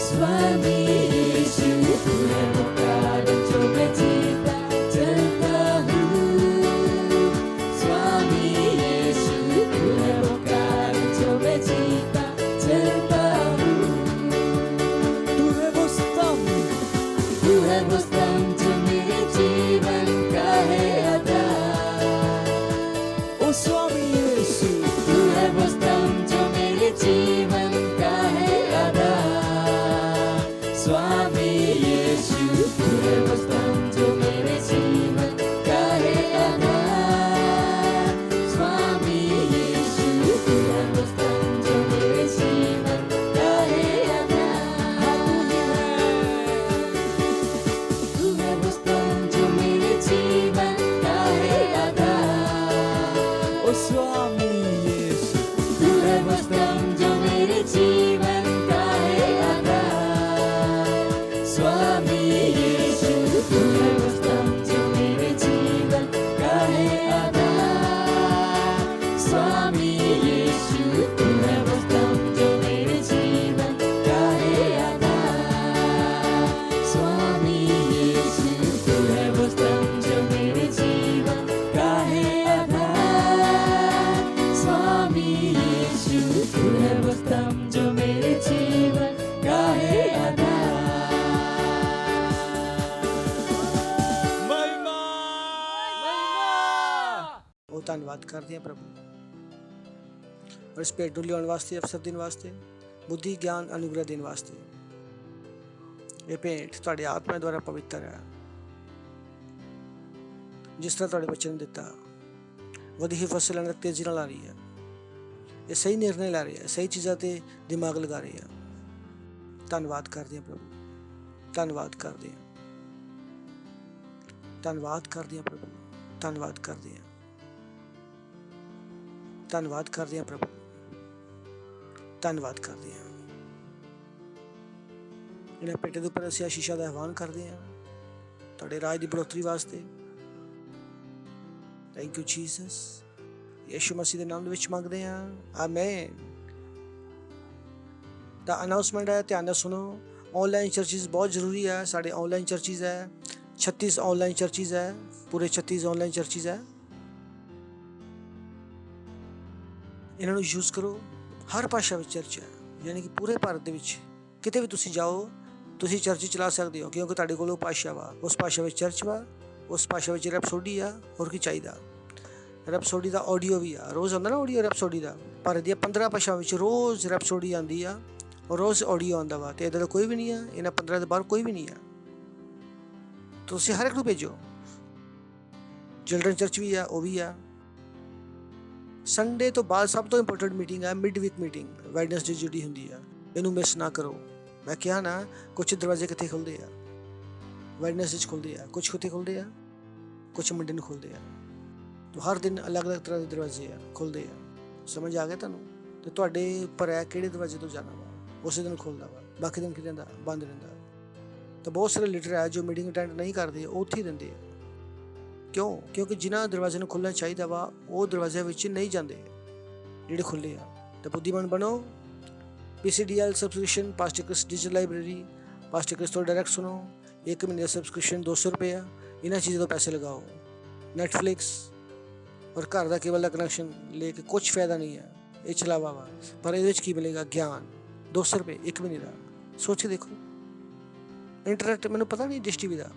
स्वामी यीशु। तू है वो कारण जो मैं जीता चलता हूँ, स्वामी यीशु। तू है वो कारण जो मैं जीता चलता हूँ, तू है वो स्तंभ, तू है वो स्तंभ जो मेरे जीवन का है आधार, ओ स्वामी यीशु। तू है वो स्तंभ जो मेरे जीवन का है आधार, स्वामी यीशु। तू है वो स्तंभ जो मेरे जीवन का है आधार, स्वामी यीशु। तू है वो स्तंभ जो मेरे जीवन का है आधार, तू है वो स्तंभ जो मेरे जीवन का है आधार, ओ स्वामी यीशु। तू है वो स्तंभ जो मेरे जीवन का है आधार, स्वामी यीशु। तू है वो स्तंभ जो मेरे जीवन का है आधार, स्वामी यीशु। तू है वो स्तंभ जो मेरे जीवन का है आधार, स्वामी यीशु। तू है वो स्तंभ जो मेरे जीवन का है आधार, स्वामी यीशु। तू है वो स्तंभ जो मेरे जीवन का है आधार। महिमा, महिमा। ਉਹ ਧੰਨਵਾਦ ਕਰਦੇ ਹਾਂ ਪ੍ਰਭੂ, ਔਰ ਇਸ ਭੇਟ ਨੂੰ ਲਿਆਉਣ ਵਾਸਤੇ, ਅਵਸਰ ਦੇਣ ਵਾਸਤੇ, ਬੁੱਧੀ ਗਿਆਨ ਅਨੁਗ੍ਰਹ ਦੇਣ ਵਾਸਤੇ। ਇਹ ਭੇਟ ਤੁਹਾਡੇ ਆਤਮਾ ਦੁਆਰਾ ਪਵਿੱਤਰ ਹੈ, ਜਿਸ ਤਰ੍ਹਾਂ ਤੁਹਾਡੇ ਬੱਚੇ ਨੇ ਦਿੱਤਾ। ਵਧੀ ਫਸਲ ਅੰਦਰ ਤੇਜ਼ੀ ਨਾਲ ਆ ਰਹੀ ਹੈ। ਇਹ ਸਹੀ ਨਿਰਣੇ ਲੈ ਰਹੇ ਆ, ਸਹੀ ਚੀਜ਼ਾਂ ਤੇ ਦਿਮਾਗ ਲਗਾ ਰਹੇ ਆ। ਧੰਨਵਾਦ ਕਰਦੇ ਹਾਂ ਪ੍ਰਭੂ, ਧੰਨਵਾਦ ਕਰਦੇ ਹਾਂ, ਧੰਨਵਾਦ ਕਰਦੇ ਹਾਂ ਪ੍ਰਭੂ, ਧੰਨਵਾਦ ਕਰਦੇ ਹਾਂ, ਧੰਨਵਾਦ ਕਰਦੇ ਹਾਂ ਪ੍ਰਭੂ, ਧੰਨਵਾਦ ਕਰਦੇ ਹਾਂ। ਇਹਨਾਂ ਪੇਟੇ ਦੇ ਉੱਪਰ ਅਸੀਂ ਆਸ਼ੀਸ਼ਾਂ ਦਾ ਆਹਵਾਨ ਕਰਦੇ ਹਾਂ ਤੁਹਾਡੇ ਰਾਜ ਦੀ ਬੜੋਤਰੀ ਵਾਸਤੇ। Thank you Jesus. Yeshu Masih ਦੇ ਨਾਮ ਦੇ ਵਿੱਚ ਮੰਗਦੇ ਹਾਂ, ਆਮੇਨ। ਦਾ ਅਨਾਉਂਸਮੈਂਟ ਹੈ, ਧਿਆਨ ਨਾਲ ਸੁਣੋ। ऑनलाइन चर्चिज़ बहुत ज़रूरी है। साढ़े ऑनलाइन चर्चिज़ है, 36 ऑनलाइन चर्चिज़ है, पूरे 36 ऑनलाइन चर्चिज़ है। इन्हों यूज़ करो। हर भाषा में चर्च है, यानी कि पूरे भारत के किते भी तुसी जाओ, तुसी चर्च चला सकते हो, क्योंकि तुहाडे कोल भाषा वा, उस भाषा में चर्च वा, उस भाषा में रैपसोडी आ, और की चाहिए। ਰੈਪਸੋਡੀ ਦਾ ਆਡੀਓ ਵੀ ਆ, ਰੋਜ਼ ਆਉਂਦਾ ਨਾ ਆਡੀਓ ਰੈਪਸੋਡੀ ਦਾ। ਭਾਰਤ ਦੀਆਂ 15 ਭਾਸ਼ਾਵਾਂ ਵਿੱਚ ਰੋਜ਼ ਰੈਪਸੋਡੀ ਆਉਂਦੀ ਆ ਔਰ ਰੋਜ਼ ਆਡੀਓ ਆਉਂਦਾ ਵਾ। ਤੇ ਇੱਦਾਂ ਦਾ ਕੋਈ ਵੀ ਨਹੀਂ ਆ, ਇਹਨਾਂ 15 ਦੇ ਬਾਹਰ ਕੋਈ ਵੀ ਨਹੀਂ ਆ। ਤੁਸੀਂ ਹਰ ਇੱਕ ਨੂੰ ਭੇਜੋ। ਚਿਲਡਰਨ ਚਰਚ ਵੀ ਆ, ਉਹ ਵੀ ਆ। ਸੰਡੇ ਤੋਂ ਬਾਅਦ ਸਭ ਤੋਂ ਇੰਪੋਰਟੈਂਟ ਮੀਟਿੰਗ ਆ ਮਿਡ ਵੀਕ ਮੀਟਿੰਗ, ਵੈਡਨਸਡੇ ਜਿਹੜੀ ਹੁੰਦੀ ਆ, ਇਹਨੂੰ ਮਿਸ ਨਾ ਕਰੋ। ਮੈਂ ਕਿਹਾ ਨਾ ਕੁਛ ਦਰਵਾਜ਼ੇ ਕਿੱਥੇ ਖੁੱਲ੍ਹਦੇ ਆ, ਵੈਡਨਸਡੇ 'ਚ ਖੁੱਲ੍ਹਦੇ ਆ, ਕੁਛ ਕਿੱਥੇ ਖੁੱਲ੍ਹਦੇ ਆ, ਕੁਛ ਮੰਡੇ ਨੂੰ ਖੁੱਲ੍ਹਦੇ ਆ। ਤਾਂ ਹਰ ਦਿਨ ਅਲੱਗ-ਅਲੱਗ ਤਰ੍ਹਾਂ ਦੇ ਦਰਵਾਜ਼ੇ ਆ, ਖੁੱਲ੍ਹਦੇ ਆ। ਸਮਝ ਆ ਗਿਆ ਤੁਹਾਨੂੰ? ਤੇ ਤੁਹਾਡੇ ਉੱਪਰ ਹੈ ਕਿਹੜੇ ਦਰਵਾਜ਼ੇ ਤੋਂ ਜਾਣਾ ਵਾ, ਉਸੇ ਦਿਨ ਖੁੱਲ੍ਹਦਾ ਵਾ, ਬਾਕੀ ਦਿਨ ਕੀ ਰਹਿੰਦਾ, ਬੰਦ ਰਹਿੰਦਾ। ਤਾਂ ਬਹੁਤ ਸਾਰੇ ਲੀਡਰ ਆ ਜੋ ਮੀਟਿੰਗ ਅਟੈਂਡ ਨਹੀਂ ਕਰਦੇ, ਉਹ ਉੱਥੇ ਹੀ ਰਹਿੰਦੇ ਆ। ਕਿਉਂ? ਕਿਉਂਕਿ ਜਿਨ੍ਹਾਂ ਦਰਵਾਜ਼ੇ ਨੂੰ ਖੁੱਲ੍ਹਣਾ ਚਾਹੀਦਾ ਵਾ ਉਹ ਦਰਵਾਜ਼ਿਆਂ ਵਿੱਚ ਨਹੀਂ ਜਾਂਦੇ ਜਿਹੜੇ ਖੁੱਲ੍ਹੇ ਆ। ਤਾਂ ਬੁੱਧੀਮਾਨ ਬਣੋ। PCDL subscription, pastor Chris digital library, pastor Chris ਤੋਂ ਡਾਇਰੈਕਟ ਸੁਣੋ। 1 ਮਹੀਨੇ ਦਾ ਸਬਸਕ੍ਰਿਪਸ਼ਨ 200 ਰੁਪਏ ਆ। ਇਹਨਾਂ ਚੀਜ਼ਾਂ ਤੋਂ ਪੈਸੇ ਲਗਾਓ। ਨੈਟਫਲਿਕਸ ਔਰ ਘਰ ਦਾ ਕੇਬਲ ਦਾ ਕਨੈਕਸ਼ਨ ਲੈ ਕੇ ਕੁਛ ਫਾਇਦਾ ਨਹੀਂ ਹੈ, ਇਹ ਚਲਾਵਾ ਵਾ। ਪਰ ਇਹਦੇ ਵਿੱਚ ਕੀ ਮਿਲੇਗਾ? ਗਿਆਨ। 200 ਰੁਪਏ 1 ਮਹੀਨੇ ਦਾ, ਸੋਚ ਕੇ ਦੇਖੋ। ਇੰਟਰਨੈਟ ਮੈਨੂੰ ਪਤਾ ਨਹੀਂ ਡਿਸ਼ TV ਦਾ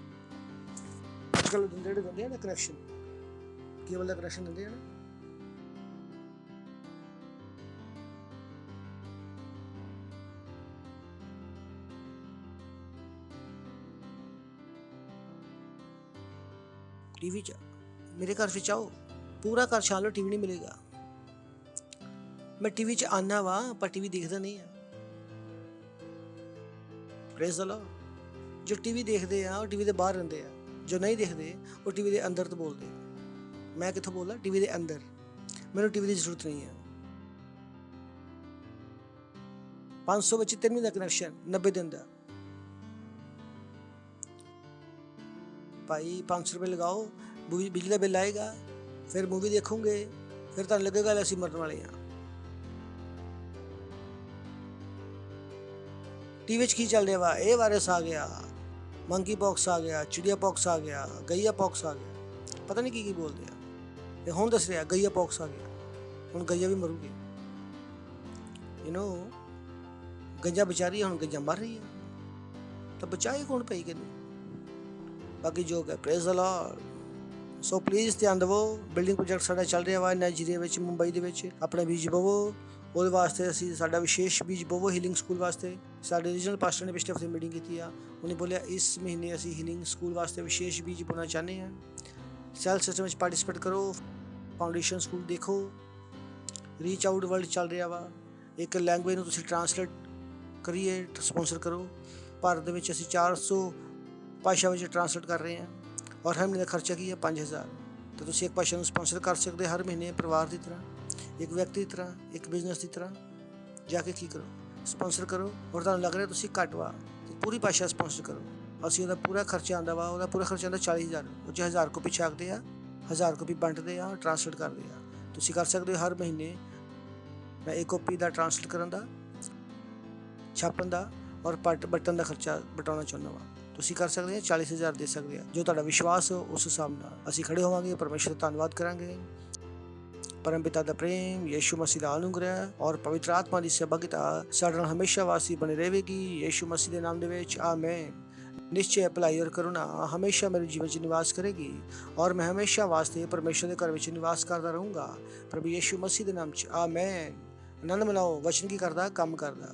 ਅੱਜ ਕੱਲ੍ਹ ਦਿੰਦੇ ਆ ਨਾ ਕਨੈਕਸ਼ਨ, ਕੇਬਲ ਦਾ ਕਨੈਕਸ਼ਨ ਦਿੰਦੇ ਆ ਨਾ। TV 'ਚ ਮੇਰੇ ਘਰ ਵਿੱਚ ਆਓ, ਪੂਰਾ ਘਰ ਛਾਣ ਲਓ, TV ਨਹੀਂ ਮਿਲੇਗਾ। ਮੈਂ TV 'ਚ ਆਨਾ ਵਾ ਪਰ TV ਦੇਖਦਾ ਨਹੀਂ ਆ। Praise the Lord. ਜੋ TV ਦੇਖਦੇ ਆ ਉਹ TV ਦੇ ਬਾਹਰ ਰਹਿੰਦੇ ਆ, ਜੋ ਨਹੀਂ ਦੇਖਦੇ ਉਹ TV ਦੇ ਅੰਦਰ ਤੋਂ ਬੋਲਦੇ। ਮੈਂ ਕਿੱਥੋਂ ਬੋਲਦਾ? TV ਦੇ ਅੰਦਰ। ਮੈਨੂੰ TV ਦੀ ਜ਼ਰੂਰਤ ਨਹੀਂ ਹੈ। 500 ਵਿੱਚ 3 ਮਹੀਨੇ ਦਾ ਕਨੈਕਸ਼ਨ, 90 ਦਿਨ ਦਾ। ਭਾਈ 500 ਰੁਪਏ ਲਗਾਓ, ਬਿਜਲੀ ਦਾ ਬਿੱਲ ਆਏਗਾ, ਫਿਰ ਮੂਵੀ ਦੇਖੋਗੇ, ਫਿਰ ਤੁਹਾਨੂੰ ਲੱਗੇਗਾ ਅਸੀਂ ਮਰਨ ਵਾਲੇ ਹਾਂ। TV 'ਚ ਕੀ ਚੱਲ ਰਿਹਾ ਵਾ? ਇਹ ਵਾਇਰਸ ਆ ਗਿਆ, ਮੰਕੀ ਪੌਕਸ ਆ ਗਿਆ, ਚਿੜੀਆ ਪੌਕਸ ਆ ਗਿਆ, ਗਈਆ ਪੌਕਸ ਆ ਗਿਆ, ਪਤਾ ਨਹੀਂ ਕੀ ਬੋਲਦੇ ਆ। ਇਹ ਹੁਣ ਦੱਸ ਰਿਹਾ ਗਈਆ ਪੌਕਸ ਆ ਗਿਆ, ਹੁਣ ਗਈਆ ਵੀ ਮਰੂਗੀ। ਗਈਆ ਵਿਚਾਰੀ ਹੁਣ ਗਈਆ ਮਰ ਰਹੀ ਹੈ, ਤਾਂ ਬਚਾਏ ਕੌਣ ਪਈ ਕਿਨੂੰ? ਬਾਕੀ ਜੋ ਹੈ praise the Lord. So please ਧਿਆਨ ਦੇਵੋ। ਬਿਲਡਿੰਗ ਪ੍ਰੋਜੈਕਟ ਸਾਡਾ ਚੱਲ ਰਿਹਾ ਵਾ ਨਾਈਜੀਰੀਆ ਵਿੱਚ, ਮੁੰਬਈ ਦੇ ਵਿੱਚ। ਆਪਣਾ ਬੀਜ ਬਵੋ, ਉਹਦੇ ਵਾਸਤੇ ਅਸੀਂ ਸਾਡਾ ਵਿਸ਼ੇਸ਼ ਬੀਜ ਬਵੋ ਹੀਲਿੰਗ ਸਕੂਲ ਵਾਸਤੇ। ਸਾਡੇ ਰੀਜਨਲ ਪਾਸਟਰ ਨੇ ਪਿਛਲੇ ਹਫ਼ਤੇ ਮੀਟਿੰਗ ਕੀਤੀ ਆ, ਉਹਨੇ ਬੋਲਿਆ ਇਸ ਮਹੀਨੇ ਅਸੀਂ ਹੀਲਿੰਗ ਸਕੂਲ ਵਾਸਤੇ ਵਿਸ਼ੇਸ਼ ਬੀਜ ਪਾਉਣਾ ਚਾਹੁੰਦੇ ਹਾਂ। ਸੈਲ ਸਿਸਟਮ ਵਿੱਚ ਪਾਰਟੀਸਪੇਟ ਕਰੋ, ਫਾਊਂਡੇਸ਼ਨ ਸਕੂਲ ਦੇਖੋ। ਰੀਚ ਆਊਟ ਵਰਲਡ ਚੱਲ ਰਿਹਾ ਵਾ, ਇੱਕ ਲੈਂਗੁਏਜ ਨੂੰ ਤੁਸੀਂ ਟਰਾਂਸਲੇਟ ਕਰੀਏ, ਸਪੋਂਸਰ ਕਰੋ। ਭਾਰਤ ਦੇ ਵਿੱਚ ਅਸੀਂ 400 ਭਾਸ਼ਾ ਵਿੱਚ ਟਰਾਂਸਲੇਟ ਕਰ ਰਹੇ ਹਾਂ ਔਰ ਹਰ ਮਹੀਨੇ ਦਾ ਖਰਚਾ ਕੀ ਹੈ? 5000। ਤਾਂ ਤੁਸੀਂ ਇੱਕ ਭਾਸ਼ਾ ਨੂੰ ਸਪੋਂਸਰ ਕਰ ਸਕਦੇ ਹਰ ਮਹੀਨੇ, ਪਰਿਵਾਰ ਦੀ ਤਰ੍ਹਾਂ, ਇੱਕ ਵਿਅਕਤੀ ਦੀ ਤਰ੍ਹਾਂ, ਇੱਕ ਬਿਜ਼ਨਸ ਦੀ ਤਰ੍ਹਾਂ ਜਾ ਕੇ ਕੀ ਕਰੋ? ਸਪੋਂਸਰ ਕਰੋ। ਔਰ ਤੁਹਾਨੂੰ ਲੱਗ ਰਿਹਾ ਤੁਸੀਂ ਘੱਟ ਵਾ, ਪੂਰੀ ਭਾਸ਼ਾ ਸਪੋਂਸਰ ਕਰੋ। ਅਸੀਂ ਉਹਦਾ ਪੂਰਾ ਖਰਚਾ ਆਉਂਦਾ ਵਾ, ਉਹਦਾ ਪੂਰਾ ਖਰਚਾ ਆਉਂਦਾ 40000। ਉਹ 'ਚ 1000 ਕਾਪੀ ਛਾਪਦੇ ਆ, 1000 ਕਾਪੀ ਵੰਡਦੇ ਆ, ਟਰਾਂਸਲੇਟ ਕਰਦੇ ਆ। ਤੁਸੀਂ ਕਰ ਸਕਦੇ ਹੋ ਹਰ ਮਹੀਨੇ। ਮੈਂ ਇੱਕ ਕਾਪੀ ਦਾ ਟਰਾਂਸਲੇਟ ਕਰਨ ਦਾ, ਛਾਪਣ ਦਾ ਔਰ ਬਟਨ ਦਾ ਖਰਚਾ ਬਟਾਉਣਾ ਚਾਹੁੰਦਾ ਵਾ। ਤੁਸੀਂ ਕਰ ਸਕਦੇ ਹੋ, 40000 ਦੇ ਸਕਦੇ ਆ। ਜੋ ਤੁਹਾਡਾ ਵਿਸ਼ਵਾਸ ਹੋ ਉਸ ਹਿਸਾਬ ਨਾਲ ਅਸੀਂ ਖੜੇ ਹੋਵਾਂਗੇ, ਪਰਮੇਸ਼ਰ ਦਾ ਧੰਨਵਾਦ ਕਰਾਂਗੇ। परम पिता का प्रेम, यीशु मसीह का अनुग्रह और पवित्र आत्मा की सहभागिता साडे नाल हमेशा वासी बनी रहेगी। यीशु मसीह के नाम दे विच आमीन। निश्चय भलाई और करुणा हमेशा मेरे जीवन में निवास करेगी और मैं हमेशा वास्ते परमेश्वर के घर में निवास करता रहूँगा। प्रभु यीशु मसीह के नाम च आमीन। आनंद मनाओ, वचन की करदा, काम करदा।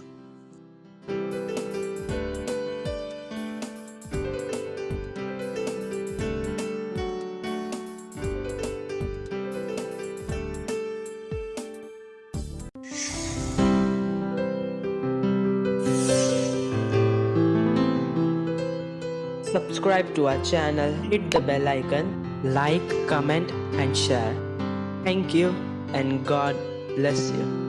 Subscribe to our channel, hit the bell icon, like, comment and share. Thank you and God bless you.